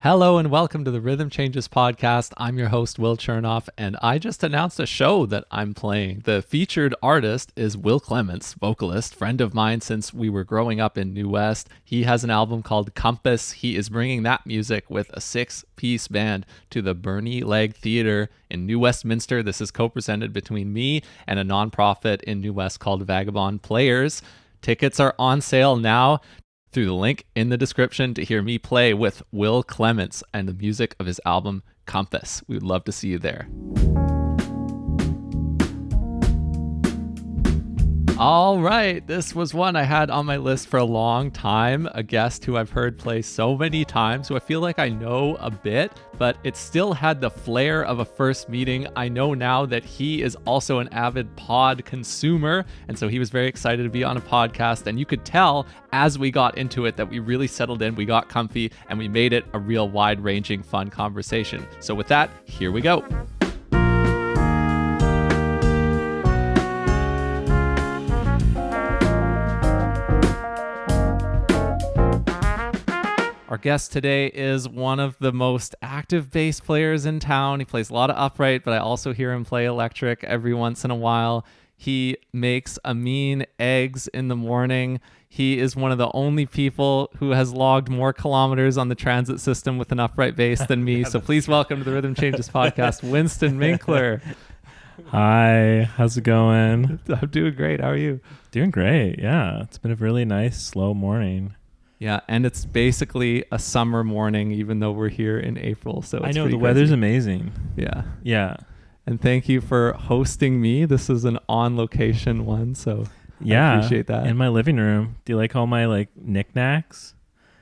Hello and welcome to the Rhythm Changes podcast. I'm your host, Will Chernoff, and I just announced a show that I'm playing. The featured artist is Will Clements, vocalist, friend of mine since we were growing up in New West. He has an album called Compass. He is bringing that music with a 6-piece band to the Bernie Legg Theatre in New Westminster. This is co-presented between me and a nonprofit in New West called Vagabond Players. Tickets are on sale now through the link in the description to hear me play with Will Clements and the music of his album Compass. We would love to see you there. All right, this was one I had on my list for a long time, a guest who I've heard play so many times, who I feel like I know a bit, but it still had the flair of a first meeting. I know now that he is also an avid pod consumer, and so he was very excited to be on a podcast, and you could tell as we got into it that we really settled in, we got comfy, and we made it a real wide-ranging, fun conversation. So with that, here we go. Our guest today is one of the most active bass players in town. He plays a lot of upright, but I also hear him play electric every once in a while. He makes a mean eggs in the morning. He is one of the only people who has logged more kilometers on the transit system with an upright bass than me. So please welcome to the Rhythm Changes podcast, Wynston Minckler. Hi, how's it going? I'm doing great. How are you? Doing great, yeah. It's been a really nice, slow morning. Yeah, and it's basically a summer morning, even though we're here in April. So it's I know, pretty the weather's crazy. amazing. Yeah. Yeah. And thank you for hosting me. This is an on-location one, so Yeah. I appreciate that. In my living room. Do you like all my knickknacks?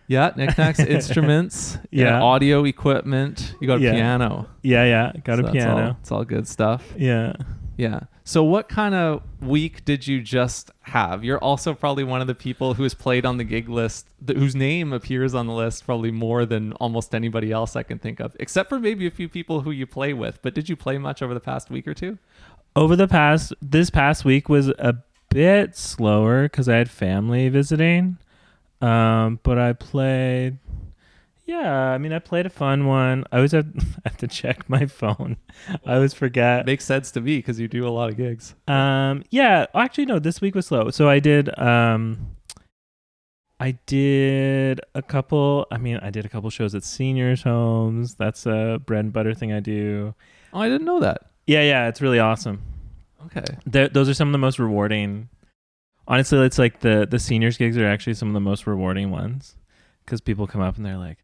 Yeah, knickknacks, instruments, Yeah. audio equipment. You got a Yeah. piano. Yeah. Got So a piano. It's all good stuff. Yeah. Yeah. So what kind of week did you just have? You're also probably one of the people who has played on the gig list, whose name appears on the list probably more than almost anybody else I can think of, except for maybe a few people who you play with. But did you play much over the past week or two? This past week was a bit slower because I had family visiting. But I played... Yeah, I mean, I played a fun one. I always have to check my phone. I always forget. Makes sense to me because you do a lot of gigs. Yeah, actually, no, this week was slow. So I did a couple shows at seniors' homes. That's a bread and butter thing I do. Oh, I didn't know that. Yeah, it's really awesome. Okay. Those are some of the most rewarding. Honestly, it's like the seniors gigs are actually some of the most rewarding ones because people come up and they're like,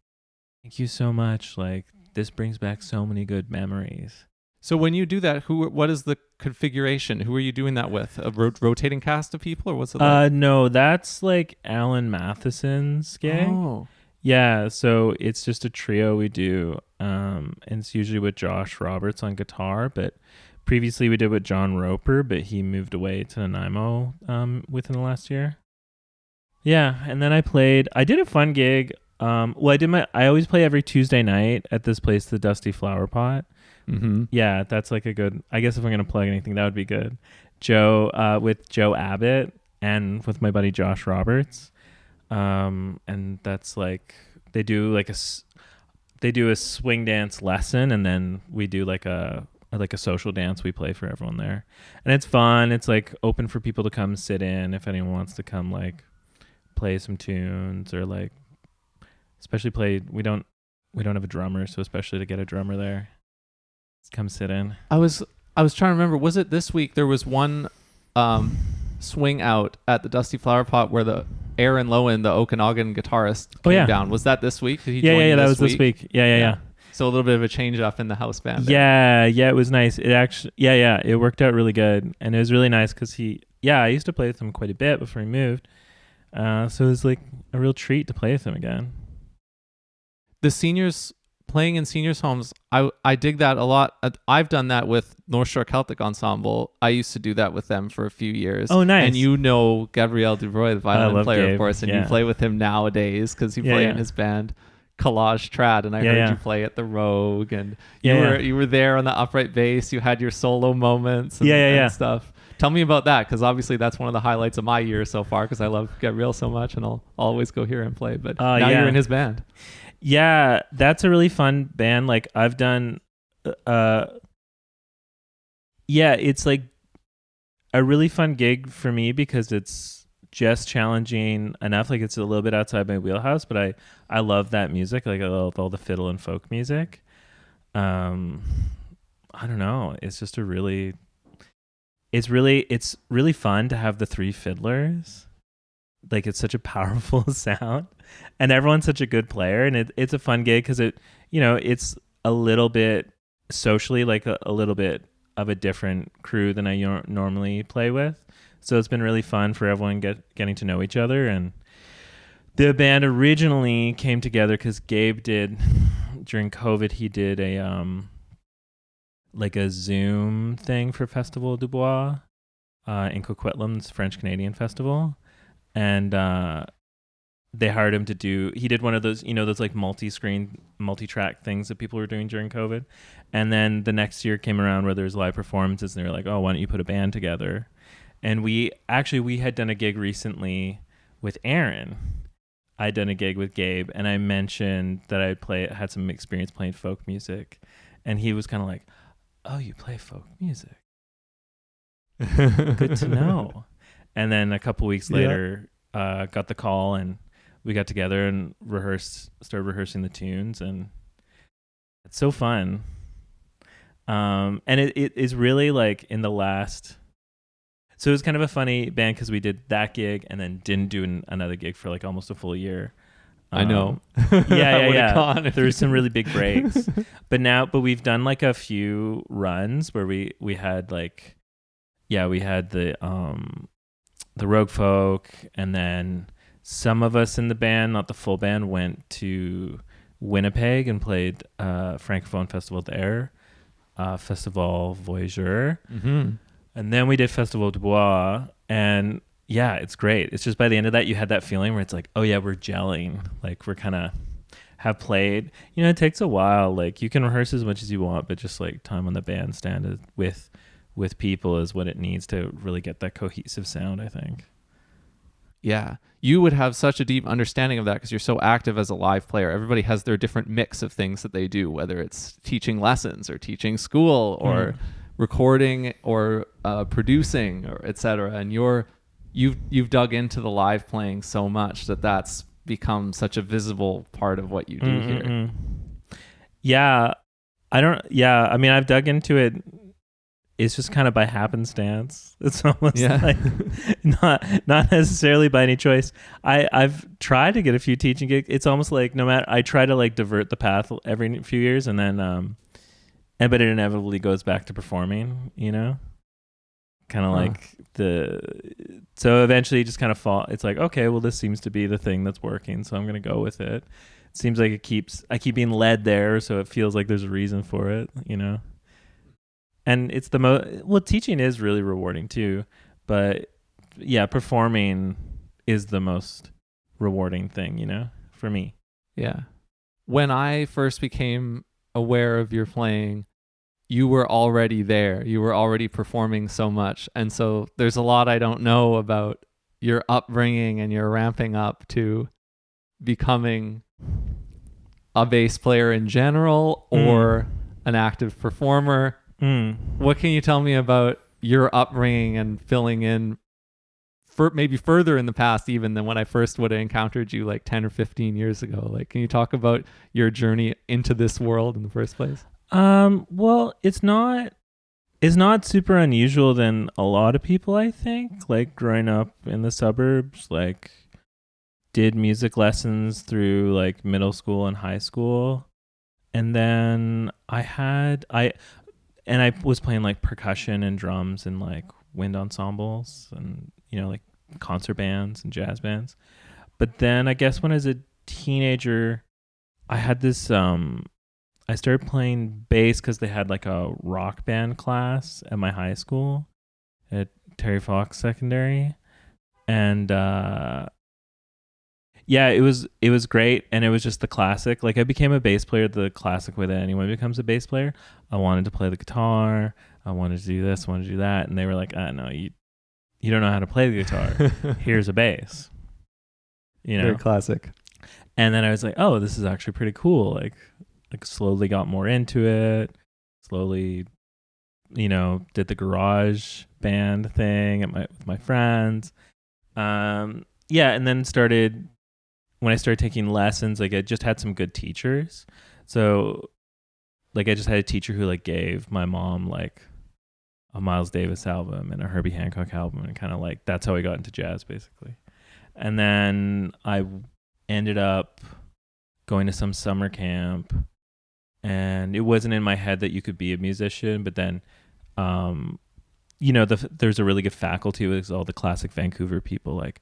thank you so much. Like, this brings back so many good memories. So when you do that, what is the configuration? Who are you doing that with? A rotating cast of people, or what's it like? No, that's like Alan Matheson's gig. Oh. Yeah, so it's just a trio we do. And it's usually with Josh Roberts on guitar, but previously we did with John Roper, but he moved away to Nanaimo within the last year. Yeah, and then I did a fun gig. I always play every Tuesday night at this place, the Dusty Flower Pot. Mm-hmm. Yeah, that's like a good, I guess if I'm going to plug anything, that would be good. With Joe Abbott and with my buddy Josh Roberts. And that's like, they do a swing dance lesson, and then we do like a social dance we play for everyone there. And it's fun. It's like open for people to come sit in if anyone wants to come like play some tunes or like, especially we don't have a drummer, so especially to get a drummer there, just come sit in. I was trying to remember, was it this week there was one swing out at the Dusty Flower Pot where the Aaron Lowen, the Okanagan guitarist, came down. Was that this week? Did he join you that was this week. Yeah. So a little bit of a change up in the house band. Yeah, it was nice. It actually, it worked out really good, and it was really nice because I used to play with him quite a bit before he moved, so it was like a real treat to play with him again. The seniors, playing in seniors' homes, I dig that a lot. I've done that with North Shore Celtic Ensemble. I used to do that with them for a few years. Oh, nice. And you know Gabriel Duvroy, the violin player, Gabe. of course, and you play with him nowadays because you play in his band Collage Trad, and I heard you play at the Rogue, and you were there on the upright bass. You had your solo moments and stuff. Tell me about that, because obviously that's one of the highlights of my year so far, because I love Gabriel so much, and I'll always go hear him play. But now you're in his band. Yeah, that's a really fun band. Like I've done yeah, it's like a really fun gig for me because it's just challenging enough. Like it's a little bit outside my wheelhouse, but I love that music. Like I love all the fiddle and folk music. I don't know. It's just it's really fun to have the three fiddlers. Like it's such a powerful sound, and everyone's such a good player, and it's a fun gig because it's a little bit socially like a little bit of a different crew than I normally play with. So it's been really fun for everyone getting to know each other. And the band originally came together because Gabe did during COVID. He did a like a Zoom thing for Festival du Bois in Coquitlam's French Canadian festival, and they hired him to do. He did one of those, those like multi-screen, multi-track things that people were doing during COVID. And then the next year came around where there's live performances, and they were like, "Oh, why don't you put a band together?" And we had done a gig recently with Aaron. I'd done a gig with Gabe, and I mentioned that had some experience playing folk music, and he was kind of like, "Oh, you play folk music? Good to know." And then a couple weeks later, got the call, and we got together and started rehearsing the tunes, and it's so fun. And it is really like in the last. So it was kind of a funny band because we did that gig and then didn't do another gig for like almost a full year. I know. Yeah. There were some really big breaks, but we've done like a few runs where we had like, we had the Rogue Folk, and then some of us in the band, not the full band, went to Winnipeg and played Francophone Festival there, Festival Voyageur. Mm-hmm. And then we did Festival du Bois, and yeah, it's great. It's just by the end of that, you had that feeling where it's like, oh yeah, we're gelling. Like we're kind of have played. It takes a while. Like you can rehearse as much as you want, but just like time on the bandstand with people is what it needs to really get that cohesive sound, I think. Yeah. You would have such a deep understanding of that because you're so active as a live player. Everybody has their different mix of things that they do, whether it's teaching lessons or teaching school or recording or producing or etc. And you've dug into the live playing so much that's become such a visible part of what you do here. Yeah. I mean, I've dug into it. It's just kind of by happenstance. It's almost like not necessarily by any choice. I've tried to get a few teaching gigs. It's almost like I try to like divert the path every few years, and then but it inevitably goes back to performing, kind of like so eventually you just kind of it's like, okay, well this seems to be the thing that's working, so I'm going to go with it. It seems like I keep being led there, so it feels like there's a reason for it, And it's teaching is really rewarding too, but yeah, performing is the most rewarding thing, for me. Yeah. When I first became aware of your playing, you were already there. You were already performing so much. And so there's a lot I don't know about your upbringing and your ramping up to becoming a bass player in general or an active performer. What can you tell me about your upbringing and filling in maybe further in the past even than when I first would have encountered you like 10 or 15 years ago? Like, can you talk about your journey into this world in the first place? Well, it's not super unusual than a lot of people, I think. Like growing up in the suburbs, like did music lessons through like middle school and high school. And then I was playing like percussion and drums and like wind ensembles and, like concert bands and jazz bands. But then I guess when I was a teenager, I had this, I started playing bass because they had like a rock band class at my high school at Terry Fox Secondary. And, it was great, and it was just the classic. Like I became a bass player the classic way that anyone becomes a bass player. I wanted to play the guitar. I wanted to do this. I wanted to do that, and they were like, "No, you don't know how to play the guitar. Here's a bass." Very classic. And then I was like, oh, this is actually pretty cool. Like slowly got more into it. Slowly, did the garage band thing with my friends. Yeah, and then when I started taking lessons, like I just had some good teachers. So like I just had a teacher who like gave my mom like a Miles Davis album and a Herbie Hancock album, and kind of like that's how I got into jazz basically. And then I ended up going to some summer camp, and it wasn't in my head that you could be a musician, but then there's a really good faculty with all the classic Vancouver people like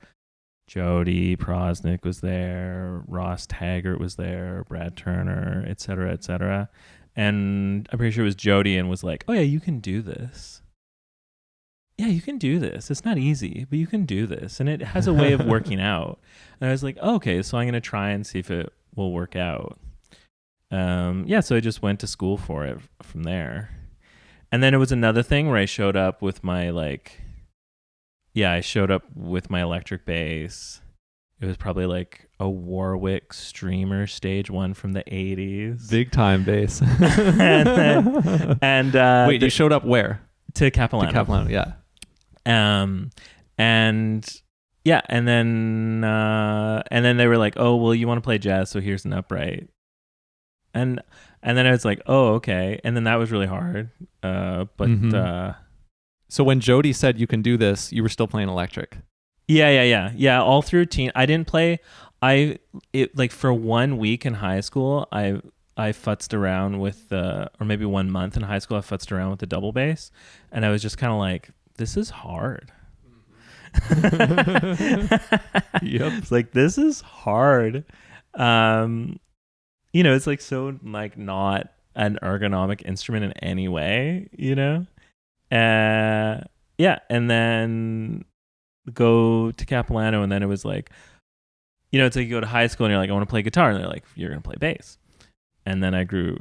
Jody Prosnick was there, Ross Taggart was there, Brad Turner, et cetera, et cetera. And I'm pretty sure it was Jody and was like, oh yeah, you can do this. Yeah, you can do this. It's not easy, but you can do this. And it has a way of working out. And I was like, oh, okay, so I'm going to try and see if it will work out. So I just went to school for it from there. And then it was another thing where I showed up with my electric bass. It was probably like a Warwick Streamer stage 1 from the 80s. Big time bass. Wait, you showed up where? To Capilano. To Capilano, yeah. And then they were like, "Oh, well, you want to play jazz, so here's an upright." And then I was like, "Oh, okay." And then that was really hard. So when Jody said you can do this, you were still playing electric. Yeah. All through teen, I didn't play. For 1 week in high school, I futzed around with or maybe 1 month in high school, I futzed around with the double bass, and I was just kind of like, this is hard. Yep. It's like, this is hard. It's like so like not an ergonomic instrument in any way, and then go to Capilano, and then it was like, it's like you go to high school and you're like, I want to play guitar, and they're like, you're going to play bass. And then I grew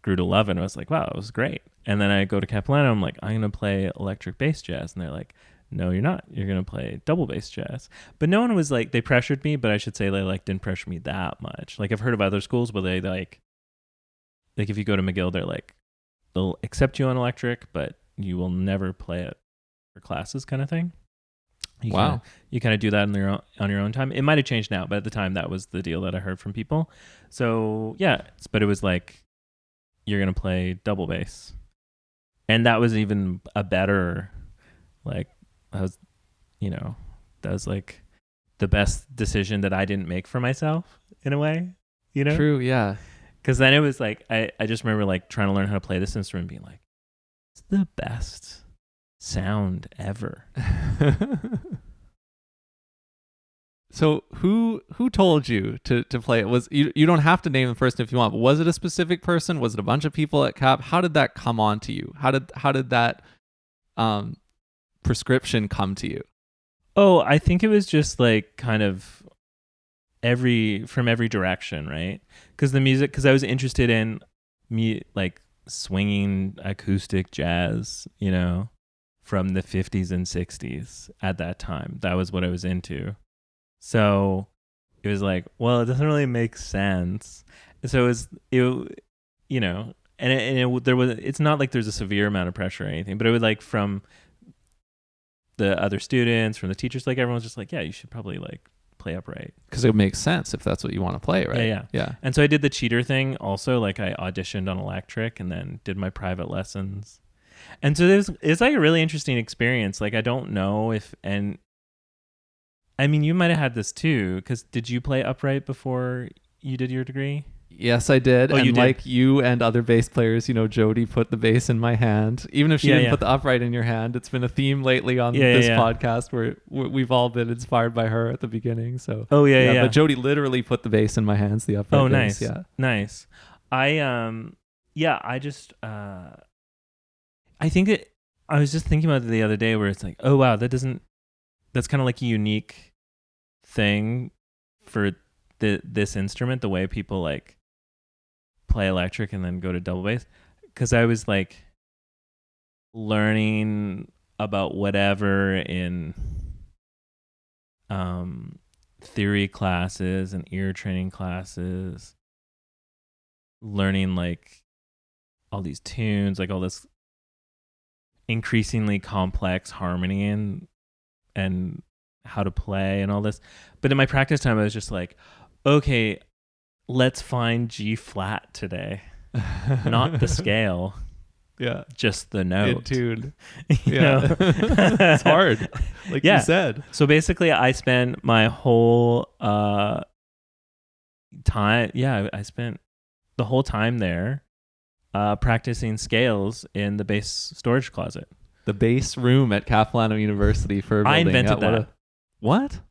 to love it, and I was like, wow, it was great. And then I go to Capilano, I'm like, I'm going to play electric bass jazz. And they're like, no, you're not. You're going to play double bass jazz. But no one was like, they pressured me, but I should say they like didn't pressure me that much. Like I've heard of other schools where they like if you go to McGill, they're like, they'll accept you on electric, but you will never play it for classes kind of thing. Wow. You kind of do that on your own time. It might have changed now, but at the time that was the deal that I heard from people. So yeah, but it was like, you're going to play double bass. And that was even a better, like, that was like the best decision that I didn't make for myself in a way, True, yeah. Because then it was like, I just remember like trying to learn how to play this instrument and being like, it's the best sound ever. So who told you to play it? Was you don't have to name the person if you want, but was it a specific person? Was it a bunch of people at Cap? How did that come on to you? How did that prescription come to you? Oh, I think it was just like kind of from every direction, right? Because I was interested in like swinging acoustic jazz, from the 50s and 60s at that time. That was what I was into. So it was like, well, it doesn't really make sense. So it's not like there's a severe amount of pressure or anything, but it was like from the other students, from the teachers, like everyone's just like, yeah, you should probably like play upright. Because it makes sense if that's what you want to play, right? Yeah. And so I did the cheater thing also. Like I auditioned on electric and then did my private lessons. And so it's like a really interesting experience. Like I don't know I mean, you might have had this too, because did you play upright before you did your degree? Yes, I did. Oh, and you did? Like you and other bass players, Jody put the bass in my hand. Even if she didn't put the upright in your hand, it's been a theme lately on this podcast where we've all been inspired by her at the beginning. So But Jody literally put the bass in my hands, the upright bass. Nice. Yeah. Nice. I just I think I was just thinking about it the other day where it's like, oh wow, that's kind of like a unique thing for this instrument, the way people like play electric and then go to double bass. Because I was like learning about whatever in theory classes and ear training classes, learning like all these tunes, like all this increasingly complex harmony and how to play and all this. But in my practice time, I was just like, okay, let's find G flat today, not the scale. Yeah. Just the note. In tune. You know? It's hard. Like you said. So basically I spent my whole time. Yeah, I spent the whole time there practicing scales in the bass storage closet. The bass room at Capilano University for building. I invented that. What?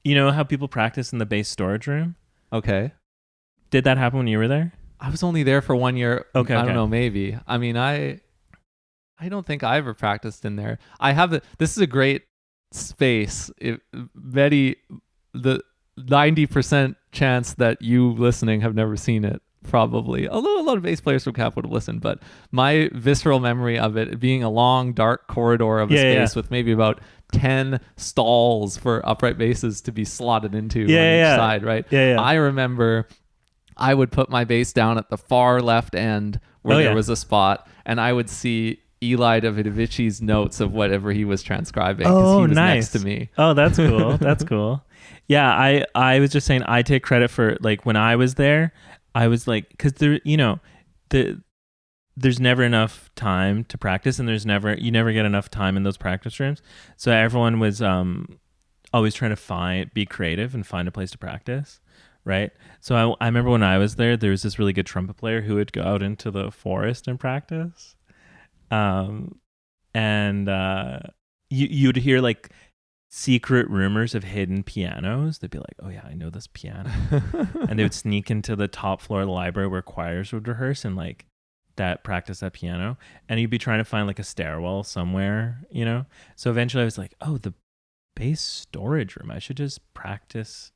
You know how people practice in the bass storage room? Okay. Did that happen when you were there? I was only there for 1 year. Okay. I don't know, maybe. I mean, I don't think I ever practiced in there. This is a great space. The 90% chance that you listening have never seen it, probably. Although a lot of bass players from Cap would have listened, but my visceral memory of it being a long, dark corridor of a space with maybe about 10 stalls for upright basses to be slotted into on each side, right? Yeah. I remember I would put my bass down at the far left end where there was a spot, and I would see Eli Davidovici's notes of whatever he was transcribing because he was next to me. Oh, that's cool. That's cool. Yeah, I was just saying I take credit for, like, when I was there, I was like, because there, you know, there's never enough time to practice, and you never get enough time in those practice rooms. So everyone was always trying to be creative and find a place to practice, right? So I remember when I was there was this really good trumpet player who would go out into the forest and practice. You'd hear like secret rumors of hidden pianos. They'd be like, oh yeah, I know this piano. And they would sneak into the top floor of the library where choirs would rehearse and like practice that piano. And you'd be trying to find like a stairwell somewhere, you know? So eventually I was like, oh, the bass storage room, I should just practice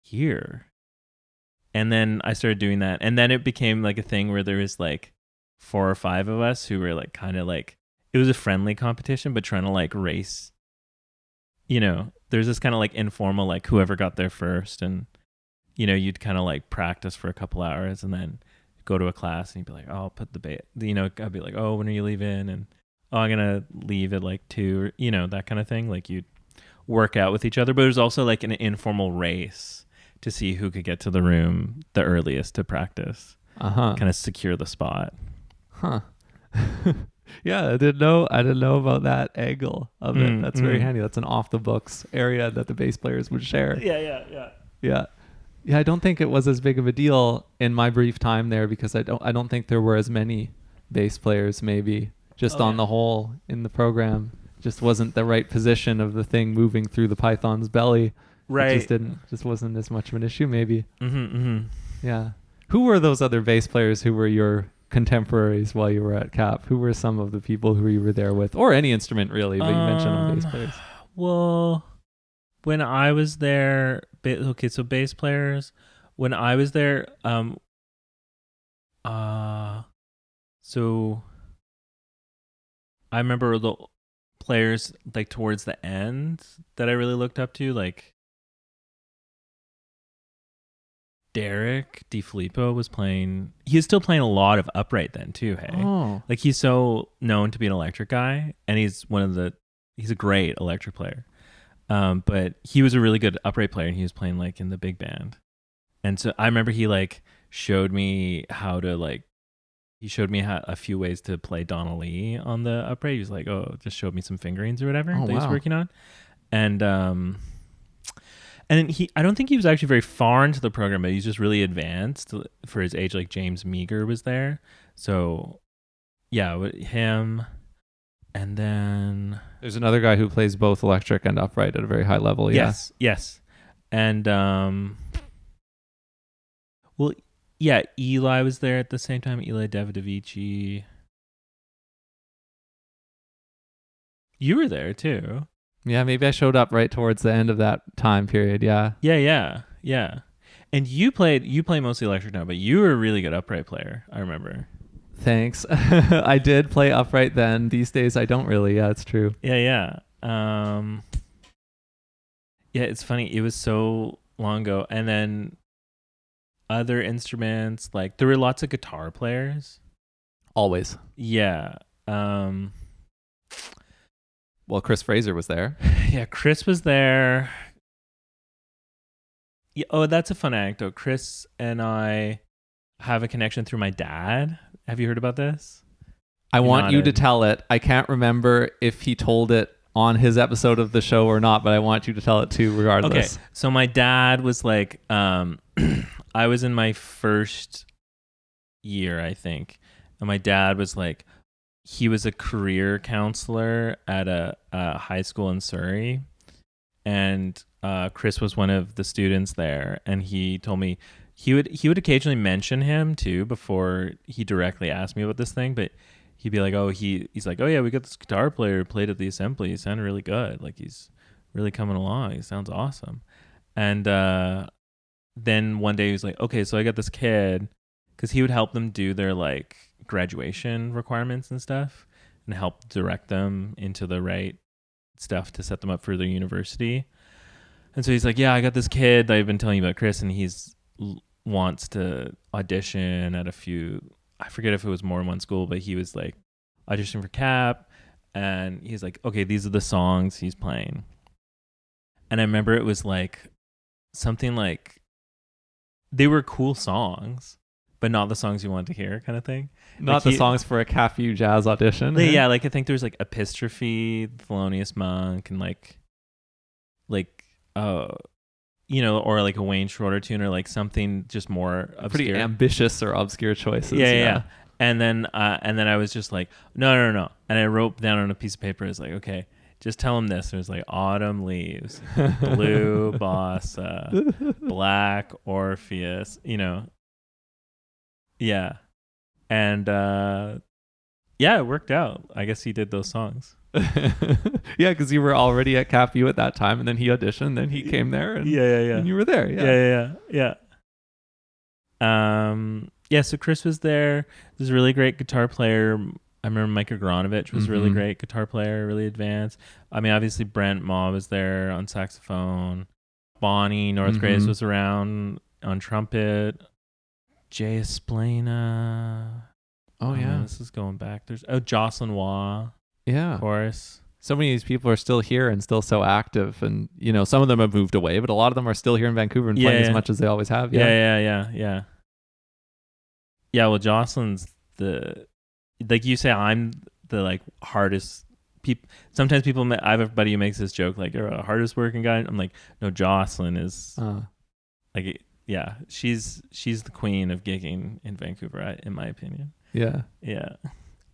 here. And then I started doing that. And then it became like a thing where there was like 4 or 5 of us who were like kind of like, it was a friendly competition, but trying to like race, you know, there's this kind of like informal, like whoever got there first. And, you know, you'd kind of like practice for a couple hours and then go to a class and you'd be like, oh, I'll put the bass, you know, I'd be like, oh, when are you leaving? And, oh, I'm going to leave at like 2, or, you know, that kind of thing. Like you'd work out with each other, but it was also like an informal race to see who could get to the room the earliest to practice, kind of secure the spot. Huh. Yeah, I didn't know about that angle of it. That's very handy. That's an off the books area that the bass players would share. Yeah. I don't think it was as big of a deal in my brief time there because I don't think there were as many bass players maybe just on the whole in the program. Just wasn't the right position of the thing moving through the python's belly. Right. It just wasn't as much of an issue maybe. Yeah. Who were those other bass players who were your contemporaries while you were at Cap? Who were some of the people who you were there with, or any instrument really, but you mentioned all bass players? Well, when I was there, so bass players, when I was there, so I remember the players like towards the end that I really looked up to, like Derek DiFilippo was playing. He was still playing a lot of upright then too. Hey, like he's so known to be an electric guy, and he's a great electric player. But he was a really good upright player, and he was playing like in the big band. And so I remember he like showed me a few ways to play Donna Lee on the upright. He was like, oh, just showed me some fingerings or whatever that he was working on. And I don't think he was actually very far into the program, but he's just really advanced for his age. Like James Meager was there. So yeah, him. And then there's another guy who plays both electric and upright at a very high level. Yeah. Yes. And well, yeah, Eli was there at the same time. Eli Davidovici. You were there too. Yeah, maybe I showed up right towards the end of that time period. Yeah. Yeah. And you play mostly electric now, but you were a really good upright player, I remember. Thanks. I did play upright then. These days I don't really. Yeah, it's true. Yeah. Yeah, it's funny. It was so long ago. And then other instruments, like there were lots of guitar players. Always. Yeah. Well, Chris Fraser was there. Yeah, Chris was there. Yeah, oh, that's a fun anecdote. Chris and I have a connection through my dad. Have you heard about this? I You want you to nodded. tell it. I can't remember if he told it on his episode of the show or not, but I want you to tell it too, regardless. Okay, so my dad was like, I was in my first year, I think, and my dad was like, he was a career counselor at a high school in Surrey, and Chris was one of the students there, and he told me he would occasionally mention him too before he directly asked me about this thing, but he'd be like, oh, he's like, oh yeah, we got this guitar player who played at the assembly. He sounded really good. Like he's really coming along. He sounds awesome. And then one day he was like, okay, so I got this kid, because he would help them do their like graduation requirements and stuff and help direct them into the right stuff to set them up for their university. And so he's like, yeah, I got this kid that I've been telling you about, Chris, and he's wants to audition at a few, I forget if it was more than one school, but he was like auditioning for CAP, and he's like, okay, these are the songs he's playing. And I remember it was like something like, they were cool songs, but not the songs you want to hear, kind of thing. Not Like the songs for a Cafu Jazz audition. Yeah, like I think there was like Epistrophe, Thelonious Monk, and like or like a Wayne Schroeder tune, or like something just more obscure. Pretty ambitious or obscure choices. Yeah. And then I was just like, no. And I wrote down on a piece of paper, it's like, okay, just tell him this. It was like Autumn Leaves, Blue Bossa, Black Orpheus, Yeah. And it worked out. I guess he did those songs. Yeah, because you were already at CapU at that time, and then he auditioned, then he came there, and and you were there. Yeah. So Chris was there. There's a really great guitar player. I remember Mike Agronovich was a really great guitar player, really advanced. I mean, obviously Brent Maw was there on saxophone. Bonnie North Grace was around on trumpet. Jay Esplana. Oh yeah, this is going back. There's Jocelyn Waugh. Yeah, of course. So many of these people are still here and still so active, and some of them have moved away, but a lot of them are still here in Vancouver and playing as much as they always have. Yeah. Well, Jocelyn's like you say, I'm the like hardest people. Sometimes I have a buddy who makes this joke like, you're a hardest working guy. I'm like, no, Jocelyn is like, yeah, she's the queen of gigging in Vancouver, in my opinion. Yeah.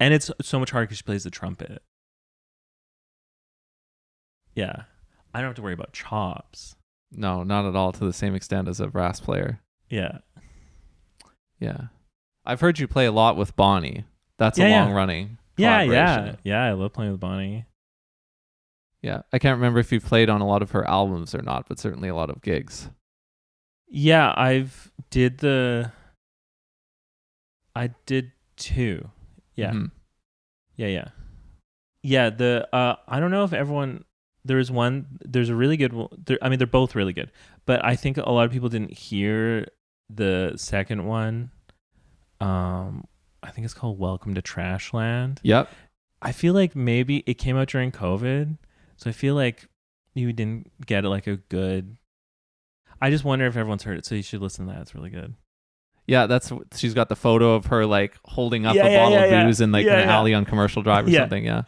And it's so much harder because she plays the trumpet. Yeah. I don't have to worry about chops. No, not at all to the same extent as a brass player. Yeah. I've heard you play a lot with Bonnie. That's a long running collaboration. Yeah. I love playing with Bonnie. Yeah. I can't remember if you've played on a lot of her albums or not, but certainly a lot of gigs. Yeah, I did 2. Yeah. Yeah. I don't know if everyone, there's a really good one. I mean, they're both really good, but I think a lot of people didn't hear the second one. I think it's called Welcome to Trashland. Yep. I feel like maybe it came out during COVID, so I feel like you didn't get like a good. I just wonder if everyone's heard it, so you should listen to that. It's really good. Yeah, she's got the photo of her like holding up a bottle of booze in like an alley on Commercial Drive or something. Yeah.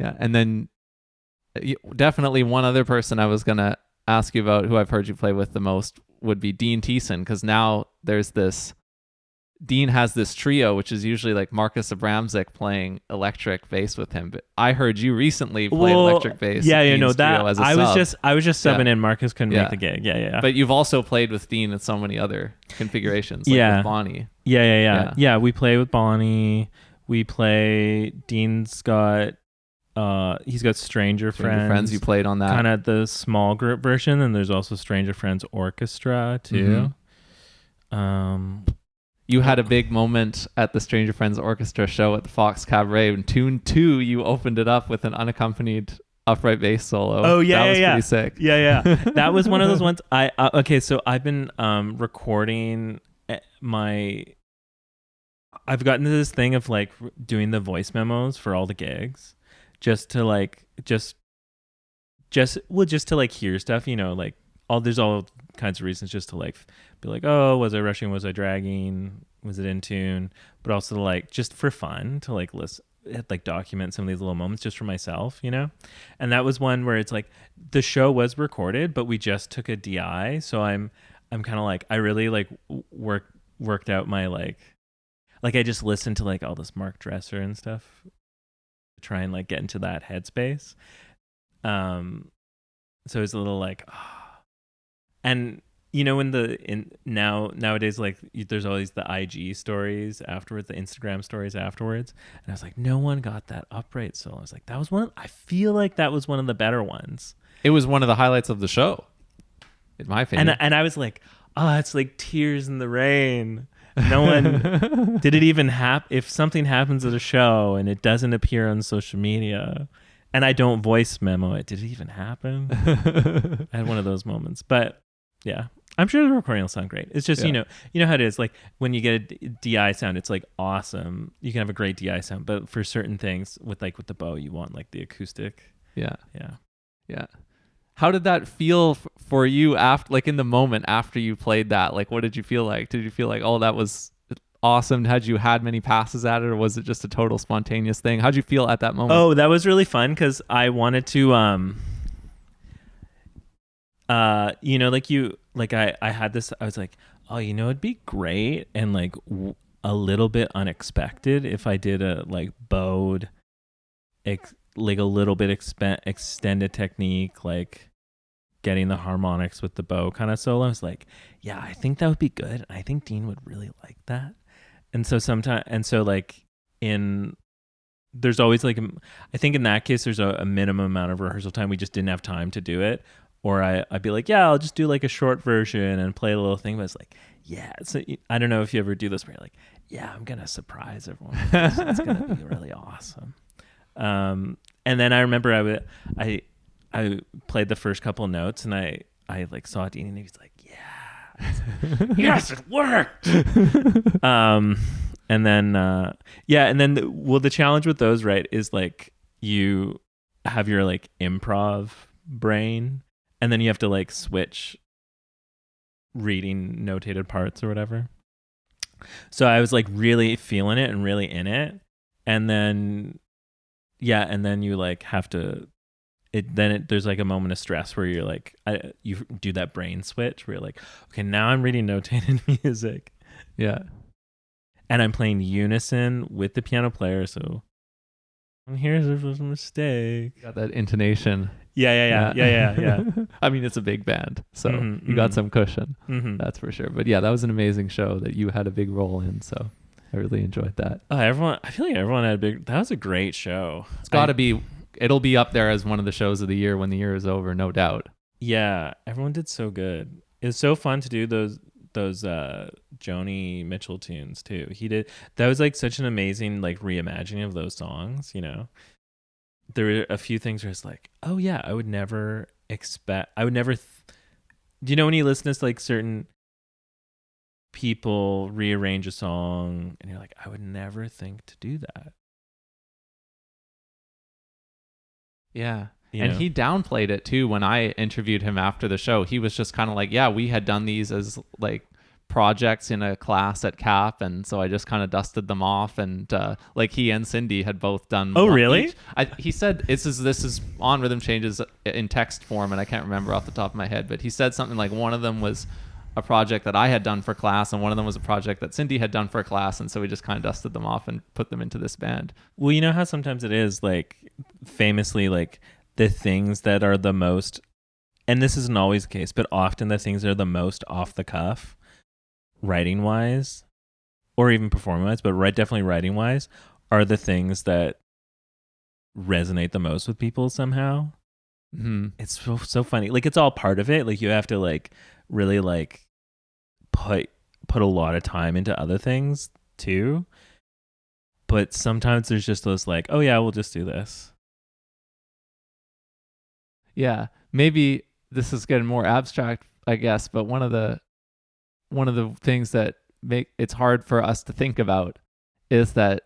And then definitely one other person I was gonna ask you about, who I've heard you play with the most, would be Dean Thiessen, because now Dean has this trio, which is usually like Marcus Abramczyk playing electric bass with him. But I heard you recently play electric bass. Yeah, Dean's that. trio as a I was just subbing in. Marcus couldn't Yeah. make the gig. Yeah. But you've also played with Dean in so many other configurations, like with Bonnie. Yeah. We play with Bonnie. We play. Dean's got. He's got Stranger Friends. You played on that. Kind of the small group version, and there's also Stranger Friends Orchestra too. You had a big moment at the Stranger Friends Orchestra show at the Fox Cabaret. In Tune 2, you opened it up with an unaccompanied upright bass solo. Oh yeah, that was yeah, pretty sick. Yeah. That was one of those ones. Okay, so I've been recording my. I've gotten to this thing of like doing the voice memos for all the gigs, just to like just to like hear stuff, like there's all kinds of reasons just to like be like, oh, was I rushing? Was I dragging? Was it in tune? But also to like just for fun to like listen, like document some of these little moments just for myself, And that was one where it's like the show was recorded, but we just took a DI. So I'm kind of like, I really like worked out my like I just listened to like all this Mark Dresser and stuff to try and like get into that headspace. So it's a little like, and nowadays, like there's always the IG stories afterwards, the Instagram stories afterwards. And I was like, no one got that upright solo. I was like, I feel like that was one of the better ones. It was one of the highlights of the show, in my opinion. And I was like, oh, it's like tears in the rain. No one did it even happen. If something happens at a show and it doesn't appear on social media and I don't voice memo it, did it even happen? I had one of those moments, but yeah, I'm sure the recording will sound great. It's just, you know how it is. Like when you get a DI sound, it's like awesome. You can have a great DI sound, but for certain things with the bow, you want like the acoustic. Yeah. Yeah. Yeah. How did that feel for you after, like in the moment after you played that? Like, what did you feel like? Did you feel like, oh, that was awesome? Had you had many passes at it, or was it just a total spontaneous thing? How'd you feel at that moment? Oh, that was really fun because I wanted to, I had this, I was like, oh, it'd be great and like a little bit unexpected if I did a like bowed, like a little bit extended technique, like getting the harmonics with the bow kind of solo. I was like, yeah, I think that would be good. I think Dean would really like that. And so there's always like, I think in that case, there's a minimum amount of rehearsal time. We just didn't have time to do it. Or I'd be like, yeah, I'll just do like a short version and play a little thing. But it's like, yeah, so I don't know if you ever do this where you're like, yeah, I'm going to surprise everyone. It's going to be really awesome. And then I remember I played the first couple notes and I like saw Dean and he was like, yeah, like, yes, it worked. And then the challenge with those, right, is like you have your like improv brain and then you have to like switch reading notated parts or whatever. So I was like really feeling it and really in it. And then you like have to, there's like a moment of stress where you're like, you do that brain switch where you're like, okay, now I'm reading notated music. Yeah. And I'm playing unison with the piano player. So here's a mistake. You got that intonation. Yeah. I mean, it's a big band, so you got some cushion. That's for sure. But yeah, that was an amazing show that you had a big role in. So I really enjoyed that. I feel like everyone had that was a great show. It's got to be, it'll be up there as one of the shows of the year when the year is over, no doubt. Yeah, everyone did so good. It was so fun to do those Joni Mitchell tunes too. That was like such an amazing like reimagining of those songs, There were a few things where it's like, oh yeah, do you know when you listen to like certain people rearrange a song and you're like, I would never think to do that. Yeah. And he downplayed it too when I interviewed him after the show. He was just kind of like, yeah, we had done these as like projects in a class at CAP, and so I just kind of dusted them off, and like he and Cindy had both done. Oh, really? He said this is on Rhythm Changes in text form, and I can't remember off the top of my head, but he said something like one of them was a project that I had done for class, and one of them was a project that Cindy had done for class, and so we just kind of dusted them off and put them into this band. Well, you know how sometimes it is like famously like the things that are the most, and this isn't always the case, but often the things that are the most off the cuff, writing wise, or even performing wise, but definitely writing wise, are the things that resonate the most with people somehow. Mm-hmm. It's so funny. Like it's all part of it. Like you have to like really like put a lot of time into other things too. But sometimes there's just those like, oh yeah, we'll just do this. Yeah, maybe this is getting more abstract, I guess, but one of the things that make it's hard for us to think about is that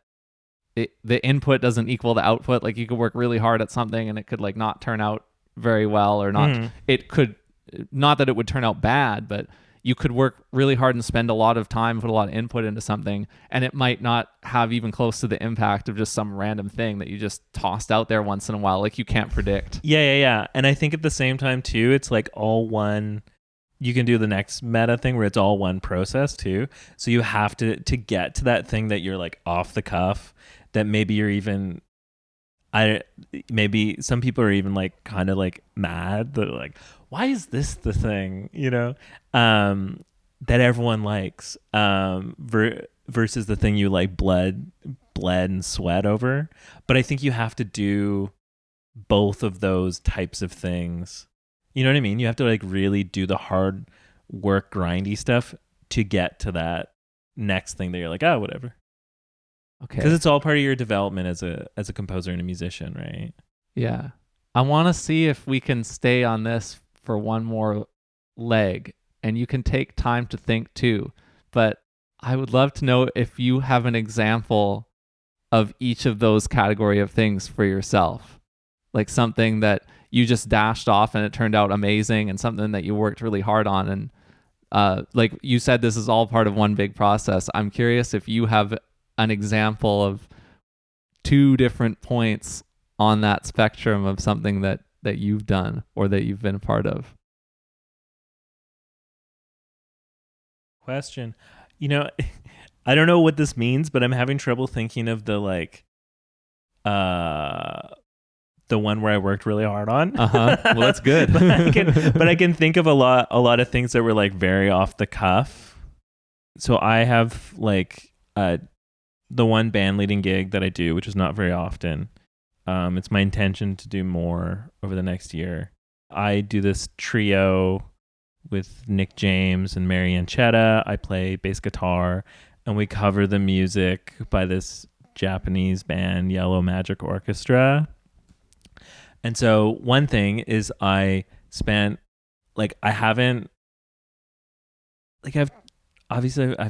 the input doesn't equal the output. Like you could work really hard at something and it could like not turn out very well, or not. It could, not that it would turn out bad, but you could work really hard and spend a lot of time, put a lot of input into something, and it might not have even close to the impact of just some random thing that you just tossed out there once in a while. Like you can't predict. Yeah. And I think at the same time too, it's like all one. You can do the next meta thing where it's all one process too. So you have to get to that thing that you're like off the cuff, that maybe you're even, maybe some people are even like kind of like mad that like, why is this the thing, that everyone likes, versus the thing you like bled and sweat over. But I think you have to do both of those types of things. You know what I mean? You have to like really do the hard work, grindy stuff to get to that next thing that you're like, oh, whatever. Okay. Because it's all part of your development as a composer and a musician, right? Yeah. I want to see if we can stay on this for one more leg, and you can take time to think too. But I would love to know if you have an example of each of those category of things for yourself, like something that you just dashed off and it turned out amazing, and something that you worked really hard on. And like you said, this is all part of one big process. I'm curious if you have an example of two different points on that spectrum of something that you've done or that you've been a part of. Question. I don't know what this means, but I'm having trouble thinking of the like the one where I worked really hard on. Well, that's good. but I can think of a lot of things that were like very off the cuff. So I have like the one band leading gig that I do, which is not very often. It's my intention to do more over the next year. I do this trio with Nick James and Mary Ancheta. I play bass guitar, and we cover the music by this Japanese band, Yellow Magic Orchestra. And so one thing is I've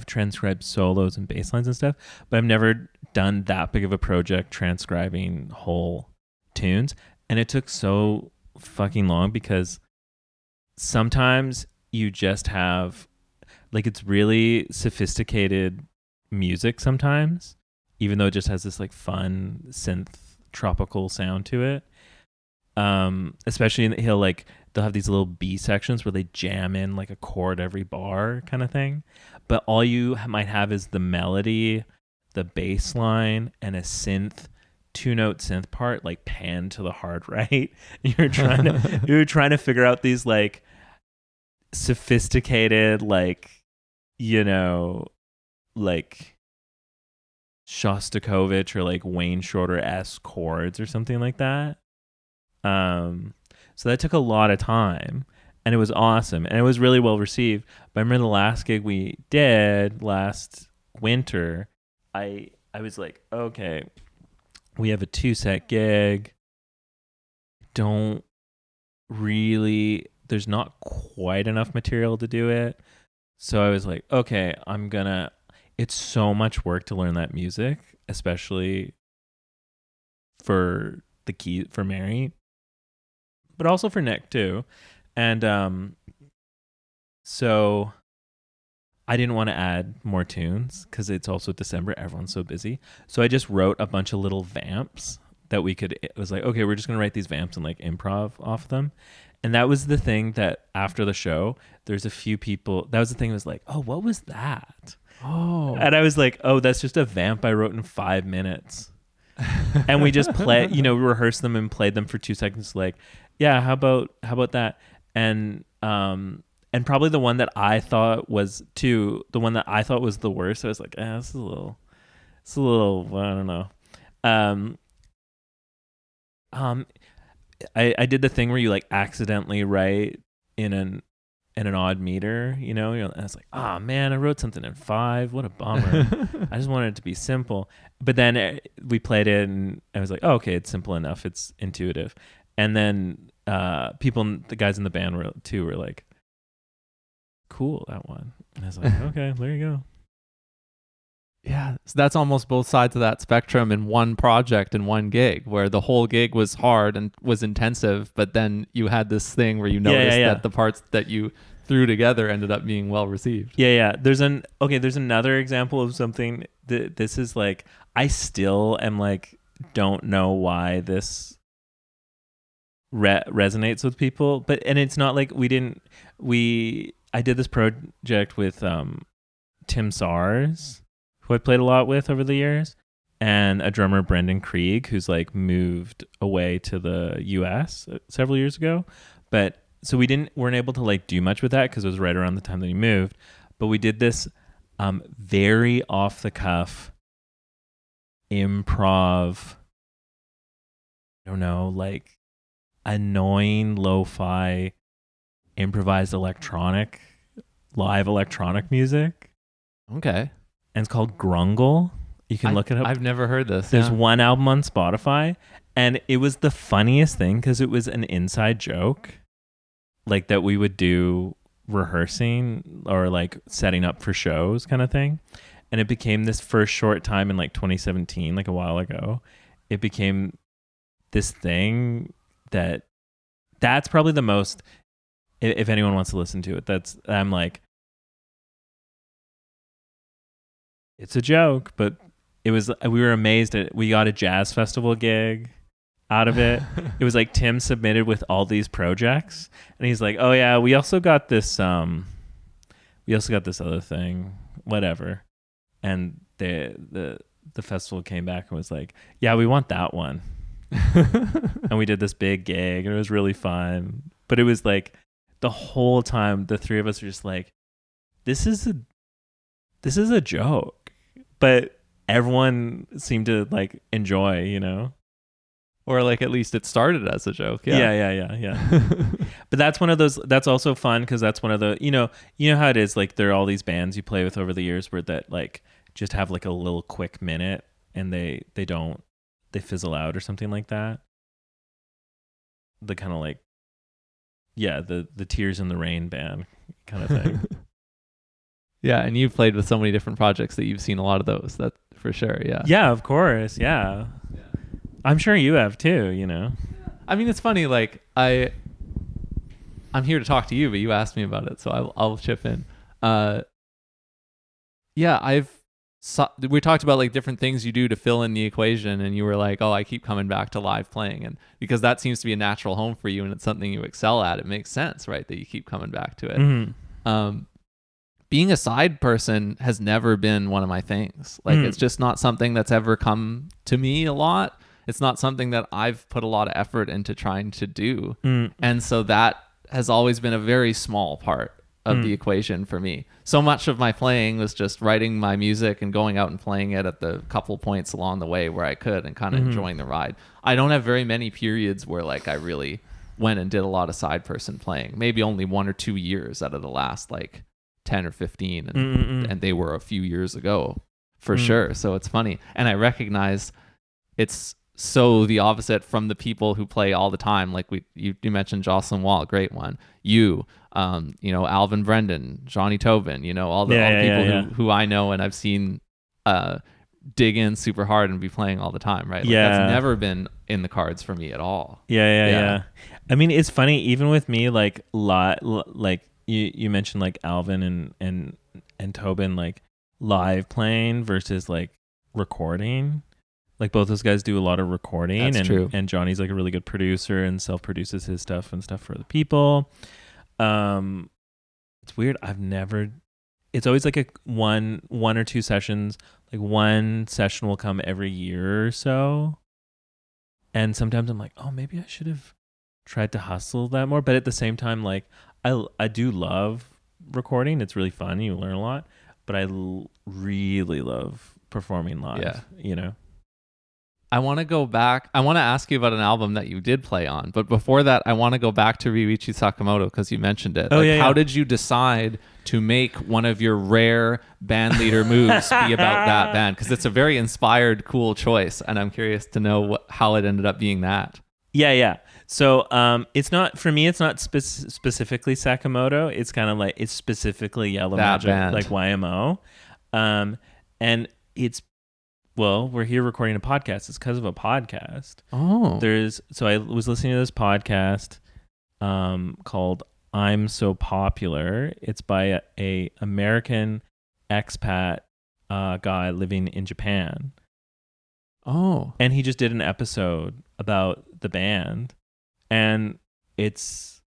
transcribed solos and bass lines and stuff, but I've never done that big of a project transcribing whole tunes. And it took so fucking long because sometimes you just have like, it's really sophisticated music sometimes, even though it just has this like fun synth tropical sound to it. Especially they'll have these little B sections where they jam in like a chord every bar kind of thing, but all you might have is the melody, the bass line, and a synth, 2-note synth part like panned to the hard right. You're trying to figure out these like sophisticated like Shostakovich or like Wayne Shorter-esque chords or something like that. So that took a lot of time, and it was awesome, and it was really well received. But I remember the last gig we did last winter, I was like, okay, we have a 2-set gig. There's not quite enough material to do it. So I was like, okay, it's so much work to learn that music, especially for the key for Mary, but also for Nick too. And so I didn't want to add more tunes because it's also December, everyone's so busy. So I just wrote a bunch of little vamps that it was like, okay, we're just gonna write these vamps and like improv off them. And that was the thing that after the show, there's a few people, that was the thing that was like, oh, what was that? Oh. And I was like, oh, that's just a vamp I wrote in 5 minutes. And we just we rehearsed them and played them for 2 seconds. Like, yeah, how about that? And probably the one that I thought was the worst. I was like, this is a little, I don't know. I did the thing where you like accidentally write in an odd meter, and I was like, oh man, I wrote something in 5. What a bummer. I just wanted it to be simple. But then we played it and I was like, oh, okay, it's simple enough. It's intuitive. And then the guys in the band were like, cool, that one. And I was like, okay, there you go. Yeah, so that's almost both sides of that spectrum in one project and one gig, where the whole gig was hard and was intensive, but then you had this thing where you noticed that the parts that you threw together ended up being well received. Yeah. There's another example of something that this is like, I still am like, don't know why this resonates with people, and it's not like I did this project with Tim Sars, who I played a lot with over the years, and a drummer, Brendan Krieg, who's like moved away to the US several years ago. But so weren't able to like do much with that because it was right around the time that he moved. But we did this very off the cuff improv, I don't know, like annoying lo-fi improvised live electronic music. Okay. And it's called Grungle. You can look it up. I've never heard this. There's one album on Spotify, and it was the funniest thing because it was an inside joke, like that we would do rehearsing or like setting up for shows kind of thing. And it became this first short time in like 2017, like a while ago. It became this thing that's probably the most, if anyone wants to listen to it, I'm like, it's a joke, but we were amazed we got a jazz festival gig out of it. It was like Tim submitted with all these projects, and he's like, oh yeah, we also got this other thing, whatever. And the festival came back and was like, yeah, we want that one. And we did this big gig, and it was really fun. But it was like the whole time the three of us are just like, this is a joke. But everyone seemed to like enjoy, you know? Or like at least it started as a joke. Yeah. But that's one of those, that's also fun because that's one of the, you know how it is, like there are all these bands you play with over the years where that like just have like a little quick minute and they fizzle out or something like that. The kind of like, the Tears in the Rain band kind of thing. Yeah, and you've played with so many different projects that you've seen a lot of those. That's for sure. Yeah. Yeah, of course. Yeah. I'm sure you have too. You know. I mean, it's funny. Like I'm here to talk to you, but you asked me about it, so I'll chip in. Yeah, we talked about like different things you do to fill in the equation, and you were like, "Oh, I keep coming back to live playing," and because that seems to be a natural home for you, and it's something you excel at. It makes sense, right? That you keep coming back to it. Mm-hmm. Being a side person has never been one of my things. Like it's just not something that's ever come to me a lot. It's not something that I've put a lot of effort into trying to do. And so that has always been a very small part of the equation for me. So much of my playing was just writing my music and going out and playing it at the couple points along the way where I could and kind of enjoying the ride. I don't have very many periods where like I really went and did a lot of side person playing. Maybe only 1 or 2 years out of the last like 10 or 15, and they were a few years ago for sure. So it's funny, and I recognize it's so the opposite from the people who play all the time. Like you mentioned Jocelyn Wall, great one. Alvin Brendan, Johnny Tobin, all the people who I know and I've seen dig in super hard and be playing all the time, right? Like, that's never been in the cards for me at all. Yeah. I mean, it's funny, even with me, like you mentioned like Alvin and Tobin, like live playing versus like recording. Like both those guys do a lot of recording. That's true. And Johnny's like a really good producer and self-produces his stuff and stuff for other people. It's weird. It's always like a one or two sessions. Like one session will come every year or so. And sometimes I'm like, oh, maybe I should have tried to hustle that more. But at the same time, like I do love recording. It's really fun. You learn a lot. But I really love performing live, I want to go back. I want to ask you about an album that you did play on. But before that, I want to go back to Ryuichi Sakamoto because you mentioned it. How did you decide to make one of your rare band leader moves be about that band? Because it's a very inspired, cool choice. And I'm curious to know how it ended up being that. Yeah. So it's not for me. It's not specifically Sakamoto. It's kind of like it's specifically Yellow That Magic, band. like YMO, and it's we're here recording a podcast. It's because of a podcast. Oh. So I was listening to this podcast called "I'm So Popular." It's by a American expat guy living in Japan. Oh. And he just did an episode about the band, and it's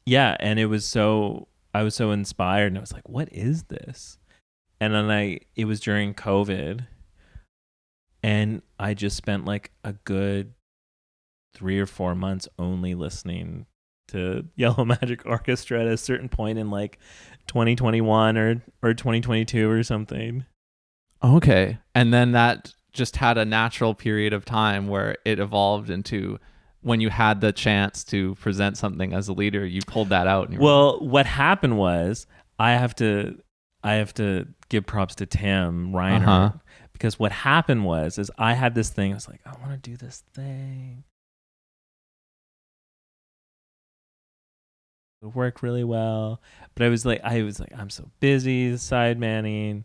and I was so inspired, and I was like, what is this? And then it was during COVID, and I just spent like a good 3 or 4 months only listening to Yellow Magic Orchestra at a certain point in like 2021 or 2022 or something. Okay. And then that just had a natural period of time where it evolved into when you had the chance to present something as a leader, you pulled that out. And What happened was I have to give props to Tim Reiner, because what happened is I had this thing. I was like, I want to do this thing. It worked really well, but I was like, I'm so busy side manning.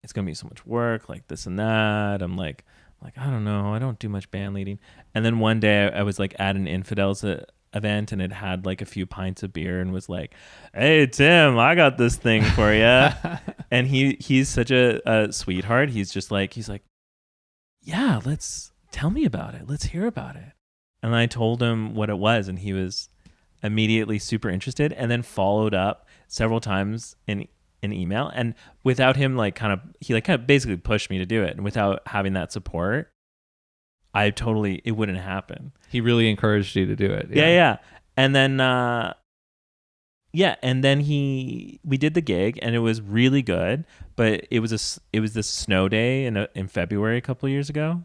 It's gonna be so much work, like this and that. I'm like I don't know. I don't do much band leading. And then one day I was like at an Infidels event, and it had like a few pints of beer, and was like, "Hey Tim, I got this thing for you." And he's such a sweetheart. He's like, "Yeah, let's tell me about it. Let's hear about it." And I told him what it was, and he was immediately super interested, and then followed up several times in an email. And without him he basically pushed me to do it, and without having that support, it wouldn't happen. He really encouraged you to do it. Yeah. And then and then we did the gig, and it was really good, but it was this snow day in February a couple of years ago.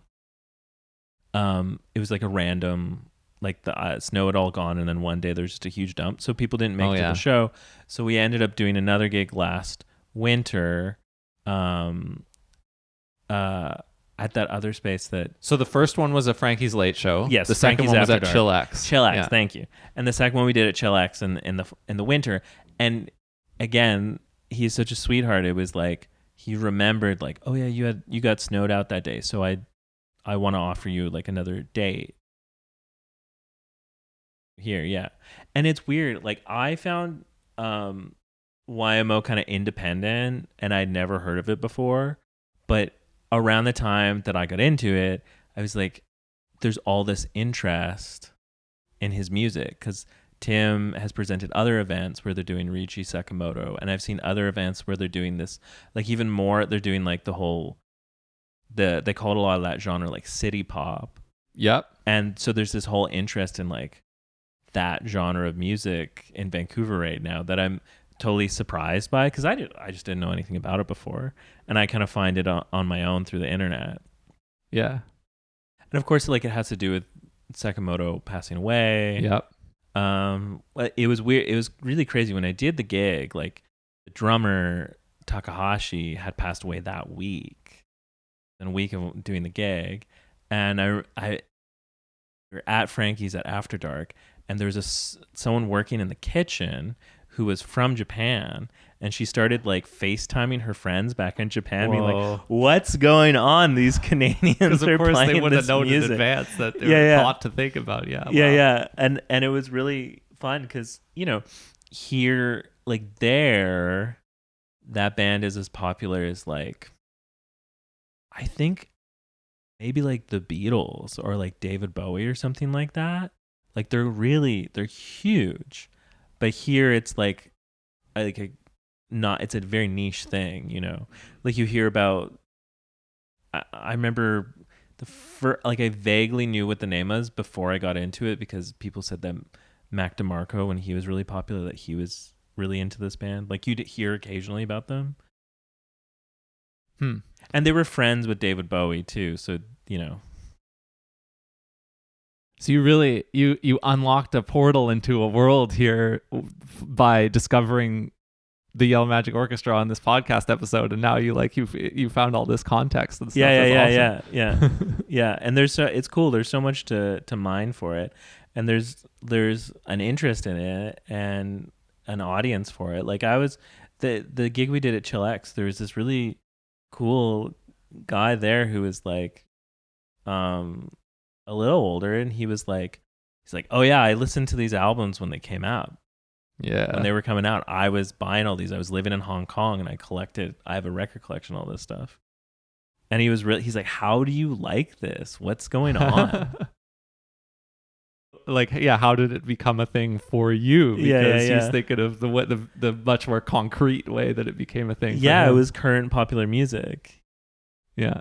It was like a random, like the snow had all gone, and then one day there's just a huge dump, so people didn't make it to the show. So we ended up doing another gig last winter, at that other space that. So the first one was a Frankie's Late Show. Yes, the second one was at Dark. Chillax. Chillax, thank you. And the second one we did at Chillax in the winter. And again, he's such a sweetheart. It was like he remembered, like, oh yeah, you got snowed out that day, so I want to offer you like another date here. Yeah. And it's weird. Like I found YMO kind of independent, and I'd never heard of it before. But around the time that I got into it, I was like, there's all this interest in his music, because Tim has presented other events where they're doing Ryuichi Sakamoto, and I've seen other events where they're doing this, like even more, they're doing like they called a lot of that genre like city pop. Yep. And so there's this whole interest in like that genre of music in Vancouver right now that I'm totally surprised by, because I just didn't know anything about it before, and I kind of find it on my own through the internet. Yeah. And of course, like it has to do with Sakamoto passing away. Yep. It was weird. It was really crazy when I did the gig. Like the drummer Takahashi had passed away that week, in a week of doing the gig, and we were at Frankie's at After Dark, and there was someone working in the kitchen who was from Japan, and she started like FaceTiming her friends back in Japan, being like, "What's going on? These Canadians are course playing they would have this known music." in advance that they were taught to think about. Yeah. And it was really fun, because here, like there, that band is as popular as like, I think maybe like the Beatles or like David Bowie or something like that. Like they're huge, but here it's like it's a very niche thing, like you hear about. I remember I vaguely knew what the name was before I got into it, because people said that Mac DeMarco, when he was really popular, that he was really into this band. Like you'd hear occasionally about them. And they were friends with David Bowie too, so So you really you unlocked a portal into a world here by discovering the Yellow Magic Orchestra on this podcast episode, and now you found all this context and stuff. Yeah. Yeah. And it's cool. There's so much to mine for it, and there's an interest in it and an audience for it. Like I was the gig we did at Chill X, there was this really cool guy there who was like a little older, and he's like, oh yeah, I listened to these albums when they came out. Yeah. When they were coming out, I was buying all these. I was living in Hong Kong, and I have a record collection, all this stuff. And he's like, how do you like this? What's going on? Like, yeah, how did it become a thing for you? Because he's thinking of the much more concrete way that it became a thing. Yeah, it was current popular music. Yeah.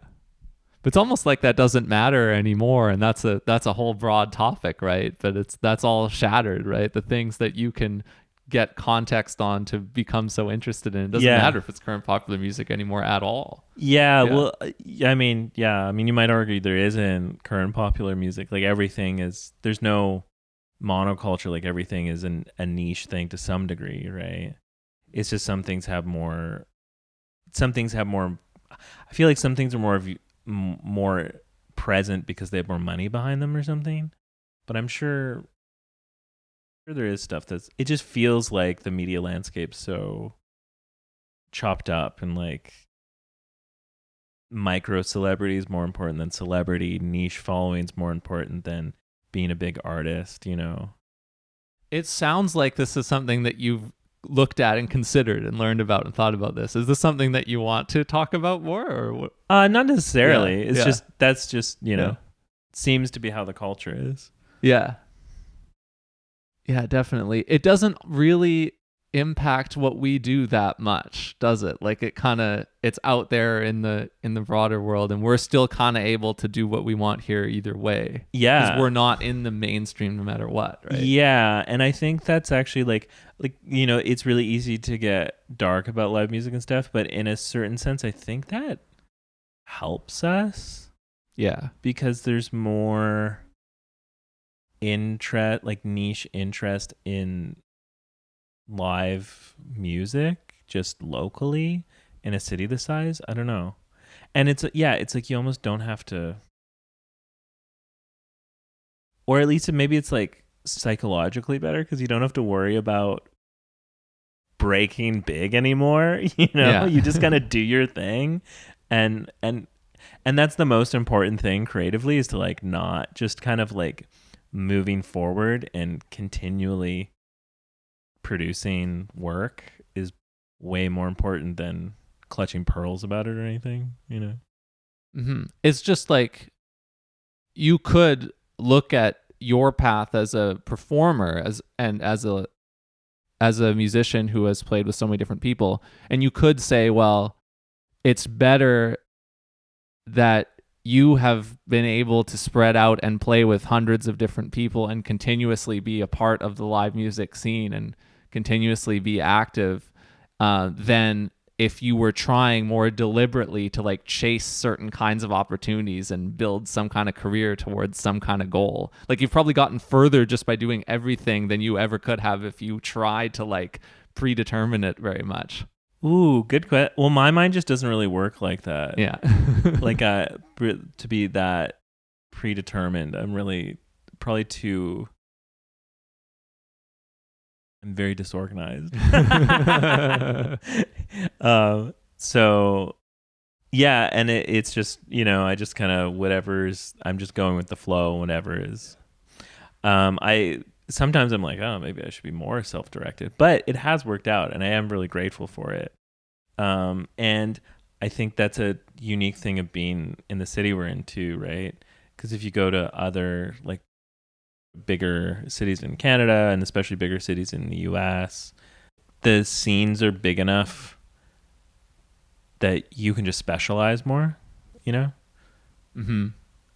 But it's almost like that doesn't matter anymore, and that's a whole broad topic, right? But that's all shattered, right? The things that you can get context on to become so interested in, it doesn't matter if it's current popular music anymore at all. Well, I mean, you might argue there isn't current popular music. Like there's no monoculture. Like everything is a niche thing to some degree, right? It's just some things have more. I feel like some things are more present because they have more money behind them or something. But I'm sure there is stuff it just feels like the media landscape's so chopped up, and like micro celebrity is more important than celebrity, niche following's more important than being a big artist, you know. It sounds like this is something that you've looked at and considered and learned about and thought about this. Is this something that you want to talk about more, or what? Not necessarily. That's just you know, seems to be how the culture is. Yeah, definitely. It doesn't really impact what we do that much, does it? Like it's out there in the broader world, and we're still kind of able to do what we want here either way. Yeah. Because we're not in the mainstream no matter what, right? Yeah, and I think that's actually like you know, it's really easy to get dark about live music and stuff, but in a certain sense I think that helps us. Yeah. Because there's more niche interest in live music just locally in a city this size. I don't know. And it's like you almost don't have to, or at least maybe it's like psychologically better because you don't have to worry about breaking big anymore. You know, you just kind of do your thing, and that's the most important thing creatively, is to like not just kind of like moving forward and continually producing work is way more important than clutching pearls about it or anything, you know. Mm-hmm. It's just like you could look at your path as a performer as a musician who has played with so many different people, and you could say, well, it's better that you have been able to spread out and play with hundreds of different people and continuously be a part of the live music scene and continuously be active, than if you were trying more deliberately to like chase certain kinds of opportunities and build some kind of career towards some kind of goal. Like you've probably gotten further just by doing everything than you ever could have if you tried to like predetermine it very much. Ooh, good question. Well, my mind just doesn't really work like that. Yeah. Like to be that predetermined, I'm really probably too. I'm very disorganized. So yeah, and it's just, you know, I just kind of I'm just going with the flow, whatever is. Sometimes I'm like, oh, maybe I should be more self-directed, but it has worked out, and I am really grateful for it. And I think that's a unique thing of being in the city we're in too, right? Because if you go to other like bigger cities in Canada, and especially bigger cities in the US, the scenes are big enough that you can just specialize more, you know? Mm-hmm.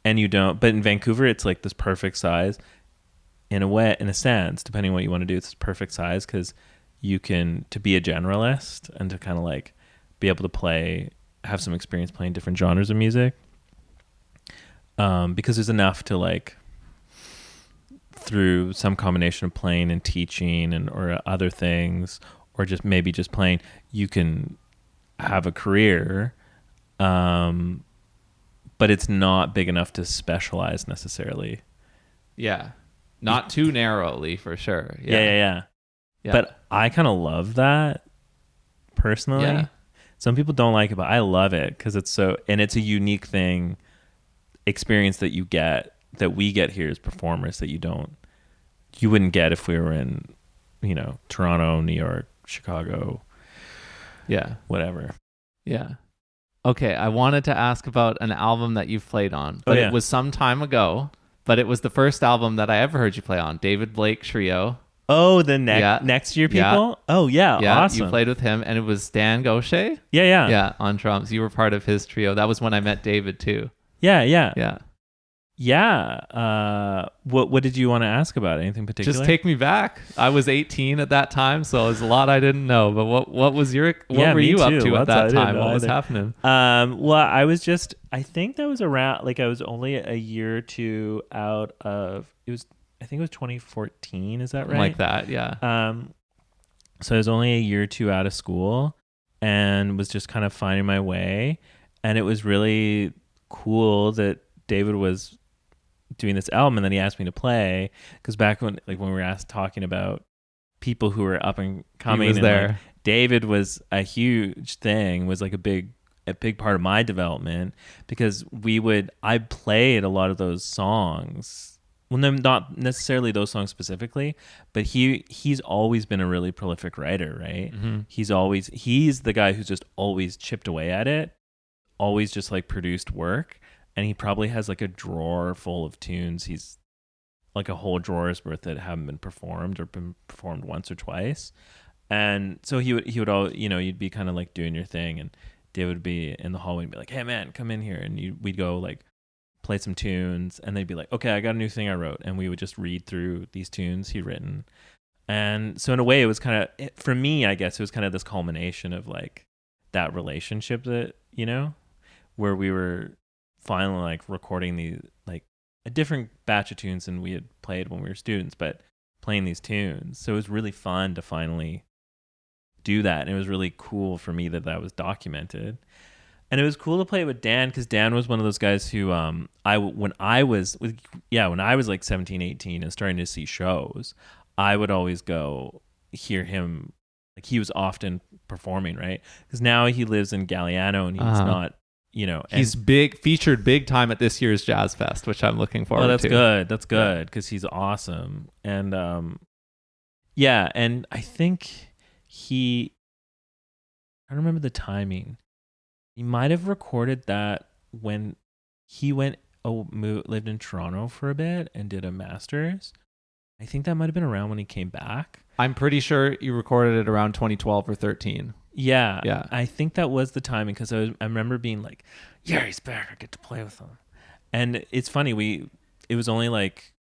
And you don't, but in Vancouver, it's like this perfect size. In a sense, depending on what you want to do, it's perfect size because you can, to be a generalist and to kind of like be able to have some experience playing different genres of music. Because there's enough to like, through some combination of playing and teaching or other things, or just maybe just playing, you can have a career, but it's not big enough to specialize necessarily. Yeah. Not too narrowly, for sure. Yeah. But I kind of love that personally. Yeah. Some people don't like it, but I love it because it's it's a unique experience that we get here as performers that you wouldn't get if we were in, Toronto, New York, Chicago. Yeah. Whatever. Yeah. Okay. I wanted to ask about an album that you've played on, but it was some time ago, but it was the first album that I ever heard you play on, David Blake Trio. Oh, the next year people? Yeah. Oh, yeah. Awesome. You played with him, and it was Dan Gaucher? Yeah. Yeah, on drums. You were part of his trio. That was when I met David, too. Yeah. What did you want to ask about? Anything particular? Just take me back. I was 18 at that time, so there's a lot I didn't know. But what were you up to at that time? What was happening? Well, I think that was around, like, I was only a year or two out of, I think it was 2014. Is that right? Like that, yeah. So I was only a year or two out of school and was just kind of finding my way. And it was really cool that David was doing this album, and then he asked me to play, because back when we were talking about people who were up and coming, he was there. Like, David was a huge thing, was like a big part of my development, because I played a lot of those songs. Well, no, not necessarily those songs specifically, but he's always been a really prolific writer, right? Mm-hmm. He's the guy who's just always chipped away at it, always just like produced work, and he probably has like a drawer full of tunes. He's like a whole drawer's worth that haven't been performed or been performed once or twice. And so he would all, you'd be kind of like doing your thing, and David would be in the hallway and be like, "Hey man, come in here," and we'd go like play some tunes, and they'd be like, "Okay, I got a new thing I wrote," and we would just read through these tunes he'd written. And so in a way, it was kind of, for me, I guess it was kind of this culmination of like that relationship that, where we were finally like recording these, like a different batch of tunes than we had played when we were students, but playing these tunes. So it was really fun to finally do that, and it was really cool for me that was documented. And it was cool to play with Dan, because Dan was one of those guys who when I was like 17, 18 and starting to see shows, I would always go hear him. Like, he was often performing, right? Because now he lives in Galliano, and he's not, he's featured big time at this year's Jazz Fest, which I'm looking forward to. That's good, because he's awesome. And and I think I don't remember the timing. He might have recorded that when he lived in Toronto for a bit and did a master's. I think that might have been around when he came back. I'm pretty sure you recorded it around 2012 or 13. Yeah. I think that was the timing, because I remember being like, "Yeah, he's back. I get to play with him." And it's funny. It was only like,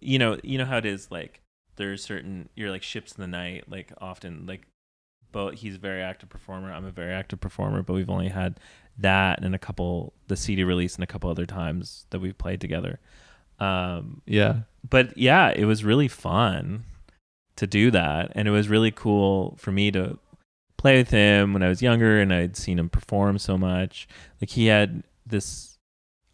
you know how it is. Like, there's you're like ships in the night. Like, often, like, but he's a very active performer. I'm a very active performer, but we've only had that and the CD release and a couple other times that we've played together. But yeah, it was really fun to do that. And it was really cool for me to play with him when I was younger, and I'd seen him perform so much. Like, he had this,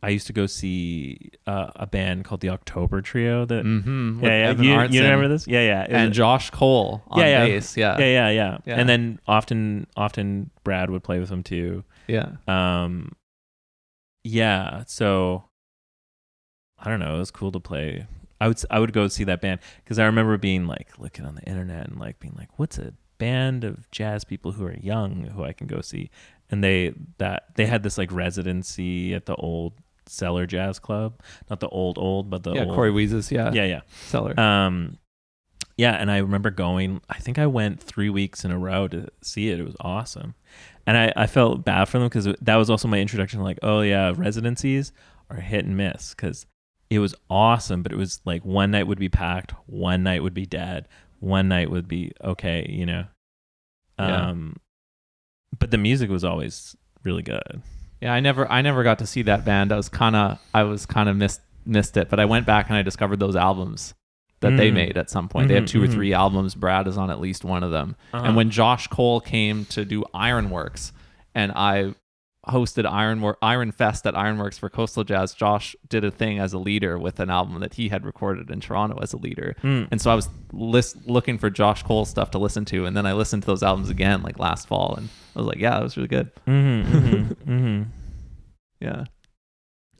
I used to go see a band called the October Trio. That you remember this? And Josh Cole on bass. Yeah. And then often Brad would play with him too. So I don't know, it was cool to play. I would go see that band, because I remember being like looking on the internet and like being like, what's a band of jazz people who are young who I can go see? And they had this like residency at the old Cellar Jazz Club, not the old, but the old. Corey Weeze's, Cellar. And I remember going. I think I went 3 weeks in a row to see it. It was awesome, and I felt bad for them, because that was also my introduction. Like, oh yeah, residencies are hit and miss, because it was awesome, but it was like one night would be packed, one night would be dead, one night would be okay, But the music was always really good. Yeah, I never got to see that band. I was kind of missed it, but I went back and I discovered those albums that they made at some point. They have 2 or 3 albums. Brad is on at least one of them. And when Josh Cole came to do Ironworks, and I hosted Iron Fest at Ironworks for Coastal Jazz, Josh did a thing as a leader with an album that he had recorded in Toronto as a leader. And so I was looking for Josh Cole stuff to listen to, and then I listened to those albums again like last fall, and I was like, yeah, that was really good. Yeah.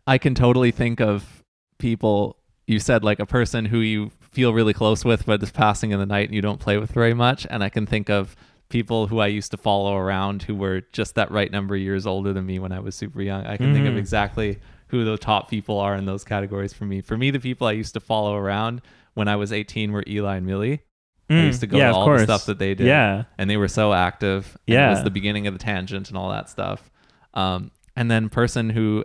I can totally think of people, you said like a person who you feel really close with but is passing in the night and you don't play with very much, and I can think of people who I used to follow around who were just that right number of years older than me when I was super young. I can think of exactly who the top people are in those categories for me. For me, the people I used to follow around when I was 18 were Eli and Millie. I used to go to all the stuff that they did. Yeah. And they were so active. And it was the beginning of the Tangent and all that stuff. And then person who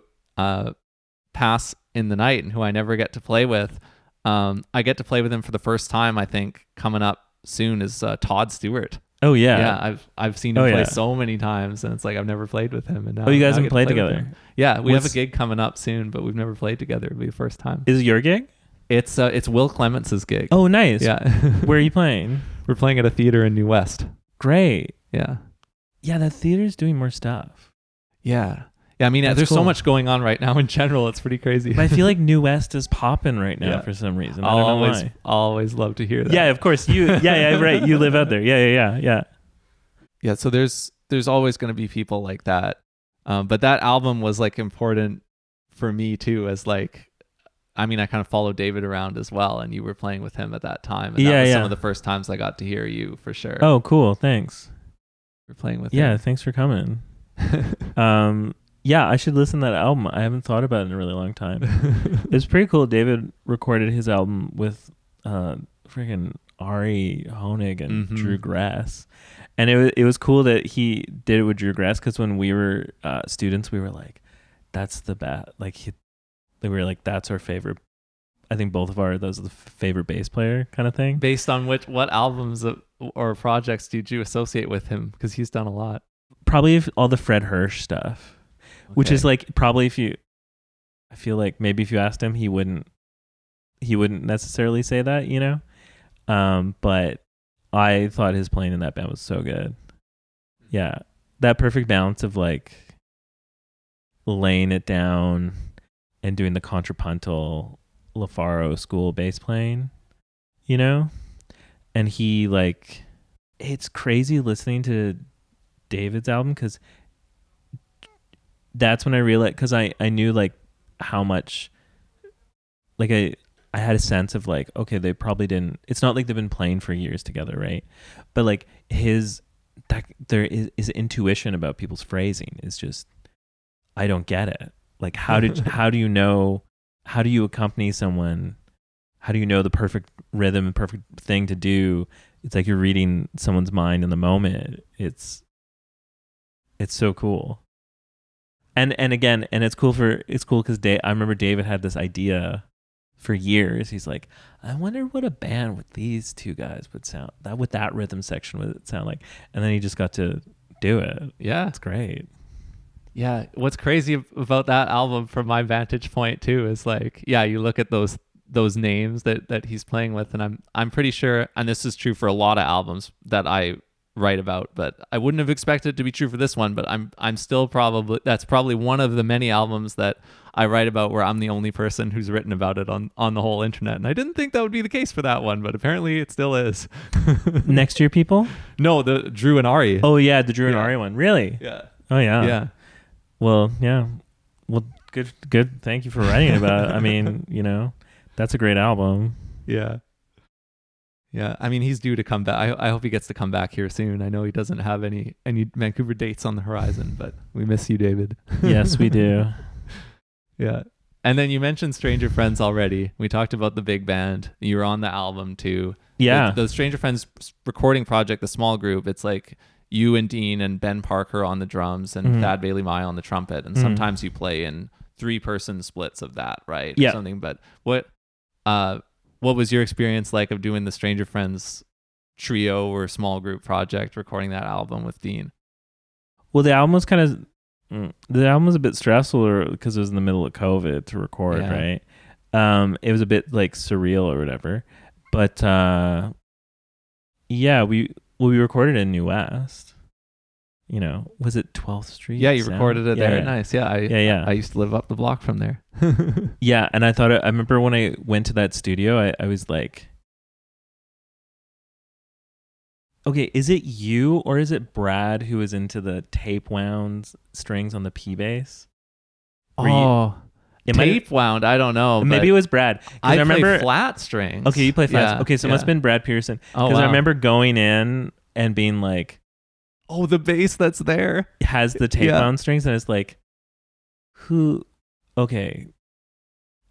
pass in the night and who I never get to play with, I get to play with him for the first time, I think, coming up soon is Todd Stewart. Oh yeah, yeah. I've seen him play so many times, and it's like I've never played with him. And now, you guys haven't played together? Yeah, we have a gig coming up soon, but we've never played together. It'll be the first time. Is it your gig? It's Will Clements's gig. Oh, nice. Yeah. Where are you playing? We're playing at a theater in New West. Great. Yeah. Yeah, that theater's doing more stuff. Yeah. Yeah, I mean, there's so much going on right now in general. It's pretty crazy. But I feel like New West is popping right now for some reason. I don't know why. I'll always love to hear that. Yeah, of course. Right. You live out there. Yeah. Yeah, so there's always going to be people like that. But that album was like important for me too, as like, I mean, I kind of followed David around as well, and you were playing with him at that time. And that was some of the first times I got to hear you for sure. Oh, cool. Thanks. We're playing with him. him. Thanks for coming. Yeah, I should listen to that album. I haven't thought about it in a really long time. It's pretty cool. David recorded his album with freaking Ari Honig and Drew Grass. And it was cool that he did it with Drew Grass, because when we were students, we were like, that's the best. Like, they were like, that's our favorite. I think both of those are the favorite bass player kind of thing. Based on what albums or projects did you associate with him? Because he's done a lot. Probably all the Fred Hirsch stuff. Okay. Which is like, probably I feel like maybe if you asked him, he wouldn't necessarily say that, you know? But I thought his playing in that band was so good. Yeah. That perfect balance of like laying it down and doing the contrapuntal LaFaro school bass playing, you know? And he like, it's crazy listening to David's album, because that's when I realized, because I knew like how much, like I had a sense of like, okay, they probably didn't, it's not like they've been playing for years together, right? But like there is intuition about people's phrasing is just, I don't get it. Like how do you accompany someone? How do you know the perfect rhythm and perfect thing to do? It's like you're reading someone's mind in the moment. It's so cool. And again, and it's cool because I remember David had this idea for years. He's like, I wonder what a band with these two guys would sound, with that rhythm section would sound like. And then he just got to do it. Yeah. It's great. Yeah. What's crazy about that album from my vantage point too is like, yeah, you look at those names that he's playing with, and I'm pretty sure, and this is true for a lot of albums that I write about, but I wouldn't have expected it to be true for this one, but I'm still that's probably one of the many albums that I write about where I'm the only person who's written about it on the whole internet. And I didn't think that would be the case for that one, but apparently it still is. Next Year People? No, the Drew and Ari. Oh yeah, the Drew and Ari one. Really? Yeah. Oh yeah. Yeah. Well, yeah. Well, good. Thank you for writing about it. I mean, you know, that's a great album. Yeah. Yeah, I mean, he's due to come back. I hope he gets to come back here soon. I know he doesn't have any Vancouver dates on the horizon, but we miss you, David. Yes, we do. Yeah. And then you mentioned Stranger Friends already. We talked about the big band. You were on the album too. Yeah. The Stranger Friends recording project, the small group, it's like you and Dean and Ben Parker on the drums and Thad Bailey Mai on the trumpet. And sometimes you play in 3-person splits of that, right? Yeah. Or something. But what was your experience like of doing the Stranger Friends trio or small group project, recording that album with Dean? Well, the album was a bit stressful because it was in the middle of COVID to record, right? It was a bit like surreal or whatever. But yeah, we recorded in New West. You know, was it 12th Street? Yeah, you Sound? recorded it there. Yeah. Nice. Yeah, I used to live up the block from there. Yeah, and I remember when I went to that studio, I was like, okay, is it you or is it Brad who was into the tape wound strings on the P bass? Tape wound. I don't know. Maybe it was Brad. I remember play flat strings. Okay, you play flat. Yeah, okay, so it must have been Brad Pearson. Oh, Because wow. I remember going in and being like, oh, the bass that's there has the tape wound strings, and it's like, who? Okay,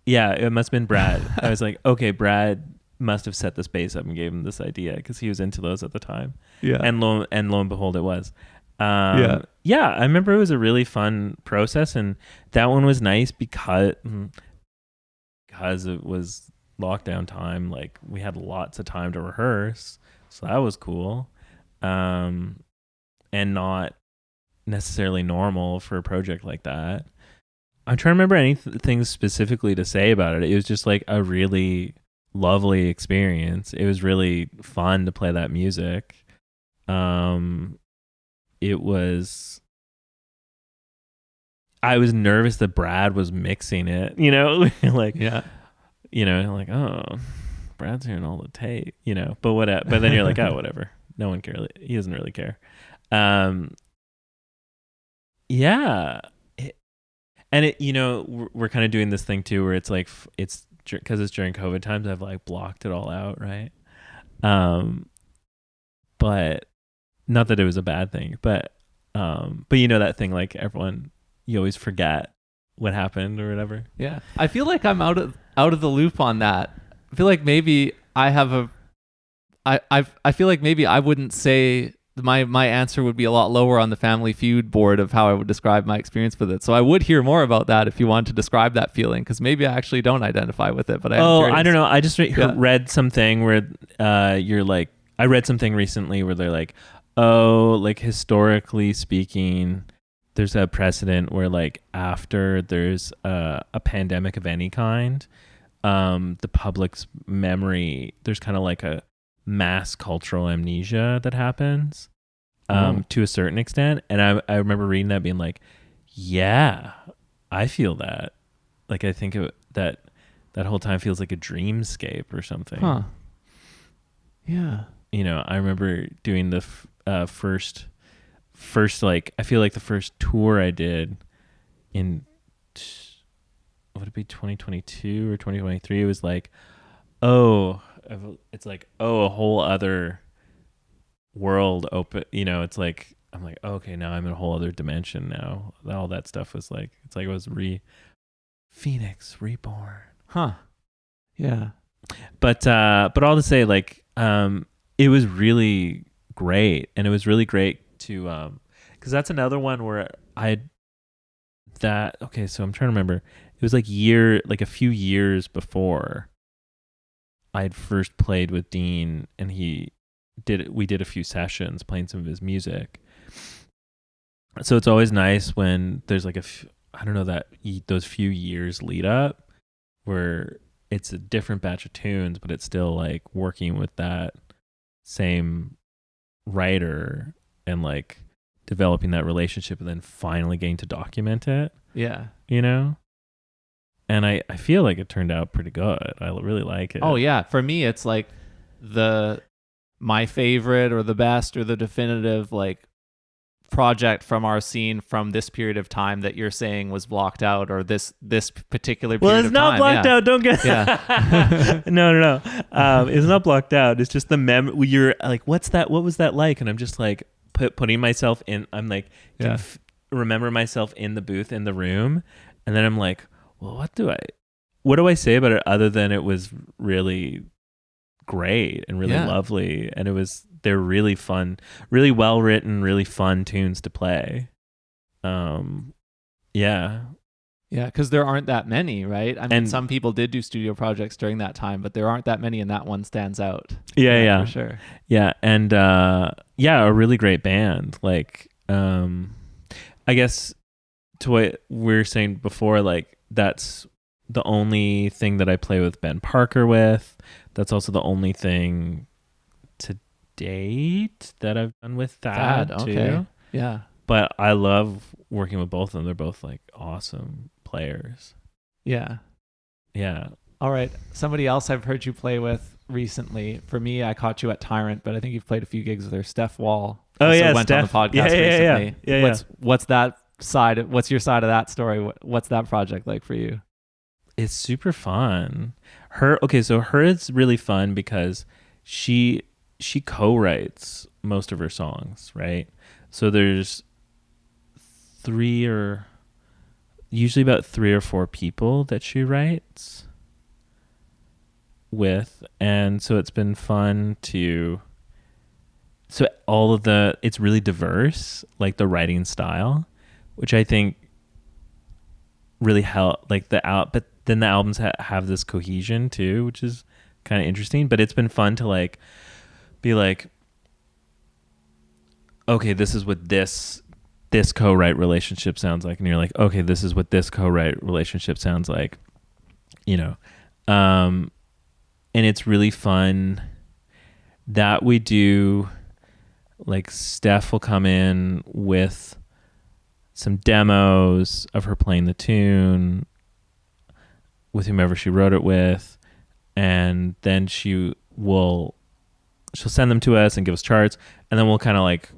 yeah, it must have been Brad. I was like, okay, Brad must have set this bass up and gave him this idea because he was into those at the time. Yeah, and lo and behold, it was. Yeah, I remember it was a really fun process, and that one was nice because it was lockdown time. Like, we had lots of time to rehearse, so that was cool, and not necessarily normal for a project like that. I'm trying to remember anything specifically to say about it. It was just like a really lovely experience. It was really fun to play that music. I was nervous that Brad was mixing it, you know, like, you know, like, oh, Brad's hearing all the tape, you know, but whatever. But then you're like, oh, whatever. No one cares. He doesn't really care. Yeah. And it, you know, we're kind of doing this thing too, where it's like, it's because it's during COVID times, I've like blocked it all out. Right. But not that it was a bad thing, but you know, that thing, like, everyone, you always forget what happened or whatever. Yeah. I feel like I'm out of the loop on that. I feel like maybe I feel like maybe I wouldn't say my answer would be a lot lower on the Family Feud board of how I would describe my experience with it. So I would hear more about that if you want to describe that feeling, because maybe I actually don't identify with it. But I don't know. I just read something where you're like, I read something recently where they're like, oh, like, historically speaking, there's a precedent where, like, after there's a pandemic of any kind, the public's memory, there's kind of like a mass cultural amnesia that happens to a certain extent. And I remember reading that being like, yeah, I feel that. Like, I think that whole time feels like a dreamscape or something. Huh. Yeah. You know, I remember doing the first, like, I feel like the first tour I did in, would it be 2022 or 2023? It was like, it's like, a whole other world open, you know. It's like, I'm like, okay, now I'm in a whole other dimension now. All that stuff was like, it's like it was Phoenix reborn. Huh. Yeah. But all to say, like, it was really great, and it was really great to because that's another one where okay, so I'm trying to remember. It was like a few years before I'd first played with Dean, and we did a few sessions playing some of his music. So it's always nice when there's like I don't know, those few years lead up where it's a different batch of tunes, but it's still like working with that same writer and like developing that relationship, and then finally getting to document it. Yeah. You know? And I feel like it turned out pretty good. I really like it. Oh yeah. For me, it's like my favorite or the best or the definitive, like, project from our scene from this period of time that you're saying was blocked out, or this particular period of time. Well, it's not blocked out. Don't get No. It's not blocked out. It's just the you're like, what's that? What was that like? And I'm just like putting myself in. I'm like, remember myself in the booth, in the room, and then I'm like, well, what do I say about it other than it was really great and really lovely, and they're really fun, really well written, really fun tunes to play. Because there aren't that many, right? I mean, some people did do studio projects during that time, but there aren't that many, and that one stands out. Yeah, for sure. Yeah, and a really great band. Like, I guess to what we were saying before, like, that's the only thing that I play with Ben Parker with. That's also the only thing to date that I've done with Thad Okay. too. Yeah. But I love working with both of them. They're both like awesome players. Yeah. Yeah. All right. Somebody else I've heard you play with recently. For me, I caught you at Tyrant, but I think you've played a few gigs with her. Steph Wall. Oh also yeah, went Steph. on the podcast recently. Yeah. What's that side? What's your side of that story? What's that project like for you? It's super fun. So her is really fun because she co-writes most of her songs, right? So there's usually about 3 or 4 people that she writes with, and so it's been fun to. So it's really diverse, like the writing style, which I think really help. But then the albums have this cohesion too, which is kind of interesting. But it's been fun to like be like, okay, this is what this co-write relationship sounds like, and you're like, okay, this is what this co-write relationship sounds like, and it's really fun that we do. Like Steph will come in with some demos of her playing the tune with whomever she wrote it with, and then she'll send them to us and give us charts, and then we'll kind of like,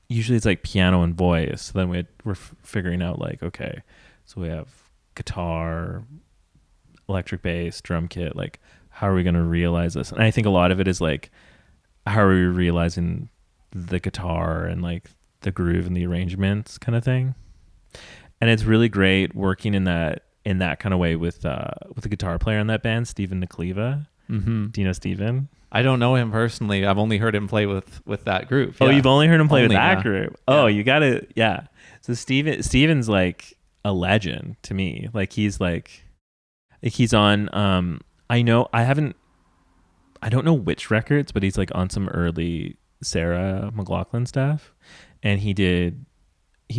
usually it's like piano and voice. So then we're figuring out like, okay, so we have guitar, electric bass, drum kit, like how are we going to realize this? And I think a lot of it is like, how are we realizing the guitar and like the groove and the arrangements kind of thing. And it's really great working in that kind of way with the guitar player in that band, Stephen Necleva. Mm-hmm. Do you know Stephen? I don't know him personally. I've only heard him play with that group. Oh, yeah. you've only heard him play with Only, that yeah. group. Yeah. Oh, you gotta, yeah. So Steven's like a legend to me. Like he's on, I don't know which records, but he's like on some early Sarah McLachlan stuff. And he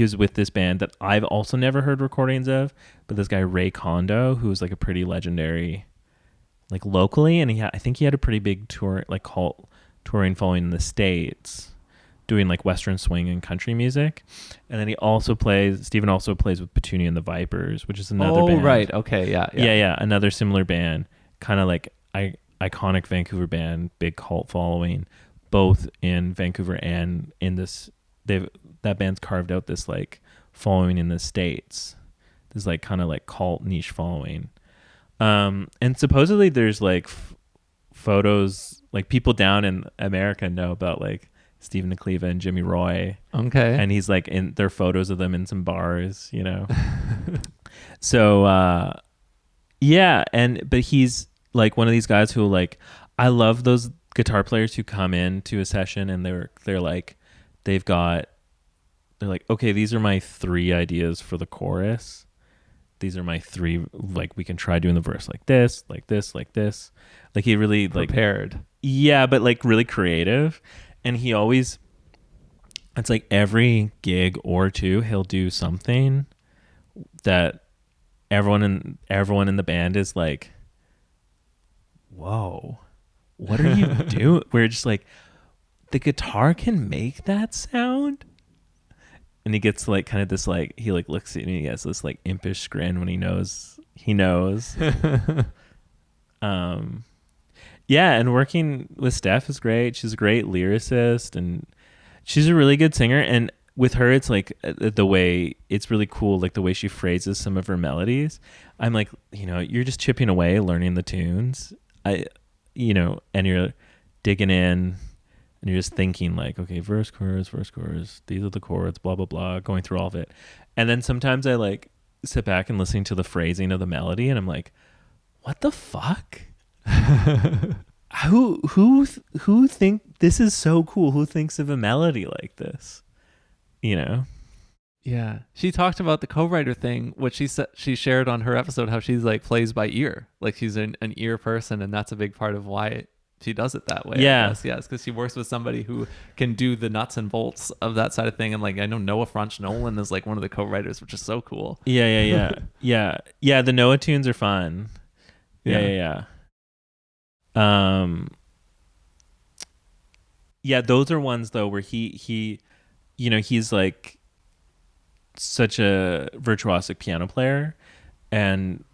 was with this band that I've also never heard recordings of, but this guy Ray Kondo, who's like a pretty legendary, like locally, and I think he had a pretty big tour, like cult touring following in the States, doing like Western swing and country music. And then Stephen also plays with Petunia and the Vipers, which is another band. Oh, right. Okay. Yeah. Another similar band, kind of like iconic Vancouver band, big cult following, both in Vancouver and in this. That band's carved out this like following in the States, this like kind of like cult niche following. And supposedly there's like photos, like people down in America know about like Stephen Necleva and Jimmy Roy. Okay. And he's like there are photos of them in some bars, So but he's like one of these guys who like, I love those guitar players who come in to a session and they're like, they're like, okay, these are my 3 ideas for the chorus. These are my 3, like we can try doing the verse like this, like this, like this. Like he really like prepared. Yeah, but like really creative. And he always, it's like every gig or 2, he'll do something that everyone in the band is like, whoa, what are you doing? We're just like, the guitar can make that sound. And he gets like kind of this like, he like looks at me, he has this like impish grin when he knows. Yeah, and working with Steph is great. She's a great lyricist and she's a really good singer. And with her, it's like the way, it's really cool, like the way she phrases some of her melodies. I'm like, you're just chipping away, learning the tunes. And you're digging in and you're just thinking like, okay, verse, chorus, these are the chords, blah, blah, blah, going through all of it. And then sometimes I like sit back and listen to the phrasing of the melody and I'm like, what the fuck? Who think this is so cool? Who thinks of a melody like this? Yeah. She talked about the co-writer thing, which she shared on her episode, how she's like plays by ear. Like she's an ear person, and that's a big part of why she does it that way. Yeah. I guess. Yeah, it's because she works with somebody who can do the nuts and bolts of that side of thing. And like I know Noah French Nolan is like one of the co-writers, which is so cool. Yeah. The Noah tunes are fun. Yeah. Yeah, those are ones though where he he's like such a virtuosic piano player, and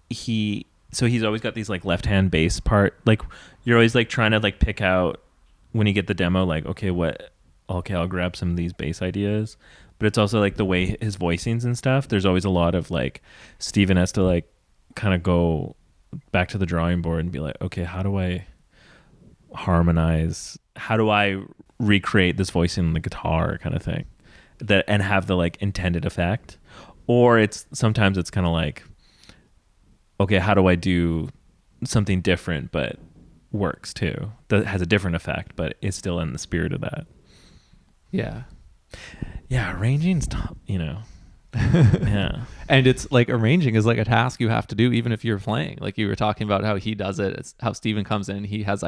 he's always got these like left hand bass part. Like you're always like trying to like pick out when you get the demo, like okay, I'll grab some of these bass ideas. But it's also like the way his voicings and stuff. There's always a lot of like Steven has to like kind of go back to the drawing board and be like, okay, how do I harmonize? How do I recreate this voicing on the guitar kind of thing, that and have the like intended effect? Or sometimes it's kind of like, okay, how do I do something different but works too, that has a different effect but is still in the spirit of that? Yeah Arranging's top, yeah. And it's like arranging is like a task you have to do even if you're playing. Like you were talking about how he does it. It's how Steven comes in, he has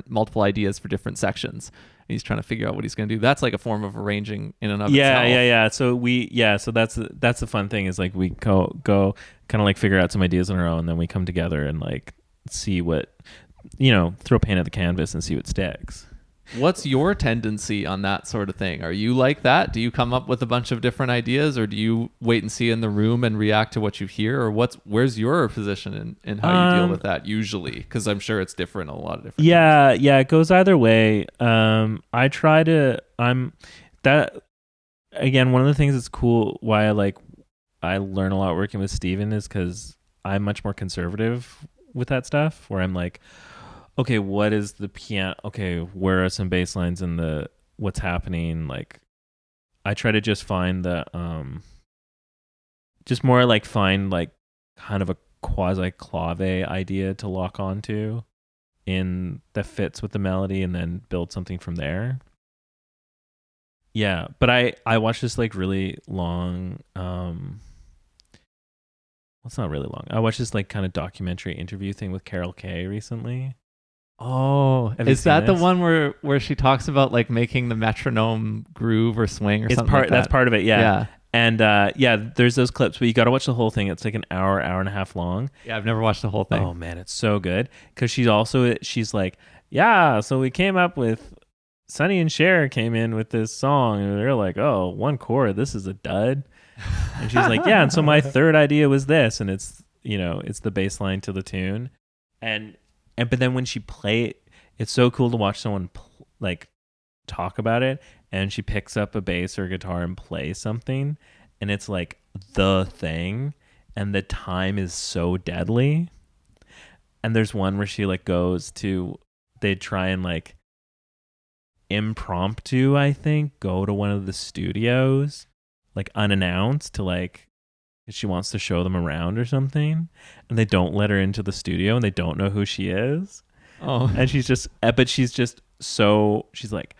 multiple ideas for different sections, and he's trying to figure out what he's going to do. That's like a form of arranging in and of itself. So that's the fun thing, is like we go kind of like figure out some ideas on our own, then we come together and like see what, throw paint at the canvas and see what sticks. What's your tendency on that sort of thing? Are you like that? Do you come up with a bunch of different ideas, or do you wait and see in the room and react to what you hear? Or where's your position in how you deal with that usually? Because I'm sure it's different in a lot of different things. It goes either way. Again, one of the things that's cool, why I learn a lot working with Steven, is because I'm much more conservative with that stuff, where I'm like, okay, what is the piano? Okay, where are some bass lines in what's happening? Like, I try to just find find kind of a quasi clave idea to lock onto that fits with the melody, and then build something from there. Yeah, but I watched this like really long, it's not really long. I watched this like kind of documentary interview thing with Carol Kay recently. Oh, is that the one where she talks about like making the metronome groove or swing or something like that? That's part of it, yeah. And there's those clips, but you got to watch the whole thing. It's like an hour and a half long. Yeah, I've never watched the whole thing. Oh man, it's so good. Because she's like, yeah, so we came up with, Sonny and Cher came in with this song, and they're like, oh, one chord, this is a dud. And she's like, yeah, and so my third idea was this, and it's the bass line to the tune. But then when she play it, it's so cool to watch someone talk about it, and she picks up a bass or guitar and plays something, and it's like the thing, and the time is so deadly. And there's one where she they try and impromptu, I think, go to one of the studios unannounced to she wants to show them around or something, and they don't let her into the studio, and they don't know who she is. Oh. And she's like,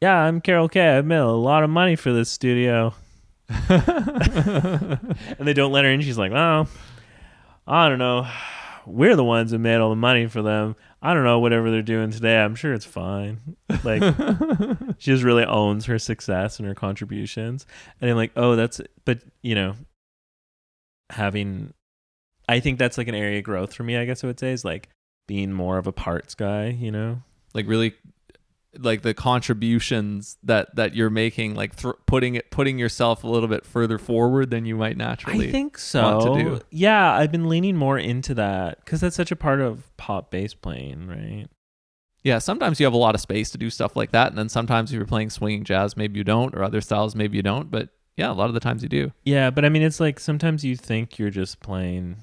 yeah, I'm Carol Kay. I've made a lot of money for this studio. And they don't let her in. She's like, oh, I don't know. We're the ones who made all the money for them. I don't know, whatever they're doing today, I'm sure it's fine. She just really owns her success and her contributions. And I'm like, oh, but I think that's an area of growth for me, I guess I would say, is being more of a parts guy, really the contributions that you're making, putting yourself a little bit further forward than you might naturally I think so. want to do. Yeah, I've been leaning more into that because that's such a part of pop bass playing, right? Yeah, sometimes you have a lot of space to do stuff like that, and then sometimes if you're playing swinging jazz, maybe you don't, or other styles, maybe you don't, but yeah, a lot of the times you do. Yeah, but I mean, it's sometimes you think you're just playing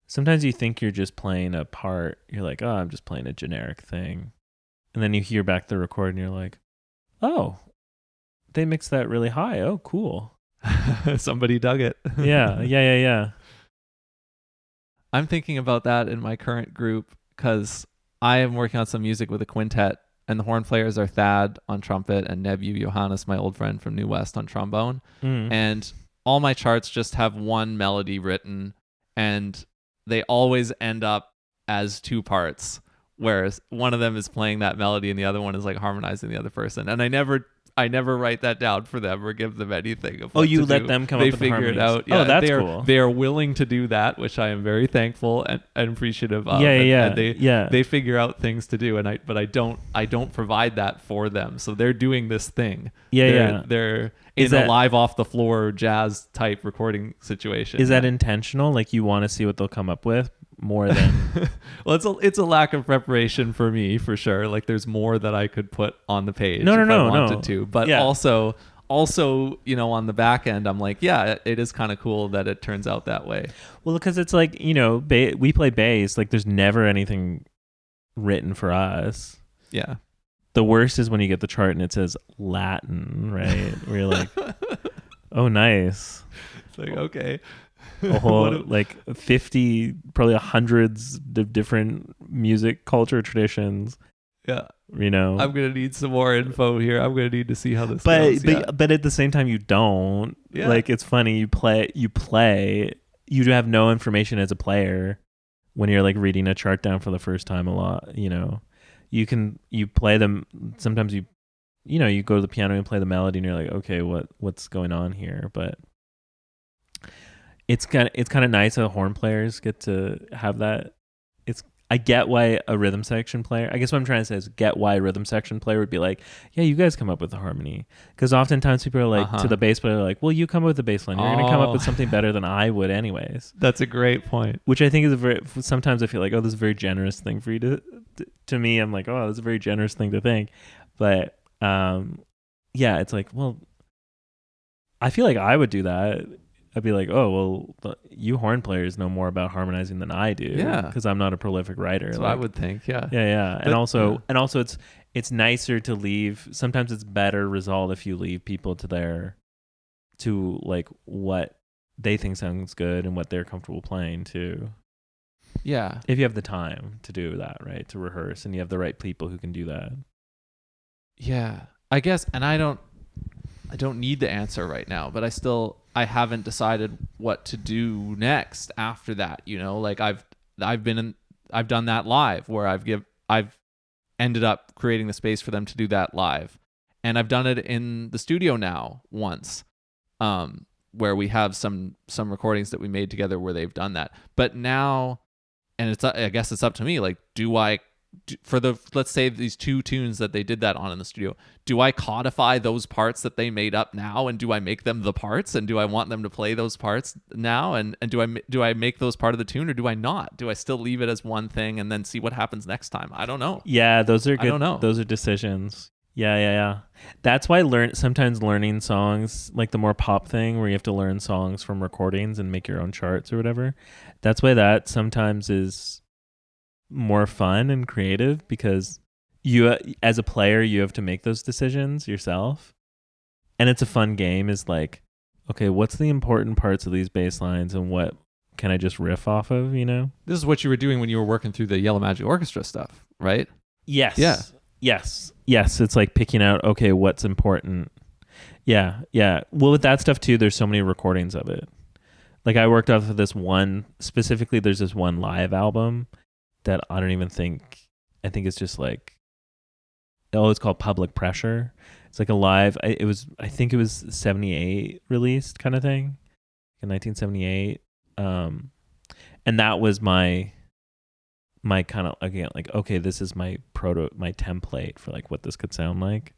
a part. You're like, oh, I'm just playing a generic thing. And then you hear back the record and you're like, oh, they mixed that really high. Oh, cool. Somebody dug it. Yeah. I'm thinking about that in my current group because I am working on some music with a quintet, and the horn players are Thad on trumpet and Nebu Johannes, my old friend from New West, on trombone. And all my charts just have one melody written, and they always end up as two parts, whereas one of them is playing that melody and the other one is like harmonizing the other person. And I never write that down for them or give them anything of what you to let do. them come They up with the figure it harmonies. out. Yeah, That's cool. They are willing to do that, which I am very thankful and appreciative of. And they figure out things to do, and I don't provide that for them. So they're doing this thing. They're in a live off the floor jazz type recording situation. Is that intentional? Like you want to see what they'll come up with more than well, it's a lack of preparation for me, for sure. Like there's more that I could put on the page if I wanted to, but also on the back end I'm like, it is kind of cool that it turns out that way. Well, because it's like, we play bass, like there's never anything written for us. Yeah, the worst is when you get the chart and it says Latin, right? Where you're like, oh nice. It's like, okay. A whole like 50, probably hundreds of different music culture traditions. Yeah, I'm gonna need some more info here. I'm gonna need to see how this goes. But at the same time, you don't. Yeah. Like it's funny. You play. You have no information as a player when you're like reading a chart down for the first time. A lot. You play them. Sometimes you go to the piano and play the melody, and you're like, okay, what's going on here? But it's kind of nice that horn players get to have that. I get why a rhythm section player, I guess what I'm trying to say is get why a rhythm section player would be like, yeah, you guys come up with the harmony. Because oftentimes people are like, to the bass player, like, well, you come up with the bass line. You're going to come up with something better than I would anyways. That's a great point. Which I think is sometimes I feel like, oh, this is a very generous thing for you to me. I'm like, oh, this is a very generous thing to think. But it's like, well, I feel like I would do that. I'd be like, oh, well, you horn players know more about harmonizing than I do. Yeah. Because I'm not a prolific writer. That's what I would think, yeah. Yeah. And also it's nicer to leave. Sometimes it's better result if you leave people to like what they think sounds good and what they're comfortable playing too. Yeah. If you have the time to do that, right? To rehearse and you have the right people who can do that. Yeah. I guess, and I don't need the answer right now, but I haven't decided what to do next after that. Like I've done that live where I've ended up creating the space for them to do that live, and I've done it in the studio now once, where we have some recordings that we made together where they've done that. But now, and I guess it's up to me. Like, for let's say these two tunes that they did that on in the studio, do I codify those parts that they made up now, and do I make them the parts, and do I want them to play those parts now, and do I make those part of the tune, or do I not? Do I still leave it as one thing and then see what happens next time? I don't know. Yeah, those are good. I don't know. Those are decisions. Yeah. That's why sometimes learning songs, like the more pop thing where you have to learn songs from recordings and make your own charts or whatever, that's why that sometimes is more fun and creative, because you as a player you have to make those decisions yourself, and it's a fun game. Is like, okay, what's the important parts of these bass lines and what can I just riff off of? This is what you were doing when you were working through the Yellow Magic Orchestra stuff, right? Yes. Yeah. Yes. It's like picking out, okay, what's important. Yeah. Well, with that stuff too, there's so many recordings of it. Like I worked off of this one specifically. There's this one live album that I think it's just like, it's called Public Pressure. It's like a live, I think it was 78 released kind of thing in 1978. And that was my kind of, again, like, okay, this is my template for like what this could sound like.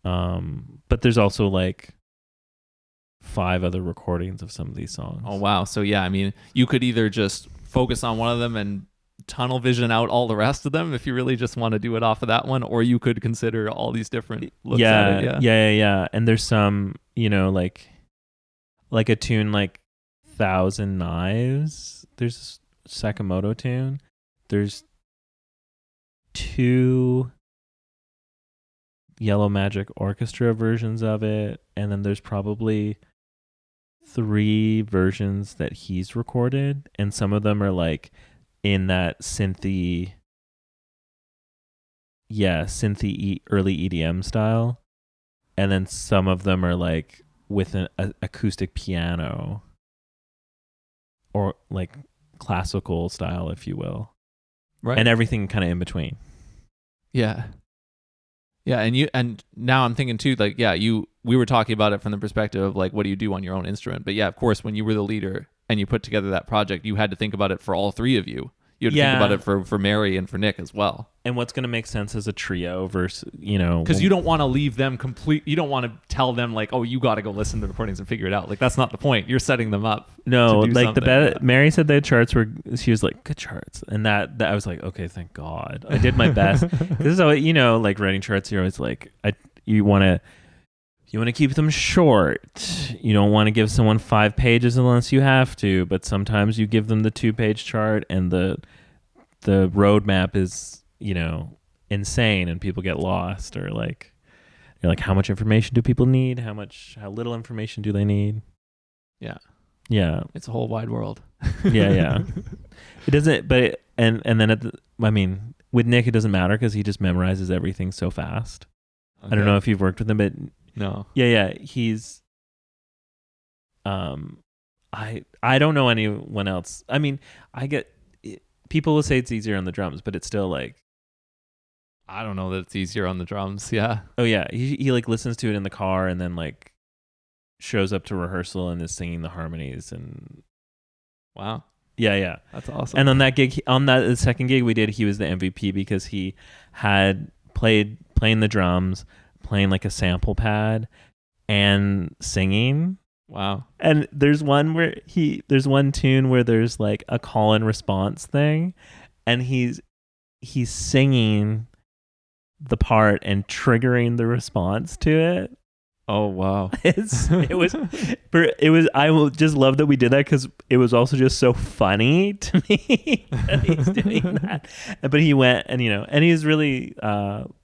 But there's also like 5 other recordings of some of these songs. Oh, wow. So yeah, I mean, you could either just focus on one of them and tunnel vision out all the rest of them if you really just want to do it off of that one, or you could consider all these different looks at it. Yeah. And there's some, like a tune like Thousand Knives. There's a Sakamoto tune. There's 2 Yellow Magic Orchestra versions of it, and then there's probably 3 versions that he's recorded, and some of them are like in that synthy early EDM style, and then some of them are like with an acoustic piano or like classical style, if you will. Right. And everything kind of in between. Yeah. Yeah, and now I'm thinking too, like, yeah, we were talking about it from the perspective of like, what do you do on your own instrument? But yeah, of course, when you were the leader and you put together that project, you had to think about it for all three of you. You had to think about it for Mary and for Nick as well. And what's going to make sense as a trio versus, you know, because you don't want to leave them complete. You don't want to tell them like, oh, you got to go listen to the recordings and figure it out. Like, that's not the point. You're setting them up. No, to do like something. Mary said the charts were, she was like, good charts. And that I was like, okay, thank God. I did my best. This is how, you know, like writing charts, you're always like, you want to keep them short. You don't want to give someone 5 pages unless you have to, but sometimes you give them the 2-page chart and the roadmap is, you know, insane and people get lost, or like, you're like, how much information do people need? How little information do they need? Yeah. It's a whole wide world. yeah. It doesn't, but and then I mean, with Nick, it doesn't matter because he just memorizes everything so fast. Okay. I don't know if you've worked with him, but no. Yeah. He's, I don't know anyone else. I mean, people will say it's easier on the drums, but it's still like, I don't know that it's easier on the drums. Yeah. Oh yeah. He like listens to it in the car and then like shows up to rehearsal and is singing the harmonies and. Wow. Yeah. That's awesome. And on that gig, the second gig we did, he was the MVP because he had playing the drums, playing like a sample pad and singing. Wow. And there's one tune where there's like a call and response thing and he's singing the part and triggering the response to it. Oh wow. It was I will just love that we did that because it was also just so funny to me that he's doing that. But he went and, you know, and he's really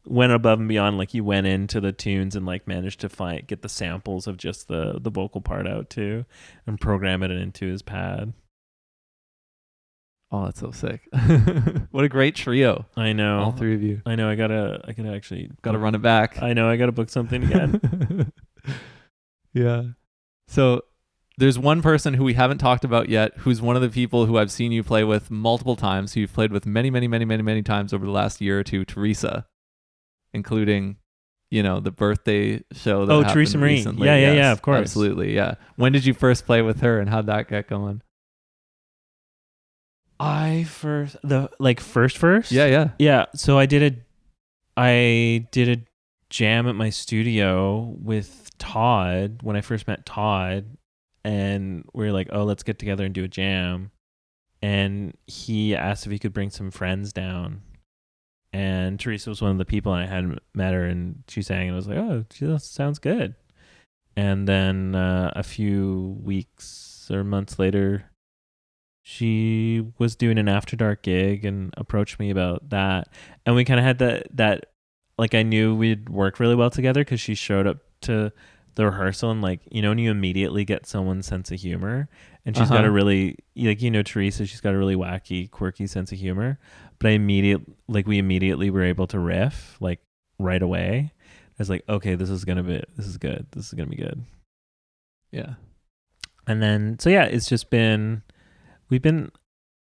went above and beyond. Like he went into the tunes and like managed to get the samples of just the vocal part out too and program it into his pad. Oh, that's so sick. What a great trio. I know. All three of you. I know. I gotta actually run it back. I know. I gotta book something again. Yeah. So there's one person who we haven't talked about yet, who's one of the people who I've seen you play with multiple times, who you've played with many, many, many, many, many times over the last year or two, Teresa, including, you know, the birthday show that happened Teresa Marie. recently. Yeah, of course. Absolutely, yeah. When did you first play with her and how'd that get going? First. Yeah. So I did a jam at my studio with Todd when I first met Todd, and we were like, oh, let's get together and do a jam. And he asked if he could bring some friends down, and Teresa was one of the people, and I hadn't met her, and she sang, and I was like, oh, that sounds good. And then a few weeks or months later, she was doing an After Dark gig and approached me about that. And we kind of had that like, I knew we'd work really well together because she showed up to the rehearsal and, like, you know, when you immediately get someone's sense of humor, and she's got a really, like, you know, Teresa, she's got a really wacky, quirky sense of humor. But we immediately were able to riff like right away. I was like, okay, this is good. This is going to be good. Yeah. And then, so yeah, it's just been, we've been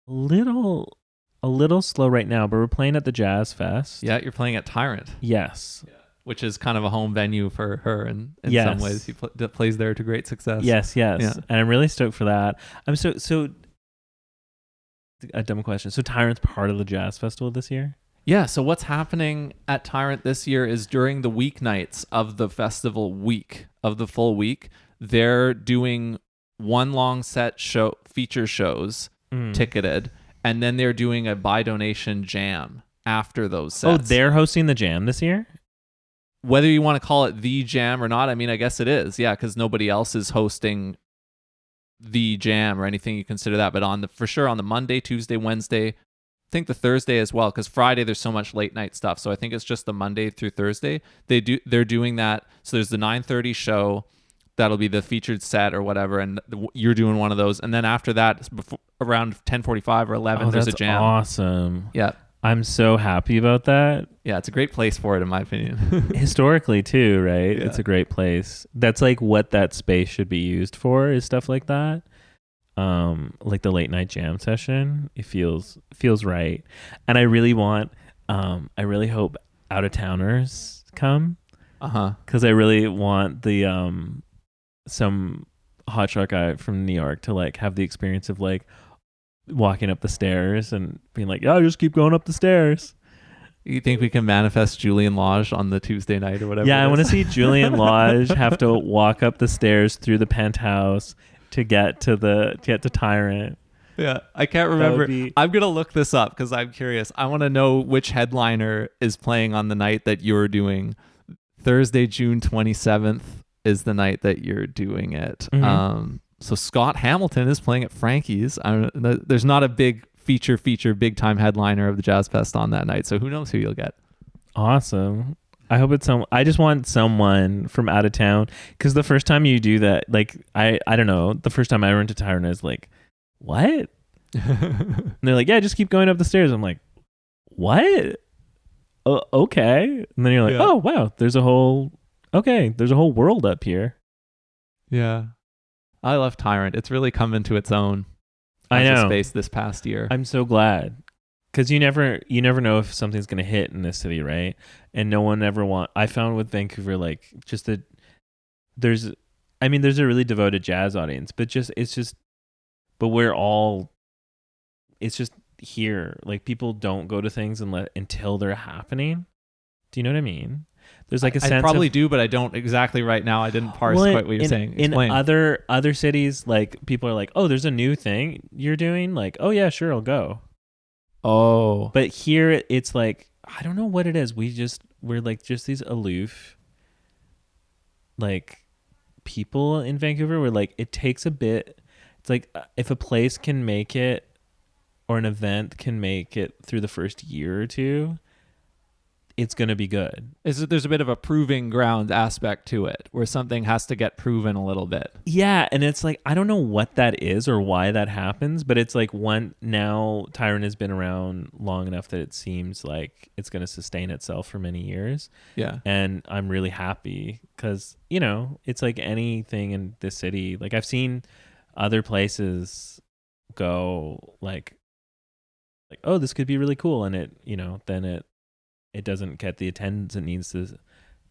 a little slow right now, but we're playing at the Jazz Fest. Yeah, you're playing at Tyrant. Yes. Yeah. Which is kind of a home venue for her in some ways. He plays there to great success. Yes. Yeah. And I'm really stoked for that. I'm so a dumb question. So Tyrant's part of the Jazz Festival this year? Yeah, so what's happening at Tyrant this year is during the weeknights of the festival week, of the full week, they're doing one long set feature shows, ticketed, and then they're doing a by donation jam after those sets. Oh, they're hosting the jam this year? Whether you want to call it the jam or not, I mean, I guess it is, yeah, because nobody else is hosting the jam or anything you consider that. But for sure on the Monday, Tuesday, Wednesday, I think the Thursday as well, because Friday there's so much late night stuff. So I think it's just the Monday through Thursday. They're doing that. So there's the 9:30 show. That'll be the featured set or whatever, and you're doing one of those. And then after that, around 10:45 or 11, there's a jam. Awesome. Yeah. I'm so happy about that. Yeah, it's a great place for it, in my opinion. Historically, too, right? Yeah. It's a great place. That's like what that space should be used for, is stuff like that. like the late night jam session. It feels right. And I really hope out of towners come. Because I really want the some hotshot guy from New York to like have the experience of like walking up the stairs and being like, yeah, just keep going up the stairs. You think we can manifest Julian Lodge on the Tuesday night or whatever? Yeah, I want to see Julian Lodge have to walk up the stairs through the penthouse to get to Tyrant. Yeah, I can't remember. I'm going to look this up because I'm curious. I want to know which headliner is playing on the night that you're doing. Thursday, June 27th is the night that you're doing it. Mm-hmm. So Scott Hamilton is playing at Frankie's. There's not a big feature big time headliner of the Jazz Fest on that night. So who knows who you'll get. Awesome. I hope it's I just want someone from out of town, because the first time you do that, like I don't know, the first time I went to Tyrone, I was like, what? And they're like, yeah, just keep going up the stairs. I'm like, what? Okay. And then you're like, oh wow, there's a whole world up here. Yeah, I love Tyrant. It's really come into its own. I know. Space this past year. I'm so glad, because you never know if something's gonna hit in this city, right? And no one ever I found with Vancouver, like just there's a really devoted jazz audience, but it's just here. Like people don't go to things until they're happening. Do you know what I mean? There's like a sense. I probably do, but I don't exactly right now. I didn't parse quite what you're saying. Explain. In other cities, like people are like, oh, there's a new thing you're doing. Like, oh yeah, sure, I'll go. Oh, but here it's like, I don't know what it is. We're like just these aloof, like people in Vancouver. We're like, it takes a bit. It's like if a place can make it, or an event can make it through the first year or two, it's going to be good. There's a bit of a proving ground aspect to it, where something has to get proven a little bit. Yeah, and it's like, I don't know what that is or why that happens, but it's like now Tyrone has been around long enough that it seems like it's going to sustain itself for many years. Yeah. And I'm really happy because, it's like anything in this city. Like I've seen other places go like, oh, this could be really cool. And then it doesn't get the attendance it needs to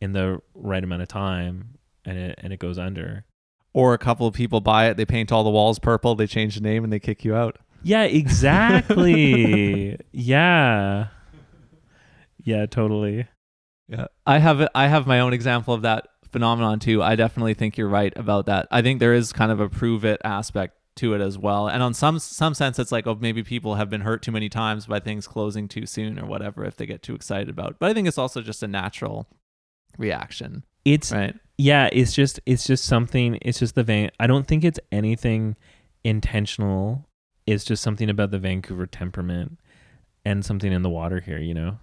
in the right amount of time, and it goes under. Or a couple of people buy it, they paint all the walls purple, they change the name, and they kick you out. Yeah, exactly. Yeah, totally. Yeah, I have my own example of that phenomenon too. I definitely think you're right about that. I think there is kind of a prove it aspect to it as well, and on some sense it's like, oh, maybe people have been hurt too many times by things closing too soon or whatever if they get too excited about. But I think it's also just a natural reaction. It's right. Yeah, it's just something. It's just the vein. I don't think it's anything intentional. It's just something about the Vancouver temperament and something in the water here.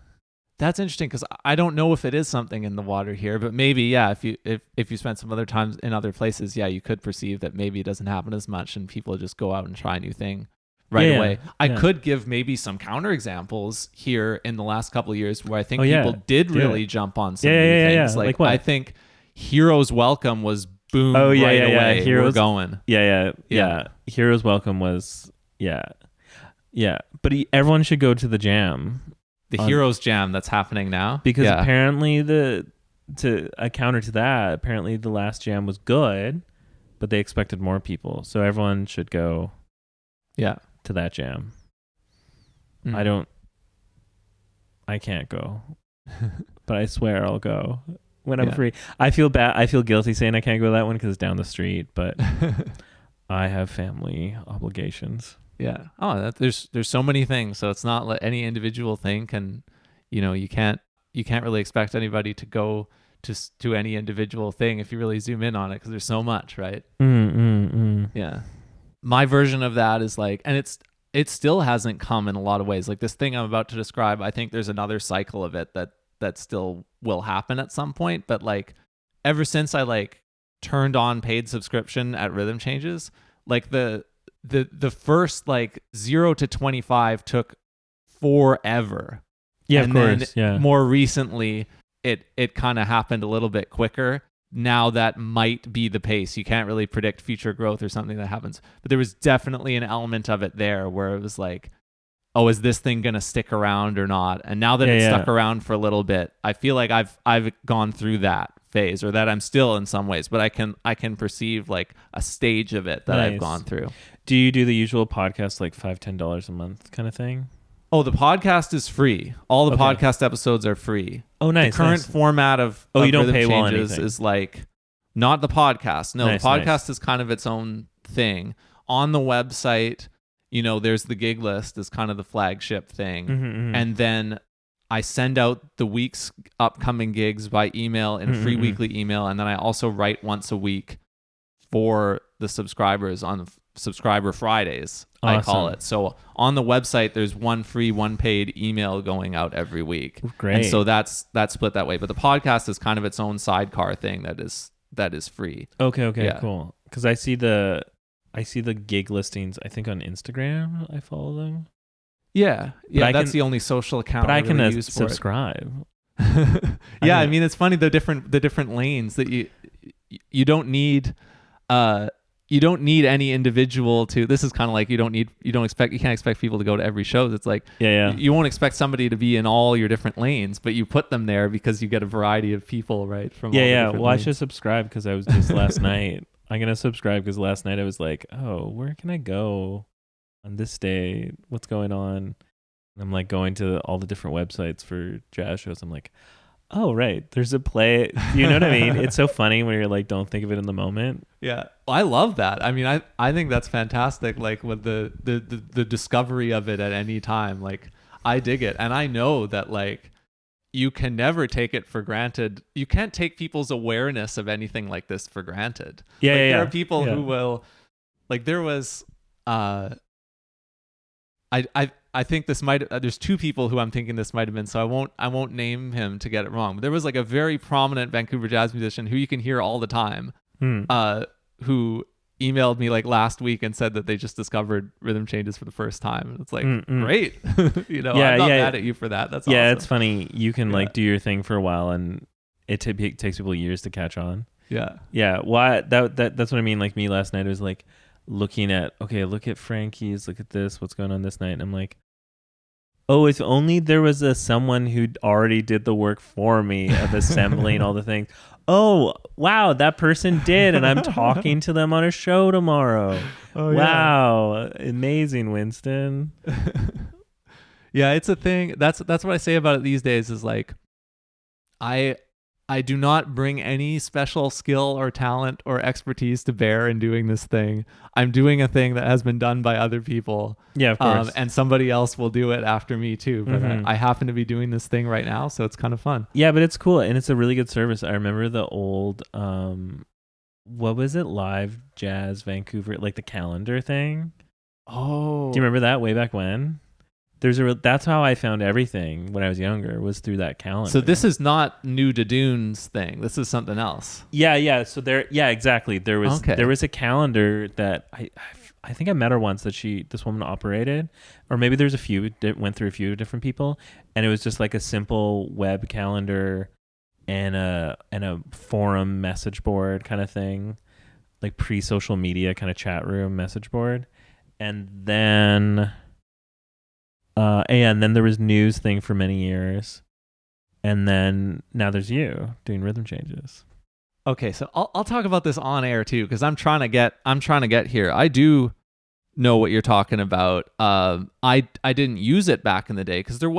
That's interesting, because I don't know if it is something in the water here, but maybe, yeah, if you spent some other times in other places, yeah, you could perceive that maybe it doesn't happen as much and people just go out and try a new thing right away. I could give maybe some counterexamples here in the last couple of years where I think people did really jump on some new things. Like what? I think Heroes Welcome was boom right away. We're going. Yeah. Heroes Welcome was, yeah. But everyone should go to the jam. The Heroes Jam that's happening now. Because apparently a counter to that, apparently the last jam was good, but they expected more people. So everyone should go to that jam. Mm. I can't go. But I swear I'll go when I'm free. I feel bad. I feel guilty saying I can't go to that one because it's down the street, but I have family obligations. Yeah. Oh, there's so many things. So it's not like any individual thing can, you can't really expect anybody to go to any individual thing if you really zoom in on it, because there's so much, right? Yeah. My version of that is like, and it still hasn't come in a lot of ways. Like this thing I'm about to describe, I think there's another cycle of it that still will happen at some point. But like ever since I turned on paid subscription at Rhythm Changes, like the first 0 to 25 took forever. Yeah, and of course. Then more recently, it kind of happened a little bit quicker. now that might be the pace. You can't really predict future growth or something that happens. But there was definitely an element of it there where it was like, oh, is this thing going to stick around or not? And now that it's stuck around for a little bit, I feel like I've gone through that phase, or that I'm still in some ways, but I can perceive like a stage of it that I've gone through. Do you do the usual podcast like $5-10 a month kind of thing? Oh, the podcast is free. All the podcast episodes are free. Oh, nice. The current format of you don't Rhythm paywall Changes anything. is like not the podcast. No, Nice, the podcast is kind of its own thing. On the website, you know, there's the gig list is kind of the flagship thing. And then I send out the week's upcoming gigs by email in a free weekly email. And then I also write once a week for the subscribers on Subscriber Fridays, I call it. So on the website, there's one free, one paid email going out every week. Great. And so that's split that way. But the podcast is kind of its own sidecar thing that is free. Okay, Yeah. cool. Because I see the gig listings, I think on Instagram. I follow them. Yeah, that's the only social account. But I really can use for subscribe. Yeah, I mean it's funny the different lanes that you don't need. You don't need any individual to. This is kind of like you can't expect people to go to every show. It's like you won't expect somebody to be in all your different lanes, but you put them there because you get a variety of people, right? From all the different Well, lanes. I should subscribe because I was just last night. I'm gonna subscribe because last night I was like, oh, where can I go on this day? What's going on? And I'm like going to all the different websites for jazz shows. I'm like, oh, right, there's a play. You know what I mean? It's so funny when you're like, don't think of it in the moment. Yeah, well, I love that. I mean, I think that's fantastic. Like with the discovery of it at any time. Like I dig it, and I know that like you can never take it for granted. You can't take people's awareness of anything like this for granted. There are people who will, like there was, I think this might. There's two people who I'm thinking this might have been. So I won't name him to get it wrong. But there was like a very prominent Vancouver jazz musician who you can hear all the time, who emailed me like last week and said that they just discovered Rhythm Changes for the first time. And it's like great, you know. I'm not mad at you for that. That's awesome. It's funny. You can like do your thing for a while, and it takes people years to catch on. Yeah. Why that's what I mean. Like me last night, it was like looking at look at Frankie's, look at this, what's going on this night, and I'm like, oh, if only there was someone who already did the work for me of assembling all the things. Oh, wow, that person did, and I'm talking to them on a show tomorrow. Oh, wow, amazing, Wynston. Yeah, it's a thing. That's what I say about it these days is like, I do not bring any special skill or talent or expertise to bear in doing this thing. I'm doing a thing that has been done by other people. Yeah, of course. And somebody else will do it after me too. But I happen to be doing this thing right now, so it's kind of fun. Yeah, but it's cool, and it's a really good service. I remember the old, what was it? Live Jazz Vancouver, like the calendar thing. Oh. Do you remember that way back when? That's how I found everything when I was younger, was through that calendar. So this is not new to Dunes thing. This is something else. Yeah. So exactly. There was a calendar that I think I met her once that this woman operated, or maybe there's went through a few different people, and it was just like a simple web calendar and a forum message board kind of thing, like pre-social media kind of chat room message board, and then there was news thing for many years, and then now there's you doing Rhythm Changes. Okay, so I'll talk about this on air too, because I'm trying to get here. I do know what you're talking about. I didn't use it back in the day because there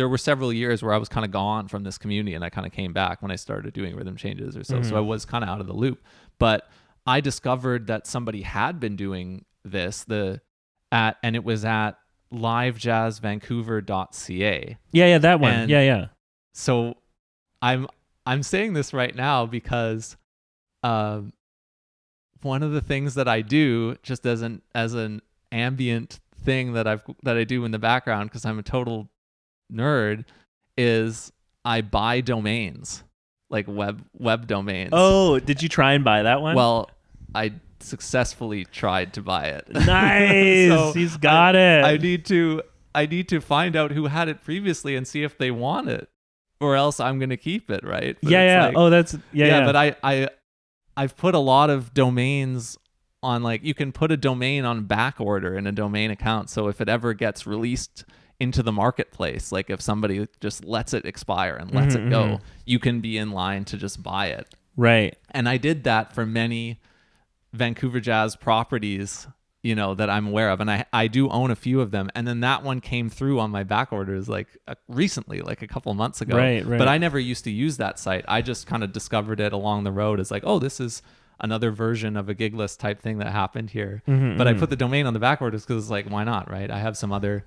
were several years where I was kind of gone from this community, and I kind of came back when I started doing Rhythm Changes or so. So I was kind of out of the loop. But I discovered that somebody had been doing this and it was at livejazzvancouver.ca. Yeah, that one. Yeah. So I'm saying this right now because one of the things that I do just as an ambient thing that I do in the background, because I'm a total nerd, is I buy domains, like web domains. Oh, did you try and buy that one? Well, I successfully tried to buy it. Nice. So he's got it. I need to find out who had it previously and see if they want it. or else I'm gonna keep it, right? But Yeah. it's Oh, that's yeah. But I've put a lot of domains on, like, you can put a domain on back order in a domain account. So if it ever gets released into the marketplace, like if somebody just lets it expire and lets it go, you can be in line to just buy it. Right. And I did that for many Vancouver Jazz properties, that I'm aware of. And I do own a few of them. And then that one came through on my back orders like recently, like a couple months ago. Right. But I never used to use that site. I just kind of discovered it along the road as like, oh, this is another version of a gig list type thing that happened here. But I put the domain on the back orders because it's like, why not, right? I have some other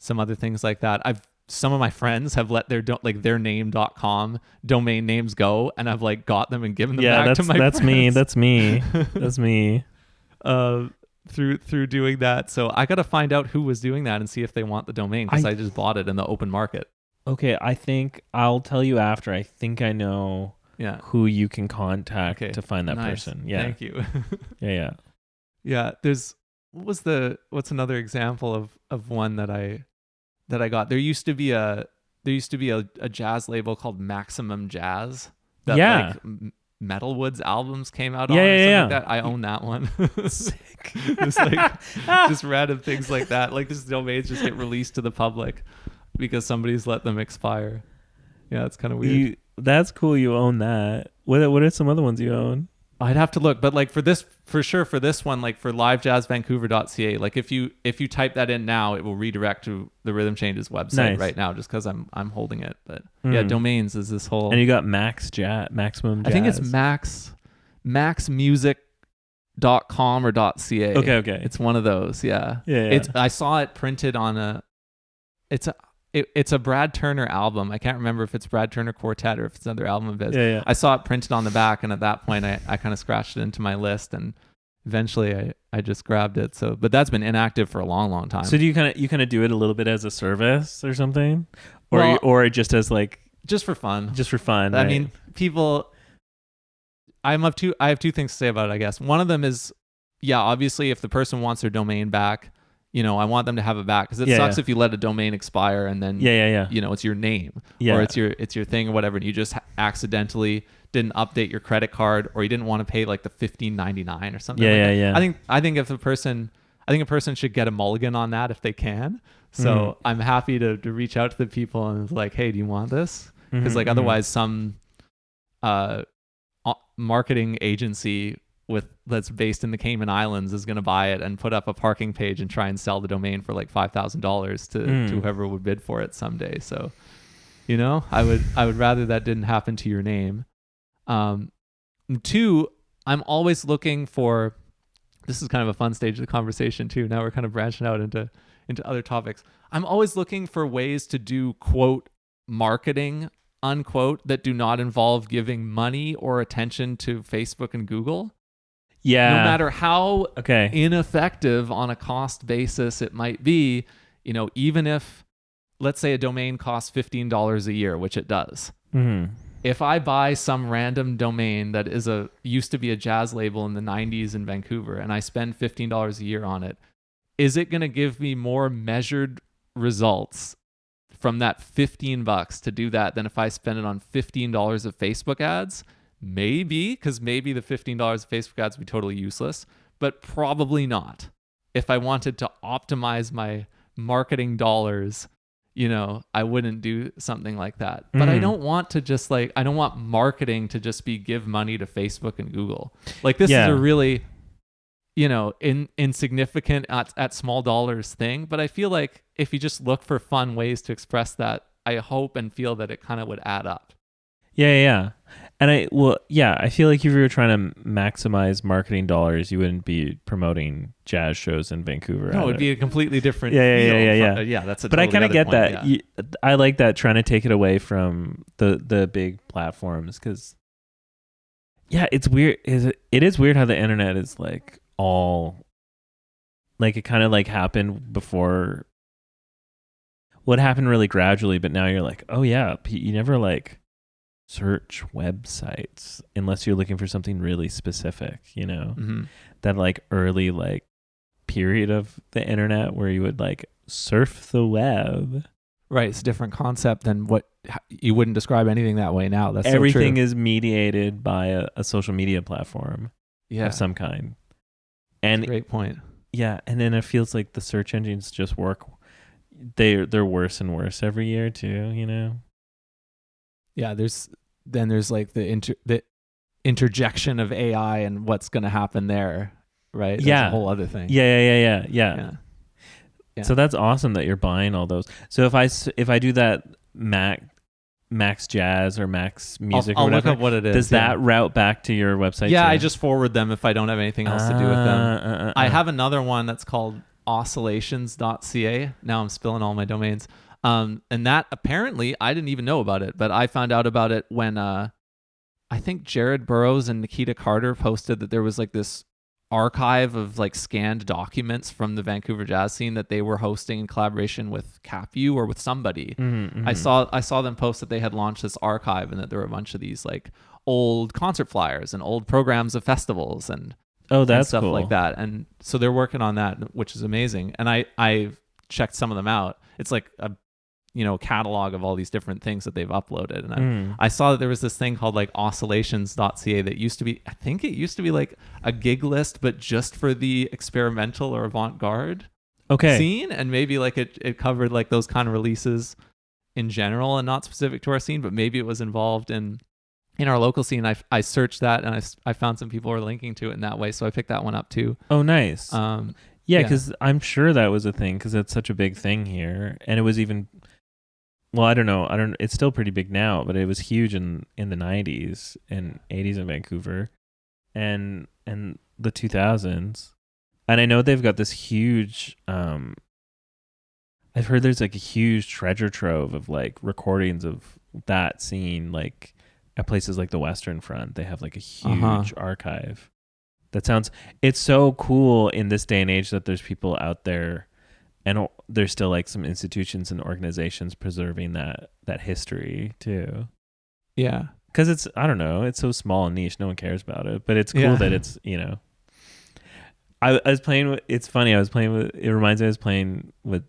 things like that. Some of my friends have let their name.com domain names go, and I've like got them and given them back to my friends. That's me. Through doing that. So I got to find out who was doing that and see if they want the domain, because I just bought it in the open market. Okay, I think I'll tell you after. I think I know who you can contact to find that person. Yeah. Thank you. Yeah. There's what's another example of one that I got. There used to be a jazz label called Maximum Jazz that like Metalwood's albums came out on or something like that. I own that one. Sick. Just random things like that. Like just domains just get released to the public because somebody's let them expire. Yeah, it's kind of weird. That's cool. You own that. What are some other ones you own? I'd have to look, but like for this one, like for livejazzvancouver.ca, like if you type that in now, it will redirect to the Rhythm Changes website right now, just because I'm holding it. But yeah, domains is this whole. And you got Maximum Jazz. I think it's maxmusic.com or .ca. Okay. It's one of those. Yeah. I saw it printed on it's a Brad Turner album. I can't remember if it's Brad Turner Quartet or if it's another album of his. Yeah. I saw it printed on the back, and at that point I kind of scratched it into my list, and eventually I just grabbed it. So, but that's been inactive for a long, long time. So do you kind of do it a little bit as a service or something, or just as like just for fun? Just for fun. I mean, people. I have two things to say about it, I guess. One of them is, obviously, if the person wants their domain back, I want them to have it back, because it sucks if you let a domain expire and then it's your name or it's your thing or whatever, and you just accidentally didn't update your credit card, or you didn't want to pay like the $15.99 or something. I think a person should get a mulligan on that if they can. So I'm happy to reach out to the people and it's like, hey, do you want this? Because otherwise some marketing agency that's based in the Cayman Islands is going to buy it and put up a parking page and try and sell the domain for like $5,000 to whoever would bid for it someday. So, I would rather that didn't happen to your name. Two, I'm always looking for, this is kind of a fun stage of the conversation too. Now we're kind of branching out into other topics. I'm always looking for ways to do quote marketing unquote that do not involve giving money or attention to Facebook and Google. Yeah. No matter how ineffective on a cost basis it might be, even if, let's say, a domain costs $15 a year, which it does. Mm-hmm. If I buy some random domain that used to be a jazz label in the 90s in Vancouver, and I spend $15 a year on it, is it going to give me more measured results from that $15 to do that than if I spend it on $15 of Facebook ads? Maybe, because maybe the $15 of Facebook ads would be totally useless, but probably not. If I wanted to optimize my marketing dollars, I wouldn't do something like that. But I don't want to just I don't want marketing to just be give money to Facebook and Google. Like this is a really, insignificant at small dollars thing. But I feel like if you just look for fun ways to express that, I hope and feel that it kind of would add up. Yeah. And I feel like if you were trying to maximize marketing dollars, you wouldn't be promoting jazz shows in Vancouver. No, it'd be a completely different Yeah. Yeah, that's a But totally I kind of get point, that. Yeah. I like that, trying to take it away from the big platforms, because it's weird. It is weird how the internet is like all like, it kind of like happened before. What happened really gradually, but now you're like, oh yeah, you never like search websites unless you're looking for something really specific, that like early like period of the internet where you would like surf the web. Right. It's a different concept than what you wouldn't describe anything that way now. That's Everything so true. is mediated by a social media platform of some kind. And great point. Yeah, and then it feels like the search engines just work. They're worse and worse every year too. Yeah. There's like the interjection of AI and what's going to happen there. Right. That's Yeah. a whole other thing. Yeah. So that's awesome that you're buying all those. So if I do that Max Jazz or Max Music I'll or whatever, look up what it is. Does that route back to your website? Yeah, too? I just forward them if I don't have anything else to do with them. I have another one that's called oscillations.ca. Now I'm spilling all my domains. And that apparently I didn't even know about it, but I found out about it when I think Jared Burrows and Nikita Carter posted that there was like this archive of like scanned documents from the Vancouver jazz scene that they were hosting in collaboration with CapU or with somebody. Mm-hmm. I saw them post that they had launched this archive and that there were a bunch of these like old concert flyers and old programs of festivals and stuff cool. like that. And so they're working on that, which is amazing. And I checked some of them out. It's like a catalog of all these different things that they've uploaded. And I saw that there was this thing called like oscillations.ca that used to be like a gig list, but just for the experimental or avant-garde scene. And maybe like it covered like those kind of releases in general and not specific to our scene, but maybe it was involved in our local scene. I searched that and I found some people were linking to it in that way. So I picked that one up too. Oh, nice. Yeah, because I'm sure that was a thing because it's such a big thing here. And it was even... Well, I don't know. It's still pretty big now, but it was huge in the 90s and 80s in Vancouver and the 2000s. And I know they've got this huge I've heard there's like a huge treasure trove of like recordings of that scene, like at places like the Western Front. They have like a huge archive. It's so cool in this day and age that there's people out there. And there's still like some institutions and organizations preserving that history too. Yeah. Because it's, I don't know, it's so small and niche. No one cares about it. But it's cool that it's, I was playing with, it's funny. It reminds me I was playing with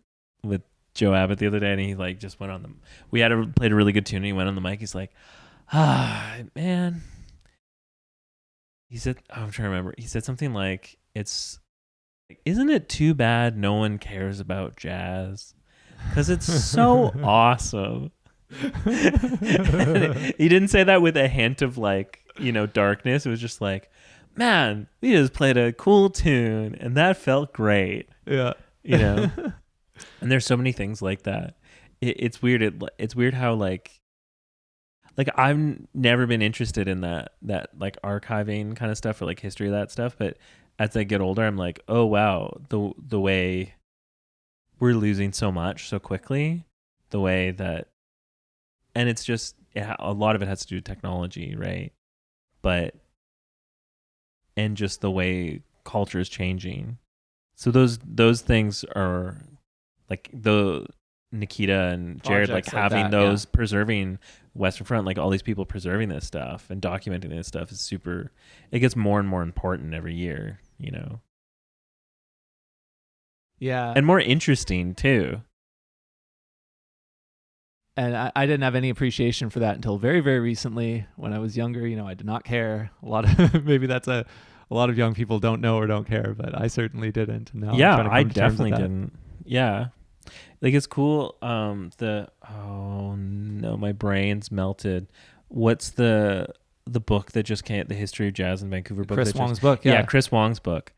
Joe Abbott the other day and he like just went on played a really good tune and he went on the mic. He's like, man. He said, I'm trying to remember. He said something like, isn't it too bad no one cares about jazz? Because it's so awesome. He didn't say that with a hint of like, darkness. It was just like, man, we just played a cool tune and that felt great. Yeah. And there's so many things like that. It's weird. It's weird how like I've never been interested in that like archiving kind of stuff or like history of that stuff, but as I get older, I'm like, oh wow, the way we're losing so much so quickly, the way that, and it's just a lot of it has to do with technology, right? And just the way culture is changing. So those things are like the Nikita and Jared Projects like having those preserving Western Front, like all these people preserving this stuff and documenting this stuff is super. It gets more and more important every year. Yeah. And more interesting too. And I didn't have any appreciation for that until very, very recently when I was younger. I did not care. A lot of maybe that's a lot of young people don't know or don't care, but I certainly didn't. And now I definitely didn't. Yeah. Like it's cool. Oh no, my brain's melted. What's the book that just came, the History of Jazz in Vancouver book? Chris Wong's book. Yeah, Chris Wong's book.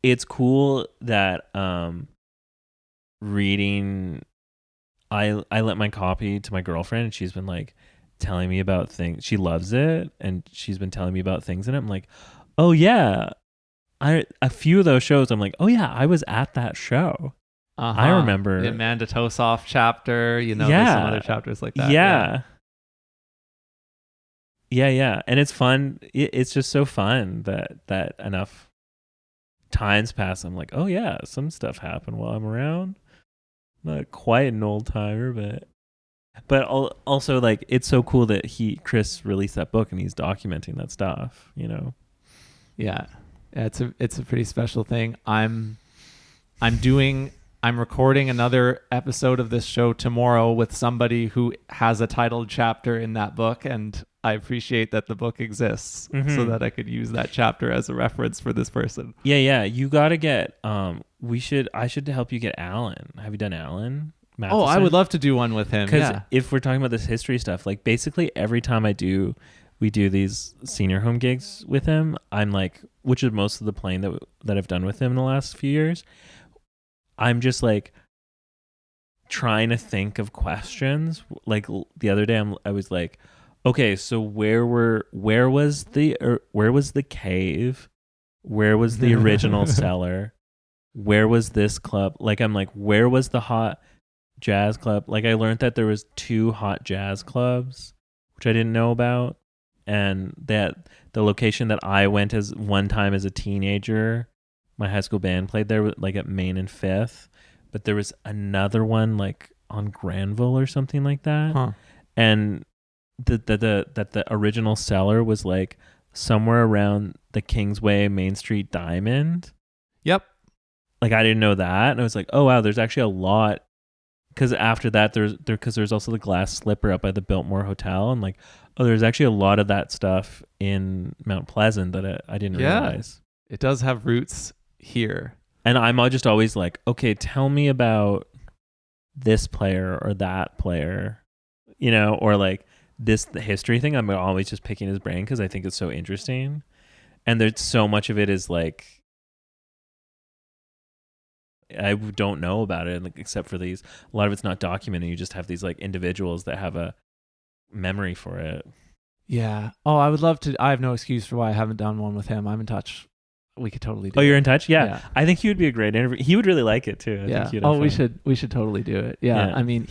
It's cool that reading. I lent my copy to my girlfriend, and she's been like telling me about things. She loves it, and she's been telling me about things in it. I'm like, oh yeah, a few of those shows. I'm like, oh yeah, I was at that show. I remember the Amanda Tosoff chapter. There's some other chapters like that. Yeah. And it's fun. It's just so fun that enough times pass. I'm like, oh yeah, some stuff happened while I'm around. Not quite an old timer, but also like it's so cool that Chris released that book and he's documenting that stuff. Yeah, it's a pretty special thing. I'm doing I'm recording another episode of this show tomorrow with somebody who has a titled chapter in that book, and I appreciate that the book exists so that I could use that chapter as a reference for this person. Yeah. You got to get, I should help you get Alan. Have you done Alan Matheson? Oh, I would love to do one with him. Because if we're talking about this history stuff, like basically every time we do these senior home gigs with him, I'm like, which is most of the playing that I've done with him in the last few years, I'm just like trying to think of questions. Like the other day, I was like, okay, so where was the cave? Where was the original cellar? Where was this club? Like, I'm like, where was the hot jazz club? Like, I learned that there was 2 hot jazz clubs, which I didn't know about. And that the location that I went as one time as a teenager, my high school band played there, like at Main and 5th. But there was another one like on Granville or something like that. Huh. And the original cellar was like somewhere around the Kingsway Main Street Diamond. Yep. Like I didn't know that, and I was like, oh wow, there's actually a lot. Because after that, there's also the Glass Slipper up by the Biltmore Hotel, and like, oh, there's actually a lot of that stuff in Mount Pleasant that I didn't realize. It does have roots here. And I'm just always like, okay, tell me about this player or that player, or like the history thing. I'm always just picking his brain because I think it's so interesting. And there's so much of it is like, I don't know about it, except for these. A lot of it's not documented. You just have these like individuals that have a memory for it. Yeah. Oh, I would love to. I have no excuse for why I haven't done one with him. I'm in touch. We could totally do it. Oh, you're in touch? Yeah. I think he would be a great interview. He would really like it too. I think we should totally do it. Yeah. I mean,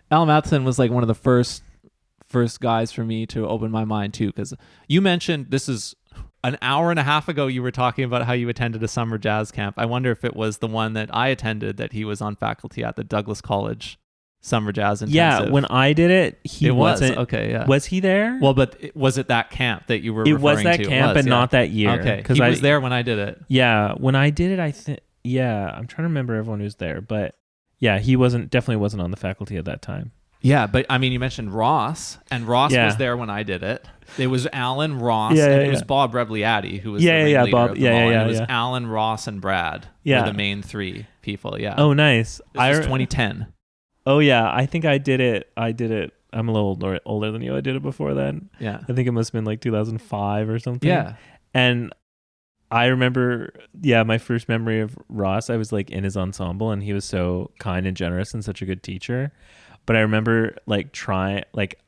Alan Matheson was like one of the first guys for me to open my mind too, because you mentioned this is an hour and a half ago you were talking about how you attended a summer jazz camp. I wonder if it was the one that I attended that he was on faculty at, the Douglas College Summer Jazz Intensive. Yeah, when I did it, he wasn't. Okay, yeah. Was he there? Well, but was it that camp that you were referring to? It was that camp, but not that year. Okay, he was there when I did it. Yeah, when I did it, I think, I'm trying to remember everyone who was there, but yeah, he definitely wasn't on the faculty at that time. Yeah, but I mean, you mentioned Ross, and Ross was there when I did it. It was Alan, Ross, and it was Bob Rebliati who was the ringleader Bob, of them all. And it was Alan, Ross, and Brad were the main 3 people. Yeah. Oh, nice. This was 2010. Oh yeah, I think I did it. I'm a little older than you. I did it before then. Yeah. I think it must have been like 2005 or something. Yeah. And I remember, my first memory of Ross, I was like in his ensemble, and he was so kind and generous and such a good teacher. But I remember like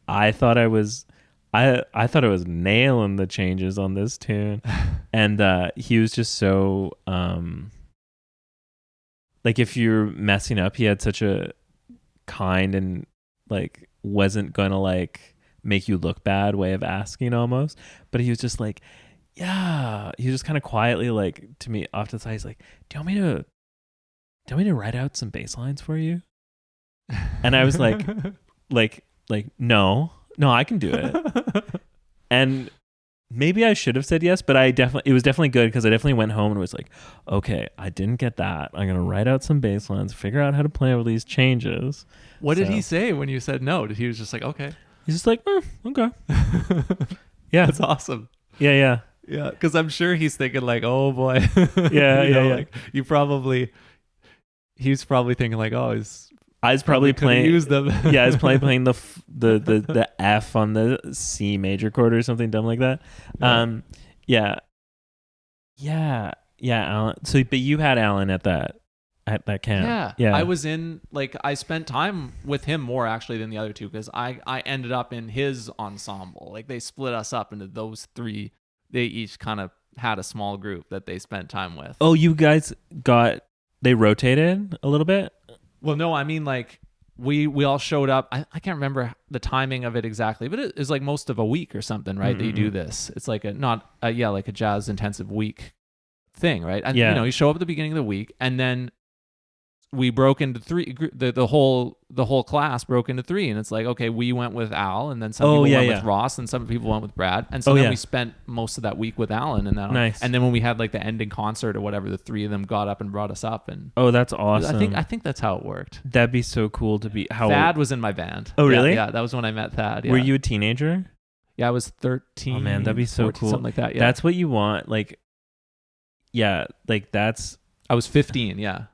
I thought I was nailing the changes on this tune. And he was just so like if you're messing up, he had such a kind and like wasn't gonna like make you look bad way of asking almost. But he was just like, he was just kind of quietly like to me off to the side, he's like, do you want me to write out some bass lines for you? And I was like, no, I can do it. And maybe I should have said yes, but it was definitely good because I definitely went home and was like, okay, I didn't get that. I'm going to write out some bass lines, figure out how to play with these changes. What did he say when you said no? He was just like, okay. He's just like, okay. Yeah. That's awesome. Yeah. Yeah. Because I'm sure he's thinking like, oh boy. Yeah. Like he's probably thinking like, oh, I was probably playing. Use them. Yeah, I was probably playing the F on the C major chord or something dumb like that. Yeah. Alan. So, but you had Alan at that camp. Yeah. I was in I spent time with him more actually than the other 2 because I ended up in his ensemble. Like they split us up into those 3. They each kind of had a small group that they spent time with. Oh, you guys they rotated a little bit. Well, no, I mean like we all showed up. I can't remember the timing of it exactly, but it is like most of a week or something, right? Mm-hmm. That you do this. It's like like a jazz intensive week thing, right? And you show up at the beginning of the week, and then we broke into three. The whole class broke into three, and it's like, okay, we went with Al, and then some people went with Ross, and some people went with Brad, and so then we spent most of that week with Alan, and then nice. And then when we had like the ending concert or whatever, the three of them got up and brought us up, and that's awesome. I think that's how it worked. That'd be so cool to be. Thad was in my band. Oh really? Yeah, that was when I met Thad. Yeah. Were you a teenager? Yeah, I was 13. Oh man, that'd be so 14, cool. something like that. Yeah, that's what you want. Like, yeah, like that's. I was 15. Yeah.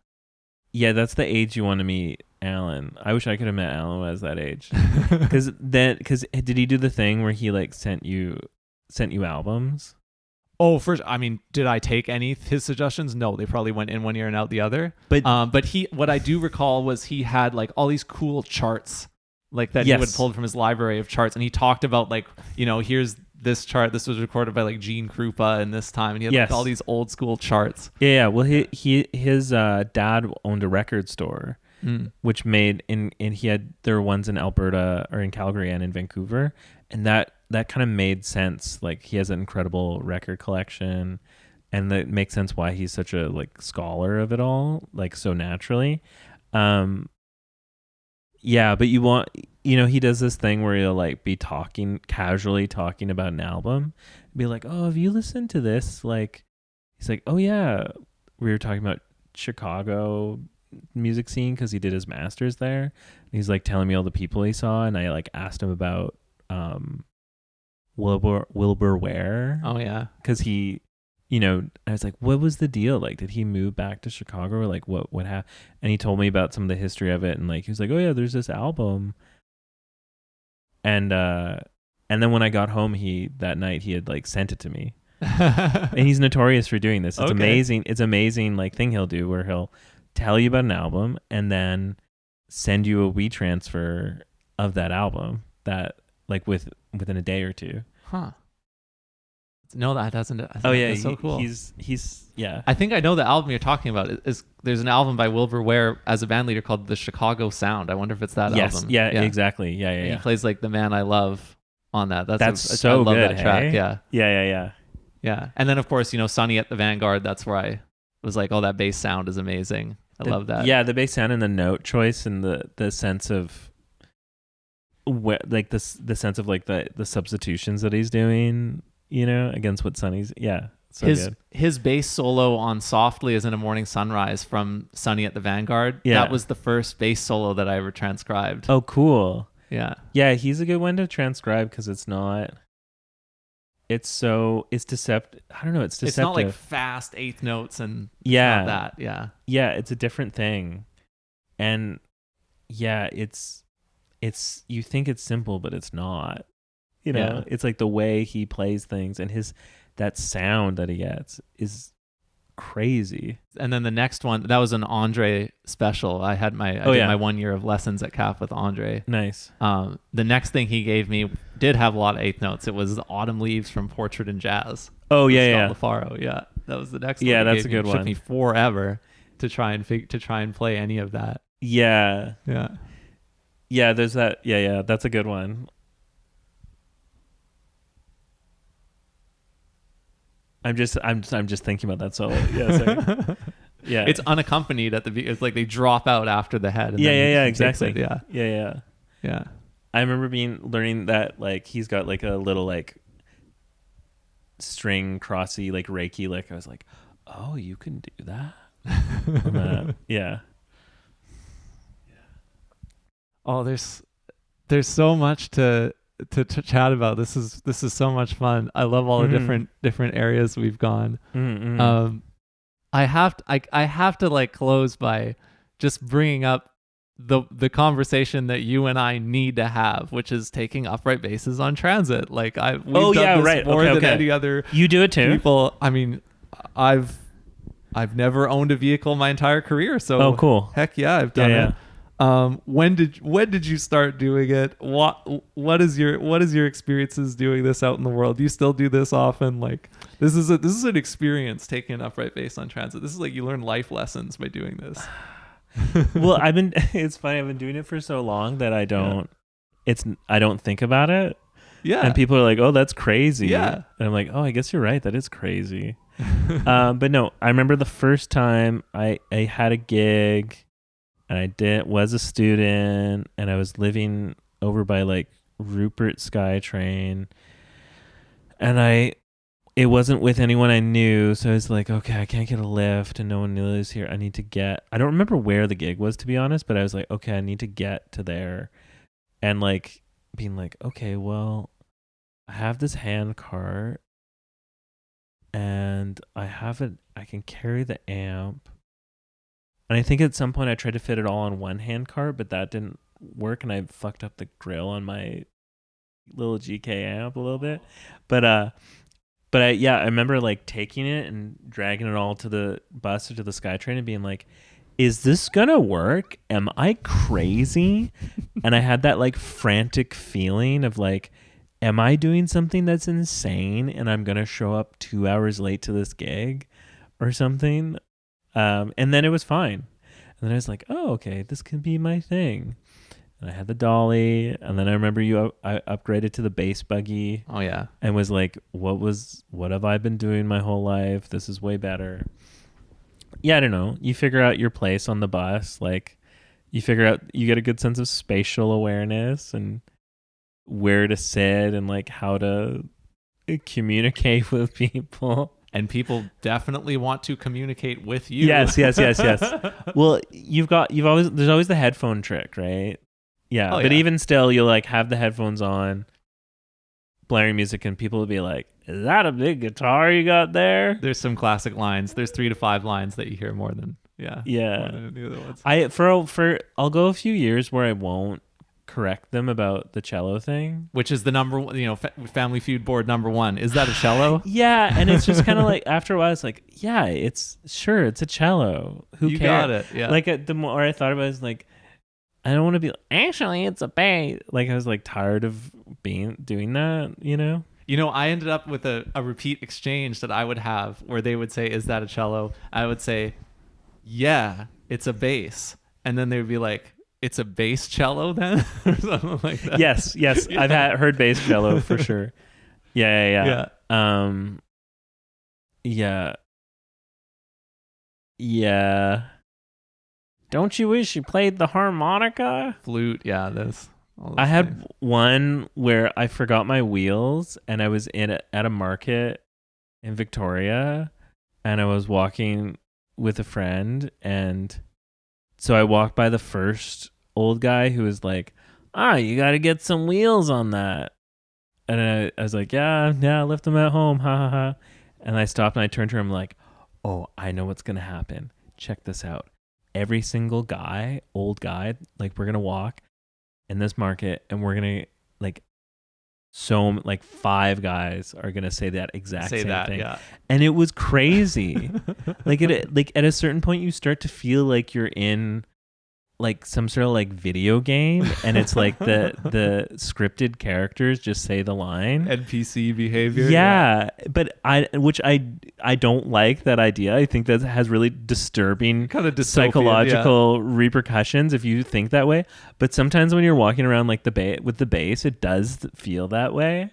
Yeah, that's the age you want to meet Alan. I wish I could have met Alan when I was that age. Because did he do the thing where he like sent you albums? Oh, first, I mean, did I take any of his suggestions? No, they probably went in one ear and out the other. But what I do recall was he had like all these cool charts, like that he would pull from his library of charts, and he talked about like, here's this chart. This was recorded by like Gene Krupa in this time, and he had like all these old school charts. Yeah. Well, his dad owned a record store, which made there were ones in Alberta or in Calgary and in Vancouver, and that kind of made sense. Like he has an incredible record collection, and that makes sense why he's such a like scholar of it all, like so naturally. Yeah, but you want, he does this thing where he'll like be casually talking about an album, be like, oh, have you listened to this? Like, he's like, oh yeah, we were talking about Chicago music scene because he did his master's there. And he's like telling me all the people he saw, and I like asked him about Wilbur Ware. Oh yeah, because he. I was like, what was the deal? Like, did he move back to Chicago, or like what happened? And he told me about some of the history of it, and like he was like, oh yeah, there's this album. And then when I got home, that night he had like sent it to me. And he's notorious for doing this. It's amazing. It's amazing like thing he'll do where he'll tell you about an album and then send you a WeTransfer of that album that like within a day or two. Huh. No, that doesn't. Oh yeah, that's so cool. He's yeah. I think I know the album you're talking about. There's an album by Wilbur Ware as a band leader called The Chicago Sound. I wonder if it's that album. Yeah, exactly. Yeah. And he plays like The Man I Love on that. That's so I love good. That track. Yeah. Yeah. And then of course Sunny at the Vanguard. That's where I was like, oh, that bass sound is amazing. I love that. Yeah, the bass sound and the note choice and the sense of like the sense of like the substitutions that he's doing. Against what Sonny's, so good. His bass solo on Softly as in a Morning Sunrise from Sunny at the Vanguard, that was the first bass solo that I ever transcribed. Oh, cool. Yeah. Yeah, he's a good one to transcribe because it's deceptive. I don't know, it's deceptive. It's not like fast eighth notes and not that, yeah. Yeah, it's a different thing. And yeah, it's you think it's simple, but it's not. It's like the way he plays things and that sound that he gets is crazy. And then the next one, that was an Andre special. I did my 1 year of lessons at CAF with Andre. Nice. The next thing he gave me did have a lot of eighth notes. It was the Autumn Leaves from Portrait in Jazz. Oh yeah. LaFaro. Yeah, that was the next one. Yeah, that's a good one. It took me forever to try and play any of that. Yeah. Yeah, there's that. Yeah, that's a good one. I'm just thinking about that solo. Yeah, sorry. Yeah. It's unaccompanied at it's like they drop out after the head. And yeah, exactly. Yeah. I remember learning that like he's got like a little like string crossy like Reiki. Like I was like, oh, you can do that. Yeah. Oh, there's so much to chat about. This is so much fun. I love all the different areas we've gone. I have to like close by just bringing up the conversation that you and I need to have, which is taking upright basses on transit. Like we've done this more than any other. You do it too. People. I mean, I've never owned a vehicle my entire career. So cool. Heck yeah, I've done it. When did you start doing it? What is your experiences doing this out in the world? Do you still do this often? Like this is an experience taking an upright bass on transit. This is like you learn life lessons by doing this. Well, it's funny. I've been doing it for so long that I don't think about it. Yeah. And people are like, "Oh, that's crazy." Yeah. And I'm like, "Oh, I guess you're right. That is crazy." But no, I remember the first time I had a gig. and was a student, and I was living over by like Rupert SkyTrain, and it wasn't with anyone I knew, so I was like, okay, I can't get a lift and no one lives here. I don't remember where the gig was, to be honest, but I was like, okay, I need to get to there. And like being like, okay, well, I have this hand cart and I can carry the amp. And I think at some point I tried to fit it all on one hand cart, but that didn't work, and I fucked up the grill on my little GK amp a little bit. But I remember like taking it and dragging it all to the bus or to the SkyTrain and being like, is this gonna work? Am I crazy? And I had that like frantic feeling of like, am I doing something that's insane and I'm gonna show up 2 hours late to this gig or something? And then it was fine. And then I was like, oh, okay, this can be my thing. And I had the dolly, and then I remember I upgraded to the bass buggy. Oh yeah. And was like, what have I been doing my whole life? This is way better. Yeah, I don't know. You figure out your place on the bus. Like, you get a good sense of spatial awareness and where to sit and like how to communicate with people. And people definitely want to communicate with you. Yes. Well, there's always the headphone trick, right? Yeah, but even still, you'll like have the headphones on, blaring music, and people will be like, "Is that a big guitar you got there?" There's some classic lines. There's 3 to 5 lines that you hear more than more than any other ones. I'll go a few years where I won't correct them about the cello thing, which is the number one, Family Feud board number 1. Is that a cello? Yeah, and it's just kind of like after a while, it's like, yeah, it's a cello. Who you cares? Got it. Yeah. Like the more I thought about it, I was like, I don't want to be actually it's a bass. Like I was like tired of doing that, I ended up with a repeat exchange that I would have where they would say, "Is that a cello?" I would say, "Yeah, it's a bass," and then they would be like, "It's a bass cello then," or something like that. Yes, yeah. I've heard bass cello for sure. Yeah. Yeah. Don't you wish you played the harmonica? Flute, yeah. I had one where I forgot my wheels, and I was at a market in Victoria, and I was walking with a friend, and so I walked by the first old guy who was like, you got to get some wheels on that. And I was like, yeah, I left them at home, ha ha ha. And I stopped and I turned to him like, oh, I know what's going to happen. Check this out. Every single guy, old guy, like we're going to walk in this market and we're going to 5 guys are going to say that exact same thing. Yeah. And it was crazy. like at a certain point you start to feel like you're in like some sort of like video game, and it's like the scripted characters just say the line. NPC behavior. Yeah. But I don't like that idea. I think that has really disturbing kind of psychological repercussions if you think that way. But sometimes when you're walking around like with the bass, it does feel that way.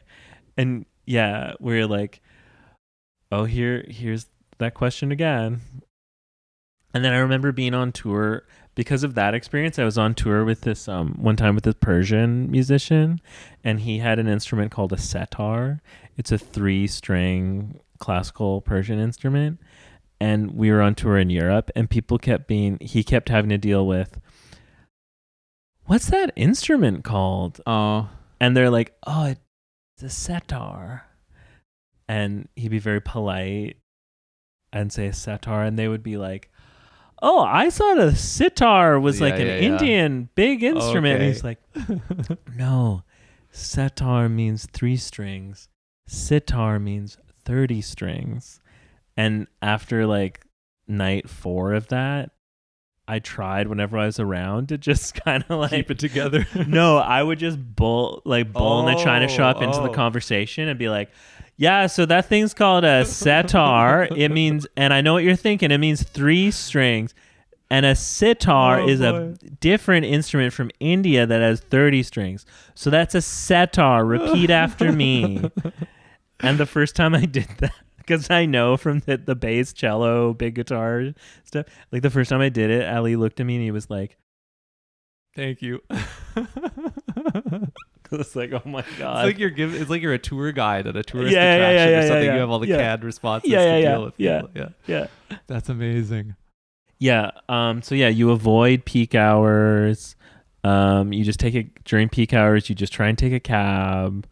And yeah, where you're like, oh, here's that question again. And then I remember being on tour. Because of that experience, I was on tour with this one time with this Persian musician, and he had an instrument called a setar. It's a 3-string classical Persian instrument, and we were on tour in Europe, and he kept having to deal with, what's that instrument called? Oh, and they're like, oh, it's a setar, and he'd be very polite and say a setar, and they would be like, oh, I thought a sitar was like an Indian big instrument. Okay. And he's like, no, setar means 3 strings. Sitar means 30 strings. And after like night 4 of that, I tried whenever I was around to just kind of like keep it together. No, I would just bull in the china shop into the conversation and be like, yeah, so that thing's called a setar. It means, and I know what you're thinking, it means 3 strings. And a sitar is a different instrument from India that has 30 strings. So that's a setar. Repeat after me. And the first time I did that, because I know from the bass, cello, big guitar stuff, like the first time I did it, Ali looked at me and he was like, Thank you. It's like, oh my It's god. like it's like you're a tour guide at a tourist Yeah, attraction or something. yeah. You have all the canned responses Yeah, to yeah, deal with people. Yeah. That's amazing. Yeah. So yeah, you avoid peak hours. You just take it during peak hours. You just try and take a cab,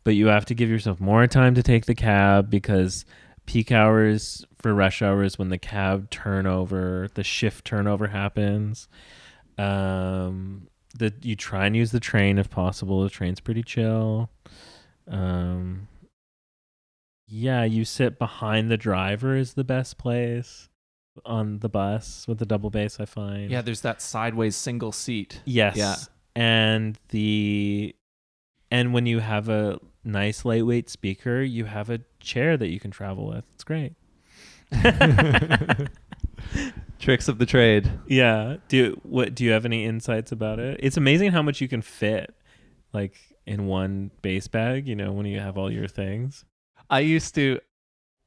but you have to give yourself more time to take the cab because peak hours for rush hours when the cab turnover, the shift turnover happens. That you try and use the train if possible. The train's pretty chill. Yeah, you sit behind the driver is the best place on the bus with the double bass, I find. Yeah, there's that sideways single seat. Yes. Yeah. And when you have a nice lightweight speaker, you have a chair that you can travel with. It's great. Tricks of the trade. Yeah. Do you have any insights about it? It's amazing how much you can fit like in one bass bag, when you have all your things. I used to,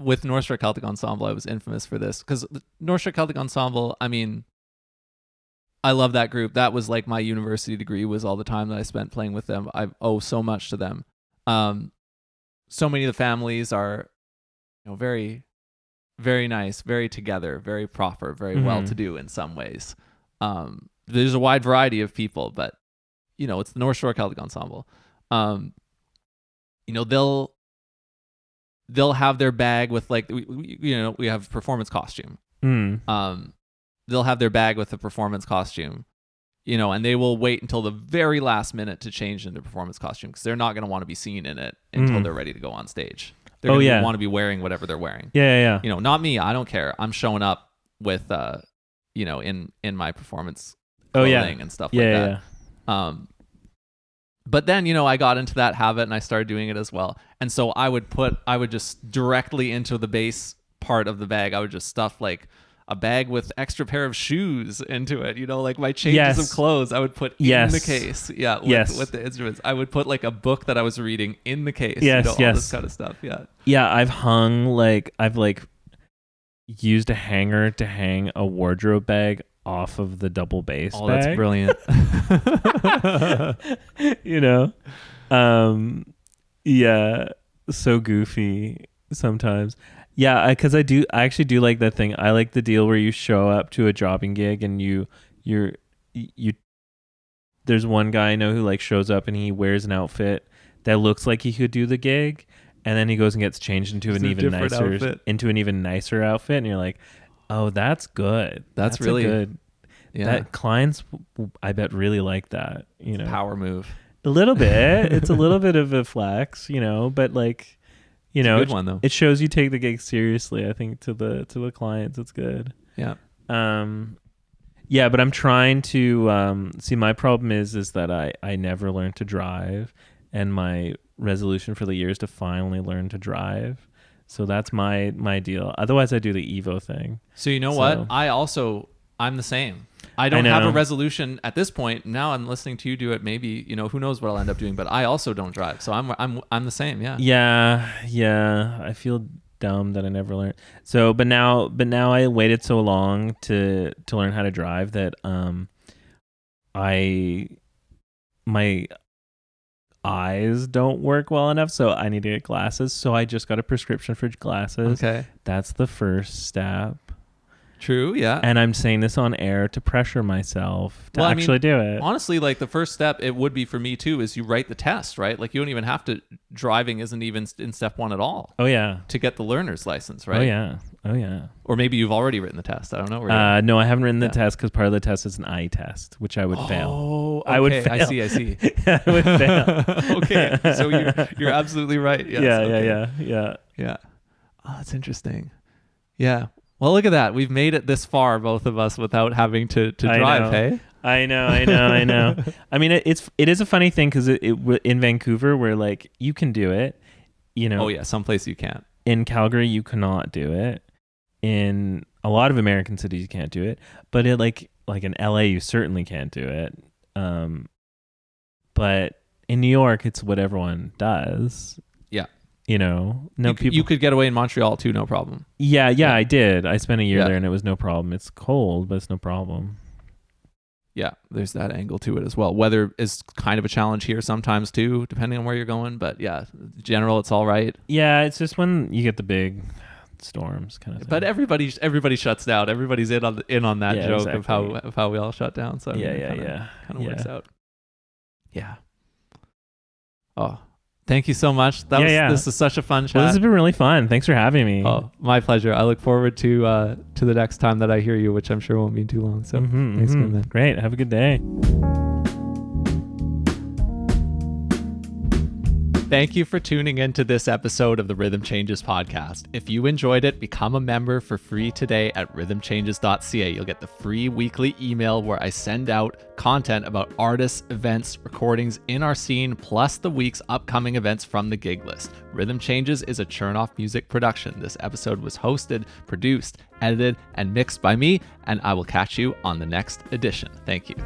with North Shore Celtic Ensemble, I was infamous for this because North Shore Celtic Ensemble, I mean, I love that group. That was like my university degree, was all the time that I spent playing with them. I owe so much to them. So many of the families are, very, very nice, very together, very proper, very well-to-do in some ways. There's a wide variety of people, but it's the North Shore Celtic Ensemble. They'll have their bag with like we have performance costume. They'll have their bag with the performance costume, and they will wait until the very last minute to change into performance costume because they're not going to want to be seen in it until they're ready to go on stage. They're going to want to be wearing whatever they're wearing. Yeah. Not me. I don't care. I'm showing up with in my performance clothing and stuff like that. Yeah. But then, I got into that habit and I started doing it as well. And so I would just directly into the bass part of the bag, I would just stuff like a bag with extra pair of shoes into it, like my changes of clothes I would put in the case. Yeah. With the instruments. I would put like a book that I was reading in the case. All this kind of stuff. Yeah. Yeah. I've used a hanger to hang a wardrobe bag off of the double bass bag. That's brilliant. Yeah, so goofy sometimes. Yeah, because I actually do like that thing. I like the deal where you show up to a jobbing gig and you there's one guy I know who like shows up and he wears an outfit that looks like he could do the gig, and then he goes and gets changed into an even nicer outfit, and you're like, oh, that's good. That's really good. Yeah. That clients, I bet, really like that. It's a power move. A little bit. It's a little bit of a flex, but like, it's a good one though. It shows you take the gig seriously. I think to the clients, it's good. Yeah. Yeah, but I'm trying to see. My problem is that I never learned to drive, and my resolution for the year is to finally learn to drive. So that's my deal. Otherwise, I do the Evo thing. So what? I'm the same. I don't have a resolution at this point. Now I'm listening to you do it. Maybe, who knows what I'll end up doing, but I also don't drive. So I'm the same. Yeah. Yeah. I feel dumb that I never learned. So, but now I waited so long to learn how to drive that my eyes don't work well enough, so I need to get glasses. So I just got a prescription for glasses. Okay. That's the first step. True, yeah. And I'm saying this on air to pressure myself to actually do it. Honestly, like the first step, it would be for me too, is you write the test, right? Like you don't even have to, driving isn't even in step one at all. Oh, yeah. To get the learner's license, right? Oh, yeah. Or maybe you've already written the test. I don't know. No, I haven't written the test because part of the test is an eye test, which I would fail. Oh, okay. I would fail. I see. I would fail. Okay. So you're absolutely right. Yes, Yeah. Oh, that's interesting. Yeah. Well, look at that. We've made it this far, both of us, without having to drive, hey? I know. I mean, it is a funny thing because in Vancouver, where like you can do it, Oh, yeah. Someplace you can't. In Calgary, you cannot do it. In a lot of American cities, you can't do it. But like in LA, you certainly can't do it. But in New York, it's what everyone does. Yeah. People. You could get away in Montreal too, no problem. Yeah, I did. I spent a year there and it was no problem. It's cold, but it's no problem. Yeah, there's that angle to it as well. Weather is kind of a challenge here sometimes too, depending on where you're going. But yeah, in general, it's all right. Yeah, it's just when you get the big storms kind of thing. But everybody shuts down. Everybody's in on that joke exactly. of how we all shut down. So yeah. Kind of works out. Yeah. Oh, thank you so much. This is such a fun chat. Well, this has been really fun. Thanks for having me. Oh, my pleasure. I look forward to the next time that I hear you, which I'm sure won't be too long. So thanks again, man. Great. Have a good day. Thank you for tuning in to this episode of the Rhythm Changes podcast. If you enjoyed it, become a member for free today at rhythmchanges.ca. You'll get the free weekly email where I send out content about artists, events, recordings in our scene, plus the week's upcoming events from the gig list. Rhythm Changes is a Chernoff music production. This episode was hosted, produced, edited, and mixed by me, and I will catch you on the next edition. Thank you.